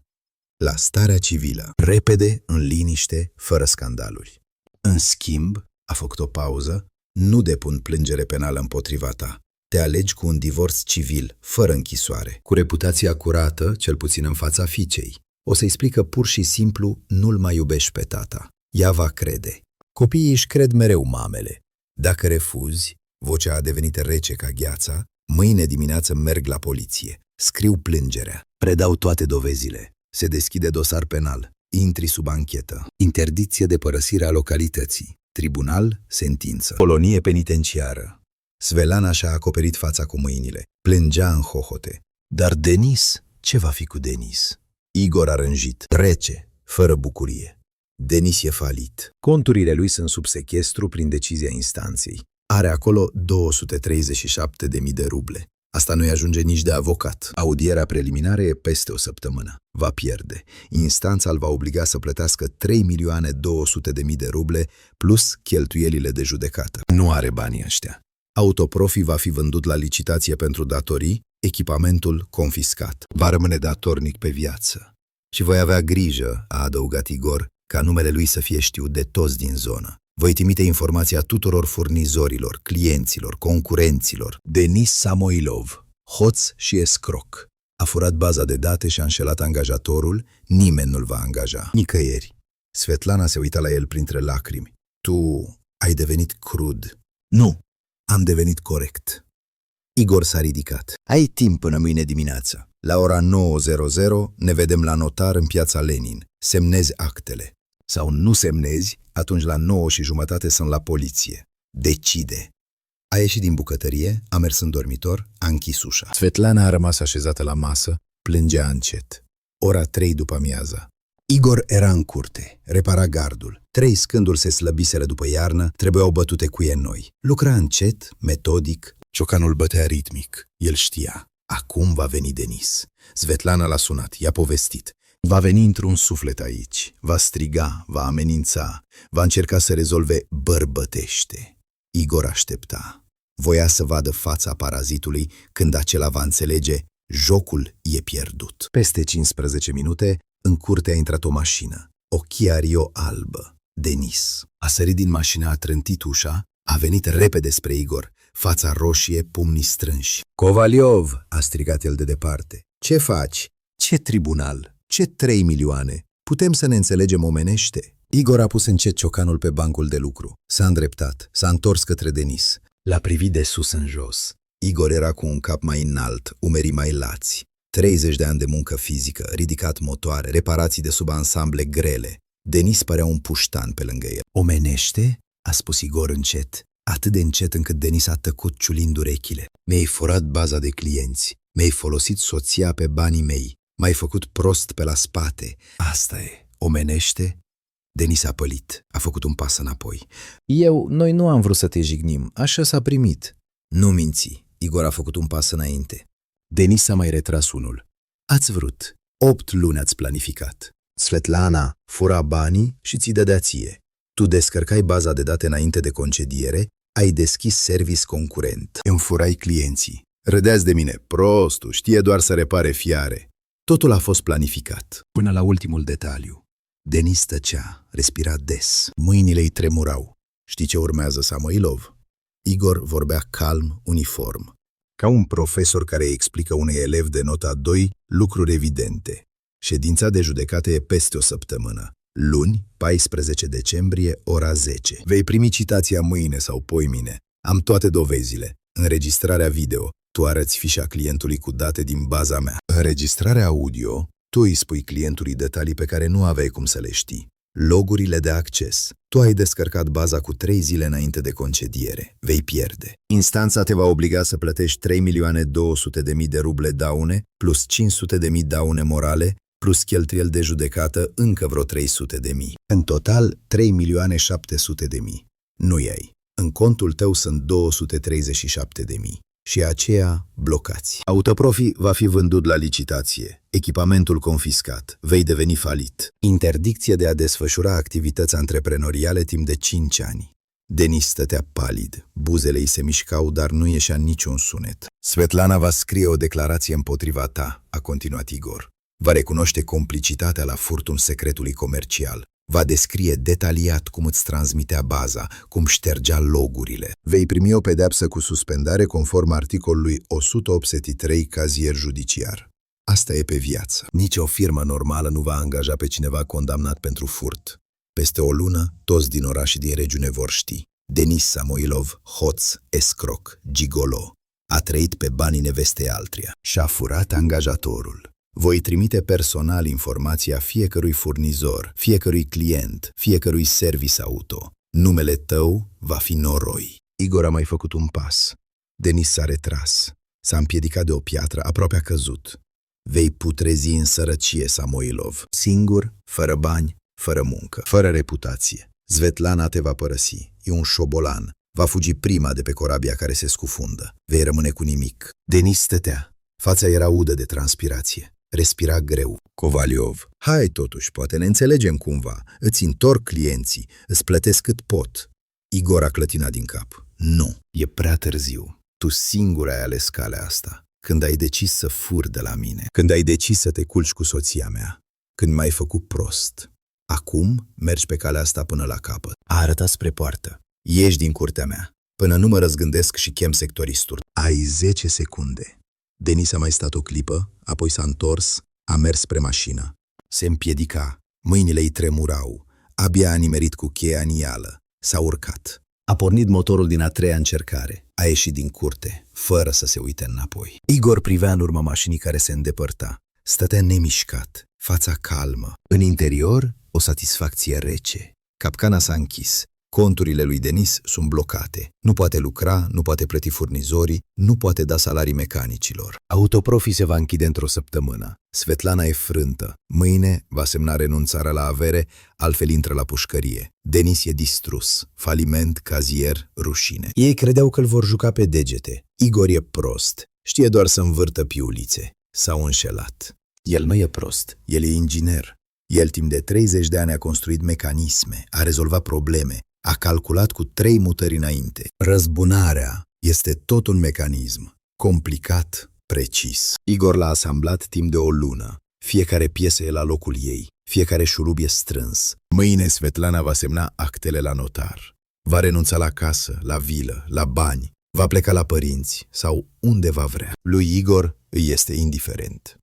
La starea civilă, repede, în liniște, fără scandaluri. În schimb, a făcut o pauză, nu depun plângere penală împotriva ta. Te alegi cu un divorț civil, fără închisoare, cu reputația curată, cel puțin în fața fiicei. O să-i spui că pur și simplu nu-l mai iubești pe tata. Ea va crede. Copiii își cred mereu mamele. Dacă refuzi, vocea a devenit rece ca gheața, mâine dimineață merg la poliție. Scriu plângerea. Predau toate dovezile. Se deschide dosar penal. Intri sub anchetă. Interdicție de părăsire a localității. Tribunal, sentință. Colonie penitenciară. Svetlana și-a acoperit fața cu mâinile. Plângea în hohote. Dar Denis? Ce va fi cu Denis? Igor a rânjit. Rece, fără bucurie. Denis e falit. Conturile lui sunt sub sechestru prin decizia instanței. Are acolo 237.000 de ruble. Asta nu-i ajunge nici de avocat. Audierea preliminară e peste o săptămână. Va pierde. Instanța îl va obliga să plătească 3.200.000 de ruble plus cheltuielile de judecată. Nu are banii ăștia. Autoprofi va fi vândut la licitație pentru datorii, echipamentul confiscat. Va rămâne datornic pe viață. Și voi avea grijă, a adăugat Igor, ca numele lui să fie știut de toți din zonă. Voi trimite informația tuturor furnizorilor, clienților, concurenților. Denis Samoilov, hoț și escroc. A furat baza de date și a înșelat angajatorul, nimeni nu-l va angaja. Nicăieri. Svetlana se uita la el printre lacrimi. Tu ai devenit crud. Nu, am devenit corect. Igor s-a ridicat. Ai timp până mâine dimineață. La ora 9:00 ne vedem la notar în Piața Lenin. Semnezi actele. Sau nu semnezi, atunci la 9:30 sunt la poliție. Decide. A ieșit din bucătărie, a mers în dormitor, a închis ușa. Svetlana a rămas așezată la masă, plângea încet. Ora 3 după amiază. Igor era în curte, repara gardul. 3 scânduri se slăbiseră după iarnă, trebuiau bătute cuie noi. Lucra încet, metodic, ciocanul bătea ritmic. El știa. Acum va veni Denis. Svetlana l-a sunat, i-a povestit. Va veni într-un suflet aici, va striga, va amenința, va încerca să rezolve bărbătește. Igor aștepta. Voia să vadă fața parazitului când acela va înțelege, jocul e pierdut. Peste 15 minute, în curte a intrat o mașină, o Kia Rio albă. Denis a sărit din mașină, a trântit ușa, a venit repede spre Igor, fața roșie, pumnii strânși. Kovaliov, a strigat el de departe. Ce faci? Ce tribunal? Ce 3 milioane? Putem să ne înțelegem omenește? Igor a pus încet ciocanul pe bancul de lucru. S-a îndreptat, s-a întors către Denis. L-a privit de sus în jos. Igor era cu un cap mai înalt, umerii mai lați. 30 de ani de muncă fizică, ridicat motoare, reparații de subansamble grele. Denis părea un puștan pe lângă el. Omenește? A spus Igor încet. Atât de încet încât Denis a tăcut ciulind urechile. Mi-ai furat baza de clienți. Mi-ai folosit soția pe banii mei. M-ai făcut prost pe la spate. Asta e. Omenește? Denis a pălit. A făcut un pas înapoi. Noi nu am vrut să te jignim, așa s-a primit. Nu minți. Igor a făcut un pas înainte. Denis a mai retras unul. Ați vrut. 8 luni ați planificat. Svetlana fura banii și ți-i dădea ție. Tu descărcai baza de date înainte de concediere, ai deschis service concurent. Îmi furai clienții. Râdeați de mine. Prostul, știe doar să repare fiare. Totul a fost planificat. Până la ultimul detaliu. Denis tăcea, respira des. Mâinile îi tremurau. Știi ce urmează, Samoilov? Igor vorbea calm, uniform. Ca un profesor care îi explică unui elev de nota 2 lucruri evidente. Ședința de judecată e peste o săptămână. Luni, 14 decembrie, ora 10. Vei primi citația mâine sau poimine. Am toate dovezile. Înregistrarea video. Tu arăți fișa clientului cu date din baza mea. Înregistrarea audio. Tu îi spui clientului detalii pe care nu aveai cum să le știi. Logurile de acces. Tu ai descărcat baza cu 3 zile înainte de concediere. Vei pierde. Instanța te va obliga să plătești 3.200.000 de ruble daune, plus 500.000 daune morale, plus cheltuieli de judecată încă vreo 300.000. În total, 3.700.000. Nu i-ai. În contul tău sunt 237.000. Și aceea blocați. Autoprofi va fi vândut la licitație, echipamentul confiscat, vei deveni falit. Interdicție de a desfășura activități antreprenoriale timp de 5 ani. Denis stătea palid, buzele îi se mișcau, dar nu ieșea niciun sunet. Svetlana va scrie o declarație împotriva ta, a continuat Igor. Va recunoaște complicitatea la furtul secretului comercial. Va descrie detaliat cum îți transmitea baza, cum ștergea logurile. Vei primi o pedeapsă cu suspendare conform articolului 183 cazier judiciar. Asta e pe viață. Nici o firmă normală nu va angaja pe cineva condamnat pentru furt. Peste o lună, toți din oraș și din regiune vor ști. Denis Samoilov, hoț, escroc, gigolo. A trăit pe banii nevestei altria. Și-a furat angajatorul. Voi trimite personal informația fiecărui furnizor, fiecărui client, fiecărui service auto. Numele tău va fi noroi. Igor a mai făcut un pas. Denis s-a retras. S-a împiedicat de o piatră, aproape a căzut. Vei putrezi în sărăcie, Samoilov. Singur, fără bani, fără muncă, fără reputație. Svetlana te va părăsi. E un șobolan. Va fugi prima de pe corabia care se scufundă. Vei rămâne cu nimic. Denis stătea. Fața era udă de transpirație. Respira greu. Kovaliov. Hai totuși, poate ne înțelegem cumva. Îți întorc clienții, îți plătesc cât pot. Igor a clătinat din cap. Nu, e prea târziu. Tu singur ai ales calea asta. Când ai decis să furi de la mine. Când ai decis să te culci cu soția mea. Când m-ai făcut prost. Acum mergi pe calea asta până la capăt. A arătat spre poartă. Ieși din curtea mea. Până nu mă răzgândesc și chem sectoristul. Ai 10 secunde. Denis a mai stat o clipă, apoi s-a întors, a mers spre mașină. Se împiedica, mâinile îi tremurau, abia a nimerit cu cheia în ială. S-a urcat. A pornit motorul din a treia încercare. A ieșit din curte, fără să se uite înapoi. Igor privea în urma mașinii care se îndepărta. Stătea nemișcat, fața calmă. În interior, o satisfacție rece. Capcana s-a închis. Conturile lui Denis sunt blocate. Nu poate lucra, nu poate plăti furnizorii, nu poate da salarii mecanicilor. Autoprofi se va închide într-o săptămână. Svetlana e frântă. Mâine va semna renunțarea la avere, altfel intră la pușcărie. Denis e distrus. Faliment, cazier, rușine. Ei credeau că îl vor juca pe degete. Igor e prost. Știe doar să învârtă piulițe. S-au înșelat. El nu e prost. El e inginer. El timp de 30 de ani a construit mecanisme, a rezolvat probleme, a calculat cu 3 mutări înainte. Răzbunarea este tot un mecanism, complicat, precis. Igor l-a asamblat timp de o lună. Fiecare piesă e la locul ei, fiecare șurub e strâns. Mâine Svetlana va semna actele la notar. Va renunța la casă, la vilă, la bani, va pleca la părinți sau unde va vrea. Lui Igor îi este indiferent.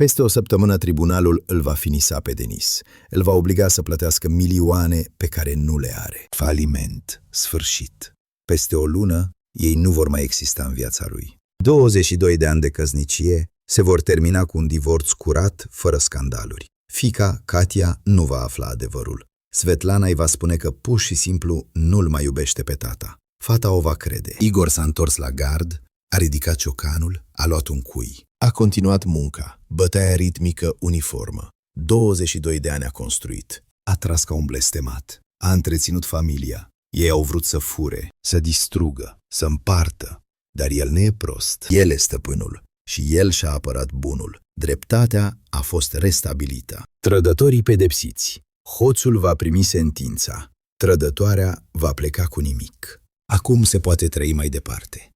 Peste o săptămână tribunalul îl va finisa pe Denis. Îl va obliga să plătească milioane pe care nu le are. Faliment. Sfârșit. Peste o lună, ei nu vor mai exista în viața lui. 22 de ani de căsnicie se vor termina cu un divorț curat, fără scandaluri. Fiica, Katia, nu va afla adevărul. Svetlana îi va spune că pur și simplu nu-l mai iubește pe tata. Fata o va crede. Igor s-a întors la gard, a ridicat ciocanul, a luat un cui. A continuat munca, bătaia ritmică uniformă. 22 de ani a construit. A tras ca un blestemat. A întreținut familia. Ei au vrut să fure, să distrugă, să împartă. Dar el nu e prost. El e stăpânul și el și-a apărat bunul. Dreptatea a fost restabilită. Trădătorii pedepsiți. Hoțul va primi sentința. Trădătoarea va pleca cu nimic. Acum se poate trăi mai departe.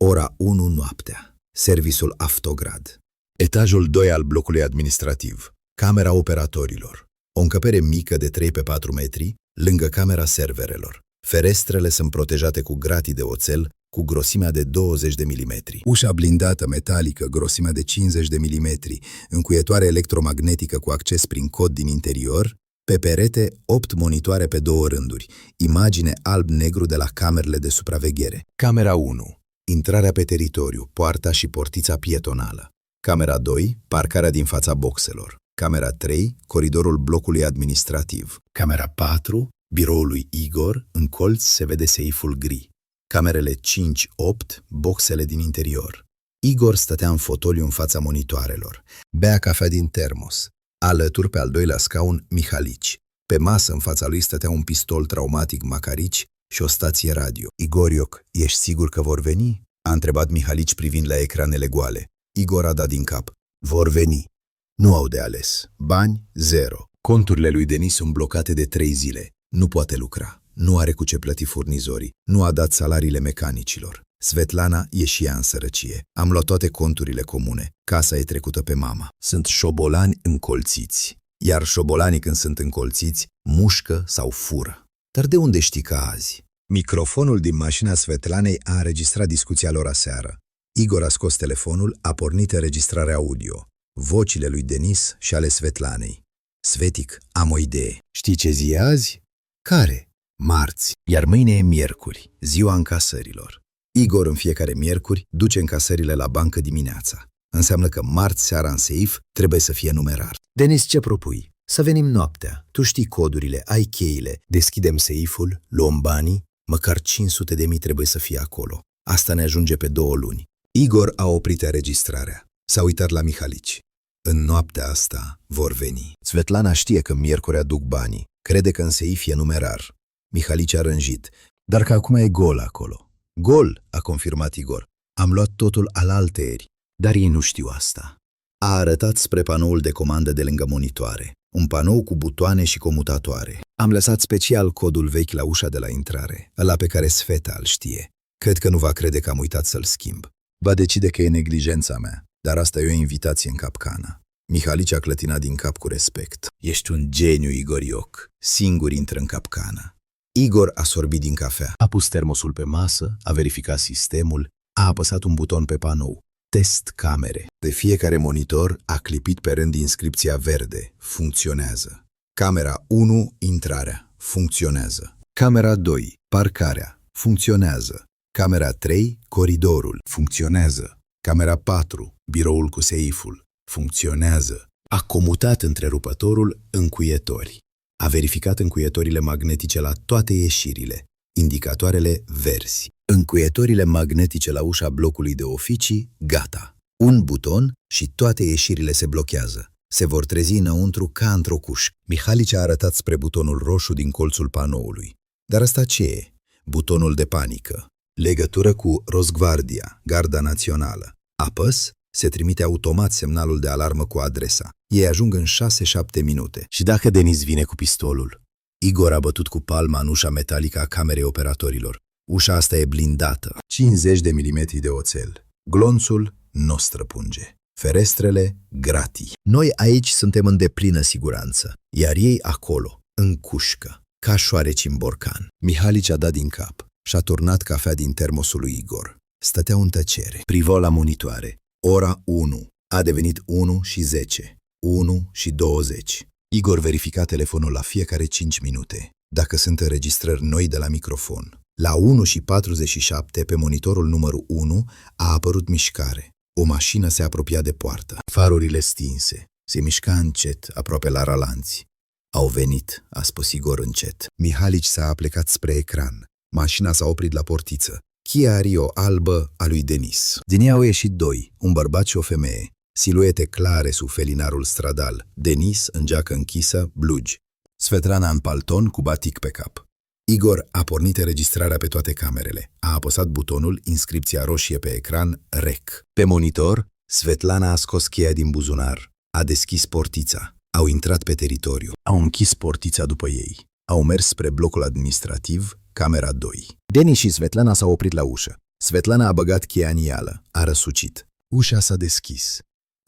Ora 1 noaptea. Serviciul Avtograd. Etajul 2 al blocului administrativ. Camera operatorilor. O încăpere mică de 3 pe 4 metri, lângă camera serverelor. Ferestrele sunt protejate cu gratii de oțel, cu grosimea de 20 de milimetri. Ușa blindată metalică, grosimea de 50 de milimetri, încuietoare electromagnetică cu acces prin cod din interior, pe perete 8 monitoare pe 2 rânduri, imagine alb-negru de la camerele de supraveghere. Camera 1. Intrarea pe teritoriu, poarta și portița pietonală. Camera 2. Parcarea din fața boxelor. Camera 3. Coridorul blocului administrativ. Camera 4. Biroul lui Igor, în colț se vede seiful gri. Camerele 5-8, boxele din interior. Igor stătea în fotoliu în fața monitoarelor. Bea cafea din termos. Alături, pe al doilea scaun, Mihalici. Pe masă, în fața lui, stătea un pistol traumatic Macarici și o stație radio. Igorioc, ești sigur că vor veni? A întrebat Mihalici privind la ecranele goale. Igor a dat din cap. Vor veni. Nu au de ales. Bani, 0. Conturile lui Denis sunt blocate de 3 zile. Nu poate lucra. Nu are cu ce plăti furnizorii. Nu a dat salariile mecanicilor. Svetlana e și ea în sărăcie. Am luat toate conturile comune. Casa e trecută pe mama. Sunt șobolani încolțiți. Iar șobolanii, când sunt încolțiți, mușcă sau fură. Dar de unde știi că azi? Microfonul din mașina Svetlanei a înregistrat discuția lor aseară. Igor a scos telefonul, a pornit înregistrarea audio. Vocile lui Denis și ale Svetlanei. Svetic, am o idee. Știi ce zi e azi? Care? Marți. Iar mâine e miercuri, ziua încasărilor. Igor în fiecare miercuri duce încasările la bancă dimineața. Înseamnă că marți seara în seif trebuie să fie numerar. Denis, ce propui? Să venim noaptea. Tu știi codurile, ai cheile. Deschidem seiful, luăm banii, măcar 500.000 trebuie să fie acolo. Asta ne ajunge pe 2 luni. Igor a oprit înregistrarea. S-a uitat la Mihalici. În noaptea asta vor veni. Svetlana știe că miercuri aduc banii. Crede că în seif e numerar. Mihalici a rânjit. Dar că acum e gol acolo. Gol, a confirmat Igor. Am luat totul alaltăieri. Dar ei nu știu asta. A arătat spre panoul de comandă de lângă monitoare. Un panou cu butoane și comutatoare. Am lăsat special codul vechi la ușa de la intrare, ăla pe care Sveta îl știe. Cred că nu va crede că am uitat să-l schimb. Va decide că e neglijența mea, dar asta e o invitație în capcană. Mihalici a clătinat din cap cu respect. Ești un geniu, Igorioc. Singur intră în capcană. Igor a sorbit din cafea. A pus termosul pe masă, a verificat sistemul, a apăsat un buton pe panou. Test camere. De fiecare monitor a clipit pe rând inscripția verde. Funcționează. Camera 1, intrarea. Funcționează. Camera 2, parcarea. Funcționează. Camera 3, coridorul. Funcționează. Camera 4, biroul cu seiful. Funcționează. A comutat întrerupătorul încuietori. A verificat încuietorile magnetice la toate ieșirile, indicatoarele verzi. Încuietorile magnetice la ușa blocului de oficii, gata. Un buton și toate ieșirile se blochează. Se vor trezi înăuntru ca într-o cușcă. Mihalici a arătat spre butonul roșu din colțul panoului. Dar asta ce e? Butonul de panică. Legătură cu Rosgvardia, Garda Națională. Apăs, se trimite automat semnalul de alarmă cu adresa. Ei ajung în 6-7 minute. Și dacă Denis vine cu pistolul? Igor a bătut cu palma în ușa metalică a camerei operatorilor. Ușa asta e blindată. 50 de milimetri de oțel. Glonțul n-o străpunge. Ferestrele gratii. Noi aici suntem în deplină siguranță, iar ei acolo, în cușcă, ca șoareci în borcan. Mihalici a dat din cap și a turnat cafea din termosul lui Igor. Stăteau în tăcere. Privau la monitoare. Ora 1. A devenit 1 și 10. 1 și 20. Igor verifica telefonul la fiecare 5 minute. Dacă sunt înregistrări noi de la microfon. La 1 și 47, pe monitorul numărul 1, a apărut mișcare. O mașină se apropia de poartă. Farurile stinse. Se mișca încet, aproape la ralanți. Au venit, a spus Igor încet. Mihalici s-a aplecat spre ecran. Mașina s-a oprit la portiță. Kia Rio albă a lui Denis. Din ea au ieșit doi, un bărbat și o femeie. Siluete clare sub felinarul stradal. Denis în geacă închisă, blugi. Svetlana în palton cu batic pe cap. Igor a pornit înregistrarea pe toate camerele. A apăsat butonul, inscripția roșie pe ecran, REC. Pe monitor, Svetlana a scos cheia din buzunar. A deschis portița. Au intrat pe teritoriu. Au închis portița după ei. Au mers spre blocul administrativ, camera 2. Denis și Svetlana s-au oprit la ușă. Svetlana a băgat cheia în ială. A răsucit. Ușa s-a deschis.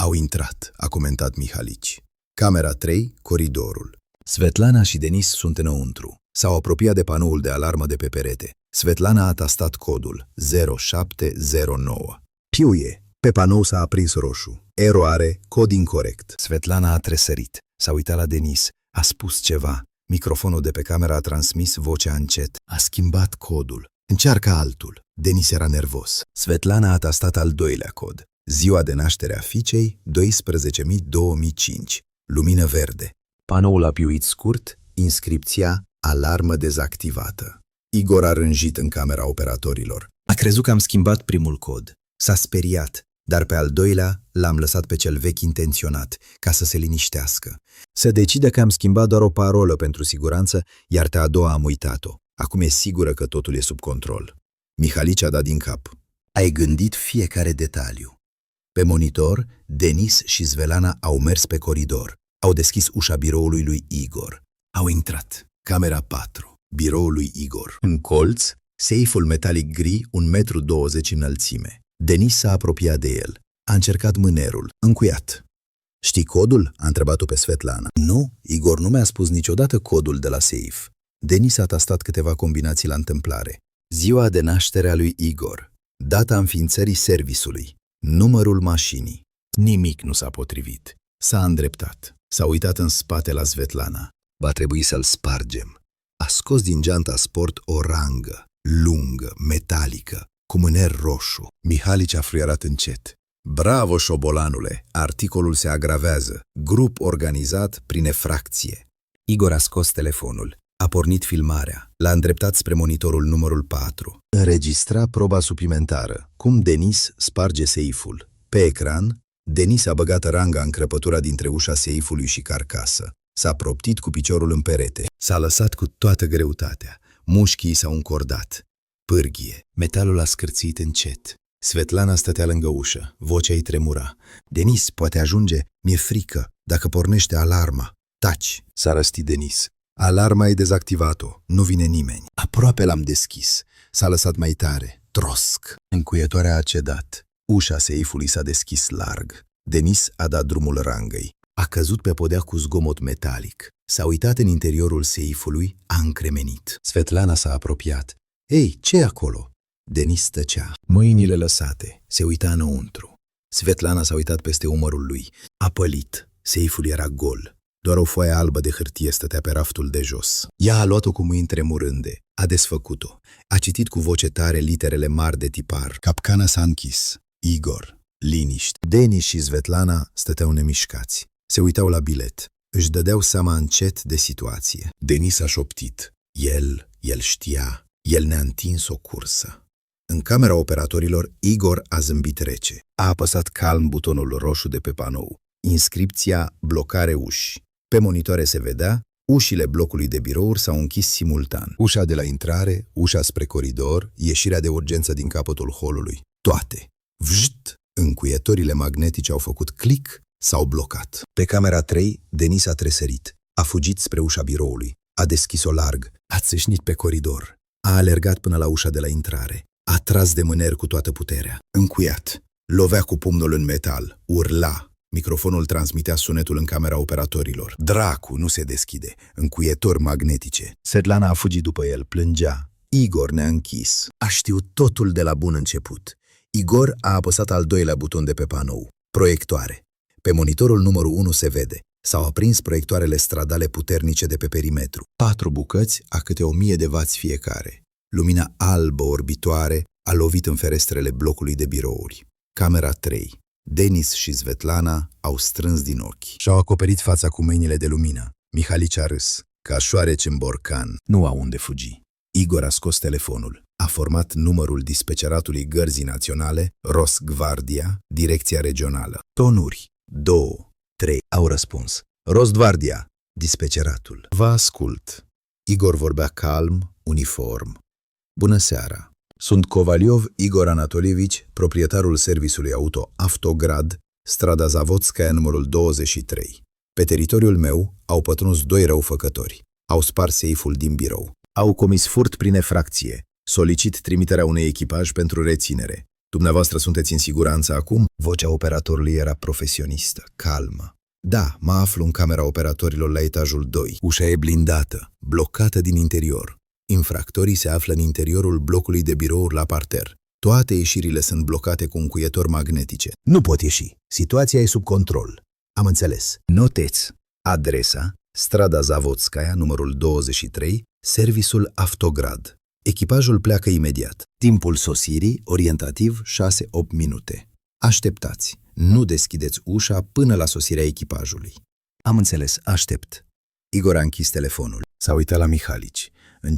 Au intrat, a comentat Mihalici. Camera 3, coridorul. Svetlana și Denis sunt înăuntru. S-au apropiat de panoul de alarmă de pe perete. Svetlana a tastat codul 0709. Piuie! Pe panou s-a aprins roșu. Eroare, cod incorect. Svetlana a tresărit. S-a uitat la Denis. A spus ceva. Microfonul de pe cameră a transmis vocea încet. A schimbat codul. Încearcă altul. Denis era nervos. Svetlana a tastat al doilea cod. Ziua de naștere a fiicei, 12.000-2005. Lumină verde. Panoul a piuit scurt, inscripția alarmă dezactivată. Igor a rânjit în camera operatorilor. A crezut că am schimbat primul cod. S-a speriat, dar pe al doilea l-am lăsat pe cel vechi intenționat, ca să se liniștească. Se decide că am schimbat doar o parolă pentru siguranță, iar pe a doua am uitat-o. Acum e sigură că totul e sub control. Mihalici a dat din cap. Ai gândit fiecare detaliu. Pe monitor, Denis și Svetlana au mers pe coridor. Au deschis ușa biroului lui Igor. Au intrat. Camera 4. Biroul lui Igor. În colț, seiful metalic gri, 1,20 m înălțime. Denis s-a apropiat de el. A încercat mânerul. Încuiat. Știi codul? A întrebat-o pe Svetlana. Nu, Igor nu mi-a spus niciodată codul de la seif. Denis a tastat câteva combinații la întâmplare. Ziua de naștere a lui Igor. Data înființării servisului. Numărul mașinii. Nimic nu s-a potrivit. S-a îndreptat. S-a uitat în spate la Svetlana. Va trebui să-l spargem. A scos din geanta sport o rangă, lungă, metalică, cu mâner roșu. Mihalici a fluierat încet. Bravo, șobolanule! Articolul se agravează. Grup organizat prin efracție. Igor a scos telefonul. A pornit filmarea. L-a îndreptat spre monitorul numărul 4. Înregistra proba suplimentară. Cum Denis sparge seiful. Pe ecran, Denis a băgat ranga în crăpătura dintre ușa seifului și carcasă. S-a proptit cu piciorul în perete. S-a lăsat cu toată greutatea. Mușchii s-au încordat. Pârghie. Metalul a scârțit încet. Svetlana stătea lângă ușă. Vocea ei tremura. Denis, poate ajunge? Mi-e frică. Dacă pornește alarma. Taci, s-a răstit Denis. Alarma e dezactivat-o. Nu vine nimeni. Aproape l-am deschis. S-a lăsat mai tare. Trosc. Încuietoarea a cedat. Ușa seifului s-a deschis larg. Denis a dat drumul rangăi. A căzut pe podea cu zgomot metalic. S-a uitat în interiorul seifului, a încremenit. Svetlana s-a apropiat. Ei, ce e acolo? Denis tăcea. Mâinile lăsate. Se uita înăuntru. Svetlana s-a uitat peste umărul lui. A pălit. Seiful era gol. Doar o foaie albă de hârtie stătea pe raftul de jos. Ea a luat-o cu mâini tremurânde. A desfăcut-o. A citit cu voce tare literele mari de tipar. Capcana s-a închis. Igor. Liniști. Denis și Svetlana stăteau nemișcați. Se uitau la bilet. Își dădeau seama încet de situație. Denis a șoptit. El știa. El ne-a întins o cursă. În camera operatorilor, Igor a zâmbit rece. A apăsat calm butonul roșu de pe panou. Inscripția blocare uși. Pe monitoare se vedea, ușile blocului de birouri s-au închis simultan. Ușa de la intrare, ușa spre coridor, ieșirea de urgență din capătul holului. Toate. Vjt! Încuietorile magnetice au făcut click, s-au blocat. Pe camera 3, Denis a tresărit. A fugit spre ușa biroului. A deschis-o larg. A țâșnit pe coridor. A alergat până la ușa de la intrare. A tras de mâner cu toată puterea. Încuiat. Lovea cu pumnul în metal. Urla. Microfonul transmitea sunetul în camera operatorilor. Dracu, nu se deschide. Încuietori magnetice. Svetlana a fugit după el. Plângea. Igor ne-a închis. A știut totul de la bun început. Igor a apăsat al doilea buton de pe panou. Proiectoare. Pe monitorul numărul 1 se vede. S-au aprins proiectoarele stradale puternice de pe perimetru. 4 bucăți a câte 1000 de wați fiecare. Lumina albă orbitoare a lovit în ferestrele blocului de birouri. Camera 3. Denis și Svetlana au strâns din ochi. Și-au acoperit fața cu mâinile de lumină. Mihalici a râs, ca șoareci în borcan. Nu au unde fugi. Igor a scos telefonul. A format numărul dispeceratului Gărzii Naționale, Rosgvardia, Direcția Regională. Tonuri 2, 3 au răspuns. Rosgvardia, dispeceratul. Vă ascult. Igor vorbea calm, uniform. Bună seara. Sunt Kovaliov Igor Anatolievici, proprietarul servisului auto Avtograd, strada Zavodskaya numărul 23. Pe teritoriul meu au pătruns 2 răufăcători. Au spart seiful din birou. Au comis furt prin efracție. Solicit trimiterea unui echipaj pentru reținere. Dumneavoastră sunteți în siguranță acum? Vocea operatorului era profesionistă, calmă. Da, mă aflu în camera operatorilor la etajul 2. Ușa e blindată, blocată din interior. Infractorii se află în interiorul blocului de birouri la parter. Toate ieșirile sunt blocate cu încuietori magnetice. Nu pot ieși. Situația e sub control. Am înțeles. Noteți. Adresa, strada Zavodskaya, numărul 23, serviciul Avtograd. Echipajul pleacă imediat. Timpul sosirii, orientativ 6-8 minute. Așteptați. Nu deschideți ușa până la sosirea echipajului. Am înțeles. Aștept. Igor a închis telefonul. S-a uitat la Mihalici. În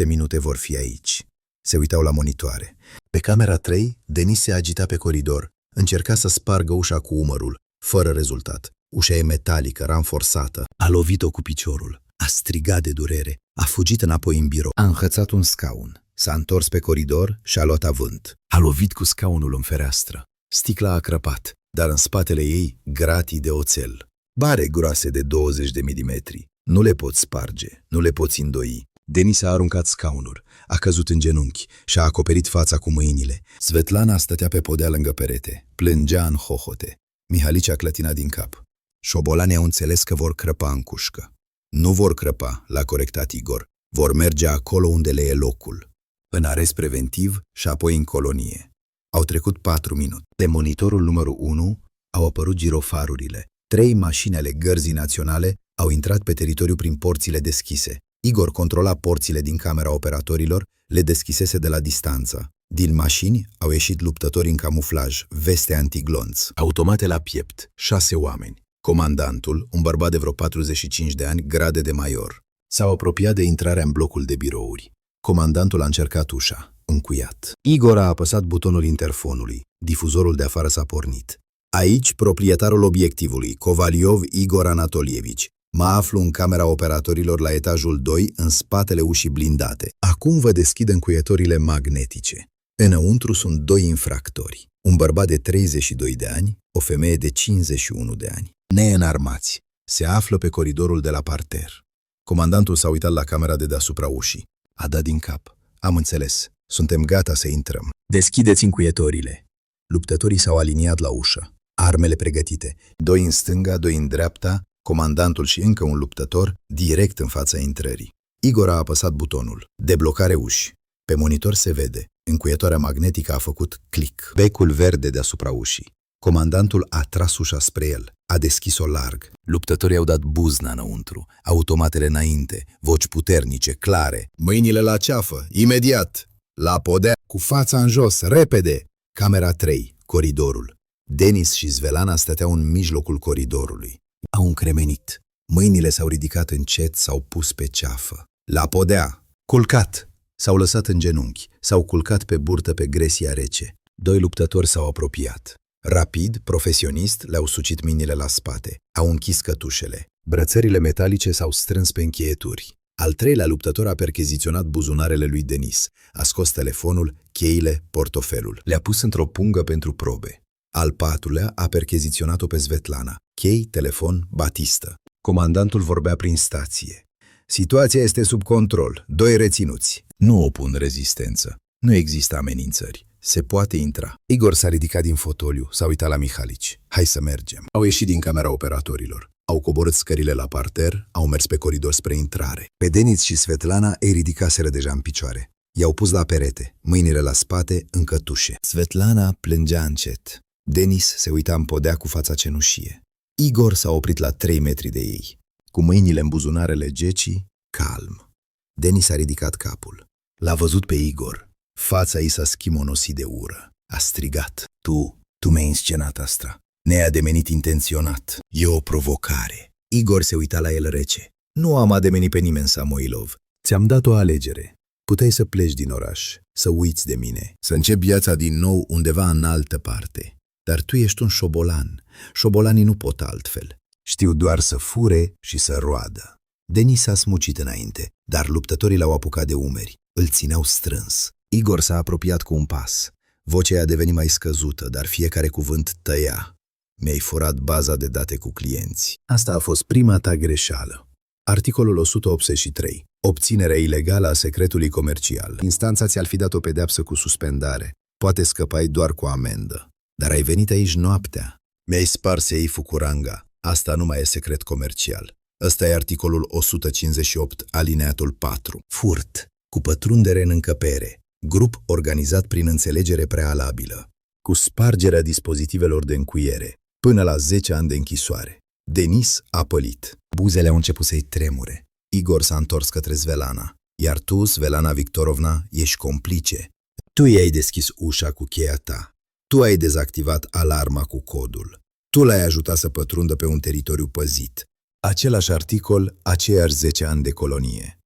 5-7 minute vor fi aici. Se uitau la monitoare. Pe camera 3, Denis se agita pe coridor. Încerca să spargă ușa cu umărul, fără rezultat. Ușa e metalică, ranforsată. A lovit-o cu piciorul. A strigat de durere. A fugit înapoi în birou. A înhățat un scaun. S-a întors pe coridor și a luat avânt. A lovit cu scaunul în fereastră. Sticla a crăpat, dar în spatele ei gratii de oțel. Bare groase de 20 de milimetri. Nu le poți sparge, nu le poți îndoi. Denis a aruncat scaunul, a căzut în genunchi și a acoperit fața cu mâinile. Svetlana stătea pe podea lângă perete, plângea în hohote. Mihalici a clătinat din cap. Șobolanii au înțeles că vor crăpa în cușcă. Nu vor crăpa, l-a corectat Igor. Vor merge acolo unde le e locul. În arest preventiv și apoi în colonie. Au trecut 4 minute. Pe monitorul numărul 1 au apărut girofarurile. 3 mașini ale Gărzii Naționale au intrat pe teritoriu prin porțile deschise. Igor controla porțile din camera operatorilor, le deschisese de la distanță. Din mașini au ieșit luptători în camuflaj, veste antiglonț, automate la piept, 6 oameni. Comandantul, un bărbat de vreo 45 de ani, grade de major. S-au apropiat de intrarea în blocul de birouri. Comandantul a încercat ușa, încuiat. Igor a apăsat butonul interfonului. Difuzorul de afară s-a pornit. Aici, proprietarul obiectivului, Kovaliov Igor Anatolievici. Mă aflu în camera operatorilor la etajul 2, în spatele ușii blindate. Acum vă deschid încuietorile magnetice. Înăuntru sunt 2 infractori. Un bărbat de 32 de ani, o femeie de 51 de ani. Neînarmați. Se află pe coridorul de la parter. Comandantul s-a uitat la camera de deasupra ușii. A dat din cap. Am înțeles. Suntem gata să intrăm. Deschideți încuietorile. Luptătorii s-au aliniat la ușă. Armele pregătite. 2 în stânga, 2 în dreapta, comandantul și încă un luptător direct în fața intrării. Igor a apăsat butonul. Deblocare uși. Pe monitor se vede. Încuietoarea magnetică a făcut click. Becul verde deasupra ușii. Comandantul a tras ușa spre el. A deschis-o larg. Luptătorii au dat buzna înăuntru. Automatele înainte. Voci puternice, clare. Mâinile la ceafă. Imediat. La podea. Cu fața în jos. Repede. Camera 3. Coridorul. Denis și Svetlana stăteau în mijlocul coridorului. Au încremenit. Mâinile s-au ridicat încet, s-au pus pe ceafă. La podea. Culcat. S-au lăsat în genunchi. S-au culcat pe burtă pe gresia rece. 2 luptători s-au apropiat. Rapid, profesionist, le-au sucit mâinile la spate. Au închis cătușele. Brățările metalice s-au strâns pe încheieturi. Al 3-lea luptător a percheziționat buzunarele lui Denis. A scos telefonul, cheile, portofelul. Le-a pus într-o pungă pentru probe. Al 4-lea a percheziționat-o pe Svetlana. Chei, telefon, batistă. Comandantul vorbea prin stație. Situația este sub control. 2 reținuți. Nu opun rezistență. Nu există amenințări. Se poate intra. Igor s-a ridicat din fotoliu, s-a uitat la Mihalici. Hai să mergem. Au ieșit din camera operatorilor. Au coborât scările la parter, au mers pe coridor spre intrare. Pe Denis și Svetlana îi ridicaseră deja în picioare. I-au pus la perete, mâinile la spate, în cătușe. Svetlana plângea încet. Denis se uita în podea cu fața cenușie. Igor s-a oprit la 3 metri de ei. Cu mâinile în buzunarele gecii, calm. Denis a ridicat capul. L-a văzut pe Igor. Fața ei s-a schimonosit de ură. A strigat. Tu mi-ai înscenat asta. Ne-ai ademenit intenționat. E o provocare. Igor se uita la el rece. Nu am ademenit pe nimeni, Samoilov. Ți-am dat o alegere. Puteai să pleci din oraș, să uiți de mine, să începi viața din nou undeva în altă parte. Dar tu ești un șobolan. Șobolanii nu pot altfel. Știu doar să fure și să roadă. Denis s-a smucit înainte, dar luptătorii l-au apucat de umeri. Îl țineau strâns. Igor s-a apropiat cu un pas. Vocea a devenit mai scăzută, dar fiecare cuvânt tăia. Mi-ai furat baza de date cu clienți. Asta a fost prima ta greșeală. Articolul 183. Obținerea ilegală a secretului comercial. Instanța ți-ar fi dat o pedeapsă cu suspendare. Poate scăpai doar cu amendă. Dar ai venit aici noaptea. Mi-ai spart seiful cu ranga. Asta nu mai e secret comercial. Ăsta e articolul 158, alineatul 4. Furt, cu pătrundere în încăpere. Grup organizat prin înțelegere prealabilă. Cu spargerea dispozitivelor de încuiere. Până la 10 ani de închisoare. Denis a pălit. Buzele au început să-i tremure. Igor s-a întors către Svetlana. Iar tu, Svetlana Victorovna, ești complice. Tu i-ai deschis ușa cu cheia ta. Tu ai dezactivat alarma cu codul. Tu l-ai ajutat să pătrundă pe un teritoriu păzit. Același articol, aceiași 10 ani de colonie.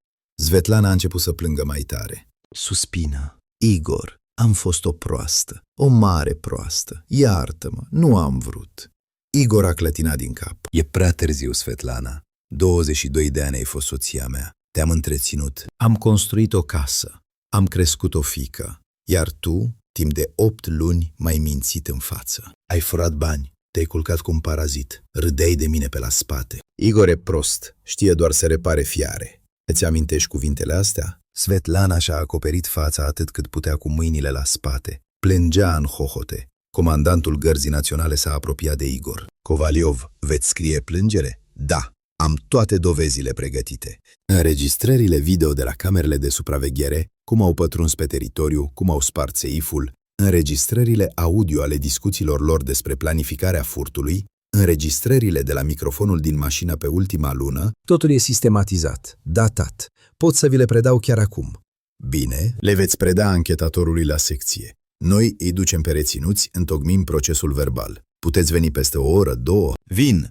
Svetlana a început să plângă mai tare. Suspină. Igor, am fost o proastă, o mare proastă. Iartă-mă, nu am vrut. Igor a clătinat din cap. E prea târziu, Svetlana. 22 de ani ai fost soția mea. Te-am întreținut. Am construit o casă. Am crescut o fiică. Iar tu, timp de 8 luni, m-ai mințit în față. Ai furat bani. Te-ai culcat cu un parazit. Râdeai de mine pe la spate. Igor e prost. Știe doar să repare fiare. Îți amintești cuvintele astea? Svetlana și-a acoperit fața atât cât putea cu mâinile la spate. Plângea în hohote. Comandantul Gărzii Naționale s-a apropiat de Igor. Kovaliov, veți scrie plângere? Da. Am toate dovezile pregătite. Înregistrările video de la camerele de supraveghere, cum au pătruns pe teritoriu, cum au spart seiful, înregistrările audio ale discuțiilor lor despre planificarea furtului, înregistrările de la microfonul din mașină pe ultima lună. Totul e sistematizat, datat. Pot să vi le predau chiar acum. Bine, le veți preda anchetatorului la secție. Noi îi ducem pe reținuți, întocmim procesul verbal. Puteți veni peste o oră, 2. Vin!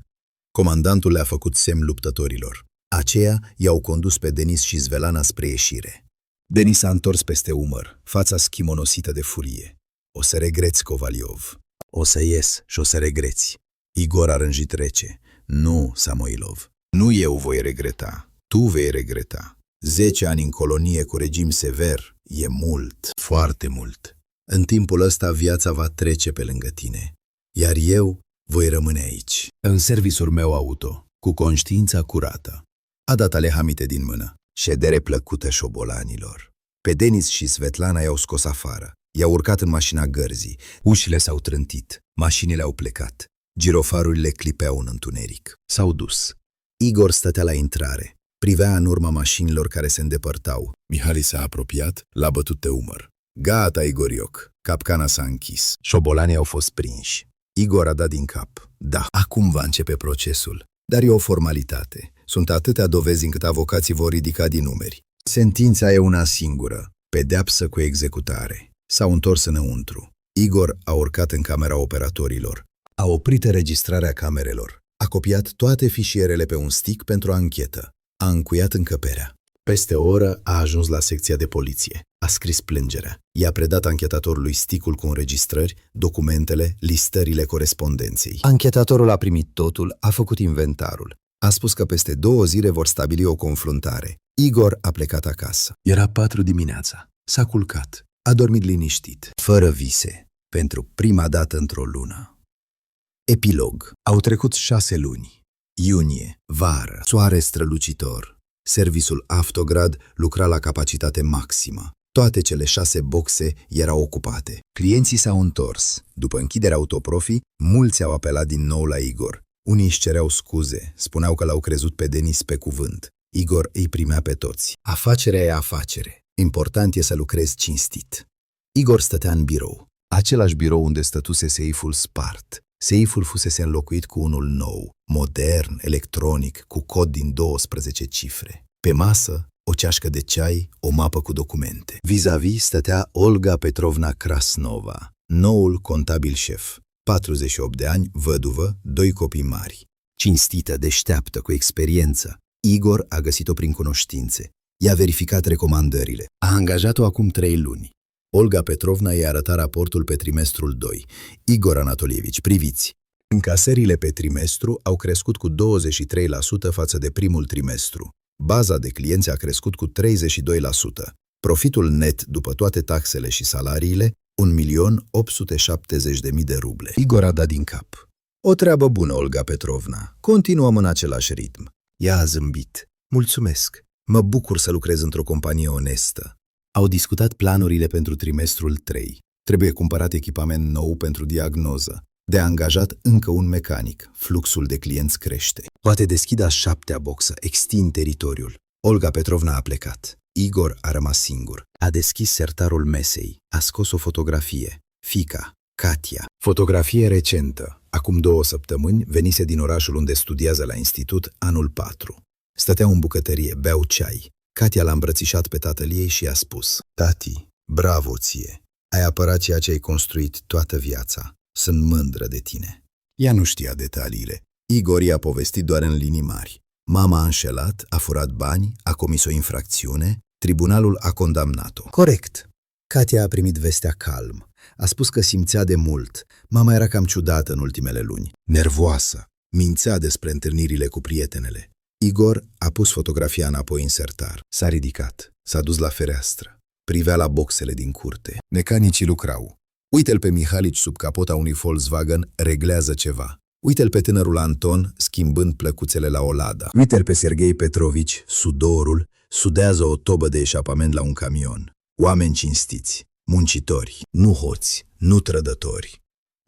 Comandantul le-a făcut semn luptătorilor. Aceia i-au condus pe Denis și Svetlana spre ieșire. Denis s-a întors peste umăr, fața schimonosită de furie. O să regreți, Kovaliov. O să ies și o să regreți. Igor a rânjit rece. Nu, Samoilov. Nu eu voi regreta. Tu vei regreta. 10 ani în colonie cu regim sever e mult, foarte mult. În timpul ăsta viața va trece pe lângă tine. Iar eu voi rămâne aici, în serviciul meu auto, cu conștiința curată. A dat alehamite din mână. Ședere plăcută șobolanilor. Pe Denis și Svetlana i-au scos afară. I-au urcat în mașina Gărzii. Ușile s-au trântit. Mașinile au plecat. Girofarurile clipeau în întuneric. S-au dus. Igor stătea la intrare. Privea în urma mașinilor care se îndepărtau. Mihali s-a apropiat, l-a bătut pe umăr. Gata, Igorioc. Capcana s-a închis. Șobolanii au fost prinși. Igor a dat din cap. Da, acum va începe procesul. Dar e o formalitate. Sunt atâtea dovezi încât avocații vor ridica din numeri. Sentința e una singură. Pedeapsă cu executare. S-au întors înăuntru. Igor a urcat în camera operatorilor. A oprit înregistrarea camerelor. A copiat toate fișierele pe un stick pentru anchetă. A încuiat încăperea. Peste o oră a ajuns la secția de poliție. A scris plângerea. I-a predat anchetatorului stick-ul cu înregistrări, documentele, listările corespondenței. Anchetatorul a primit totul, a făcut inventarul. A spus că peste 2 zile vor stabili o confruntare. Igor a plecat acasă. Era 4 dimineața. S-a culcat. A dormit liniștit, fără vise, pentru prima dată într-o lună. Epilog. Au trecut 6 luni. Iunie, vară, soare strălucitor. Serviciul Avtograd lucra la capacitate maximă. Toate cele 6 boxe erau ocupate. Clienții s-au întors. După închiderea Autoprofi, mulți au apelat din nou la Igor. Unii își cereau scuze, spuneau că l-au crezut pe Denis pe cuvânt. Igor îi primea pe toți. Afacerea e afacere. Important e să lucrezi cinstit. Igor stătea în birou. Același birou unde stătuse seiful spart. Seiful fusese înlocuit cu unul nou, modern, electronic, cu cod din 12 cifre. Pe masă, o ceașcă de ceai, o mapă cu documente. Vis-a-vis stătea Olga Petrovna Krasnova, noul contabil șef. 48 de ani, văduvă, 2 copii mari. Cinstită, deșteaptă, cu experiență. Igor a găsit-o prin cunoștințe. I-a verificat recomandările. A angajat-o acum 3 luni. Olga Petrovna îi arăta raportul pe trimestrul 2. Igor Anatolievici, priviți! Încasările pe trimestru au crescut cu 23% față de primul trimestru. Baza de clienți a crescut cu 32%. Profitul net după toate taxele și salariile, 1.870.000 de ruble. Igor a dat din cap. O treabă bună, Olga Petrovna. Continuăm în același ritm. Ea a zâmbit. Mulțumesc. Mă bucur să lucrez într-o companie onestă. Au discutat planurile pentru trimestrul 3. Trebuie cumpărat echipament nou pentru diagnoză. De angajat încă un mecanic. Fluxul de clienți crește. Poate deschide a 7-a boxă, extind teritoriul. Olga Petrovna a plecat. Igor a rămas singur. A deschis sertarul mesei. A scos o fotografie. Fiica, Katia. Fotografie recentă. Acum 2 săptămâni venise din orașul unde studiază la institut, anul 4. Stăteau în bucătărie, beau ceai. Katia l-a îmbrățișat pe tatăl ei și i-a spus: Tati, bravo ție! Ai apărat ceea ce ai construit toată viața. Sunt mândră de tine. Ea nu știa detaliile. Igor i-a povestit doar în linii mari. Mama a înșelat, a furat bani, a comis o infracțiune, tribunalul a condamnat-o. Corect. Katia a primit vestea calm. A spus că simțea de mult. Mama era cam ciudată în ultimele luni. Nervoasă. Mințea despre întâlnirile cu prietenele. Igor a pus fotografia înapoi în sertar. S-a ridicat. S-a dus la fereastră. Privea la boxele din curte. Mecanicii lucrau. Uite-l pe Mihalici sub capota unui Volkswagen, reglează ceva. Uite-l pe tânărul Anton schimbând plăcuțele la o ladă. Uite-l pe Serghei Petrovici, sudorul, sudează o tobă de eșapament la un camion. Oameni cinstiți, muncitori, nu hoți, nu trădători.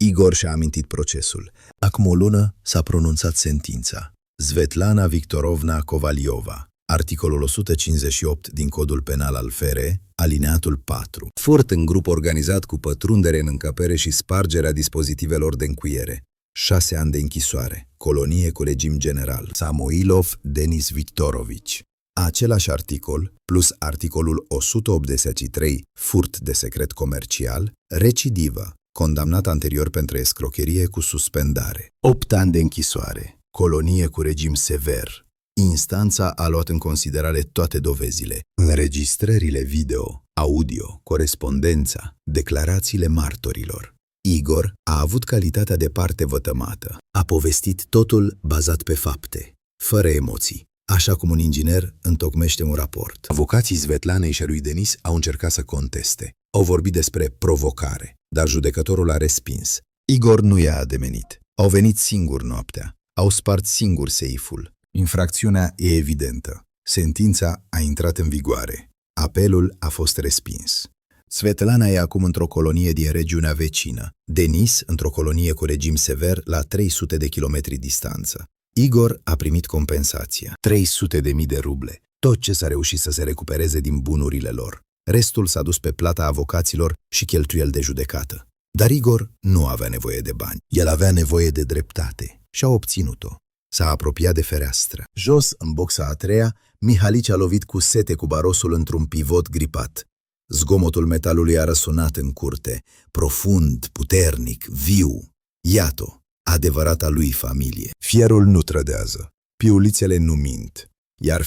Igor și-a amintit procesul. Acum o lună s-a pronunțat sentința. Svetlana Victorovna Kovaliova. Articolul 158 din Codul Penal al FR, alineatul 4. Furt în grup organizat cu pătrundere în încăpere și spargerea dispozitivelor de încuiere. 6 ani de închisoare. Colonie cu regim general. Samoilov Denis Viktorovici. Același articol, plus articolul 183, furt de secret comercial, recidivă, condamnat anterior pentru escrocherie cu suspendare. 8 ani de închisoare. Colonie cu regim sever. Instanța a luat în considerare toate dovezile, înregistrările video, audio, corespondența, declarațiile martorilor. Igor a avut calitatea de parte vătămată. A povestit totul bazat pe fapte, fără emoții, așa cum un inginer întocmește un raport. Avocații Svetlanei și a lui Denis au încercat să conteste. Au vorbit despre provocare, dar judecătorul a respins. Igor nu i-a ademenit. Au venit singuri noaptea. Au spart singur seiful. Infracțiunea e evidentă. Sentința a intrat în vigoare. Apelul a fost respins. Svetlana e acum într-o colonie din regiunea vecină. Denis într-o colonie cu regim sever la 300 de kilometri distanță. Igor a primit compensația. 300.000 de ruble. Tot ce s-a reușit să se recupereze din bunurile lor. Restul s-a dus pe plata avocaților și cheltuieli de judecată. Dar Igor nu avea nevoie de bani. El avea nevoie de dreptate și a obținut-o. S-a apropiat de fereastră. Jos, în boxa a 3-a, Mihalici a lovit cu sete cu barosul într-un pivot gripat. Zgomotul metalului a răsunat în curte, profund, puternic, viu. Iată, adevărata lui familie. Fierul nu trădează, piulițele nu mint, iar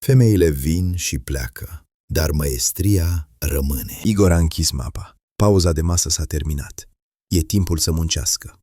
femeile vin și pleacă, dar măestria rămâne. Igor a închis mapa. Pauza de masă s-a terminat. E timpul să muncească.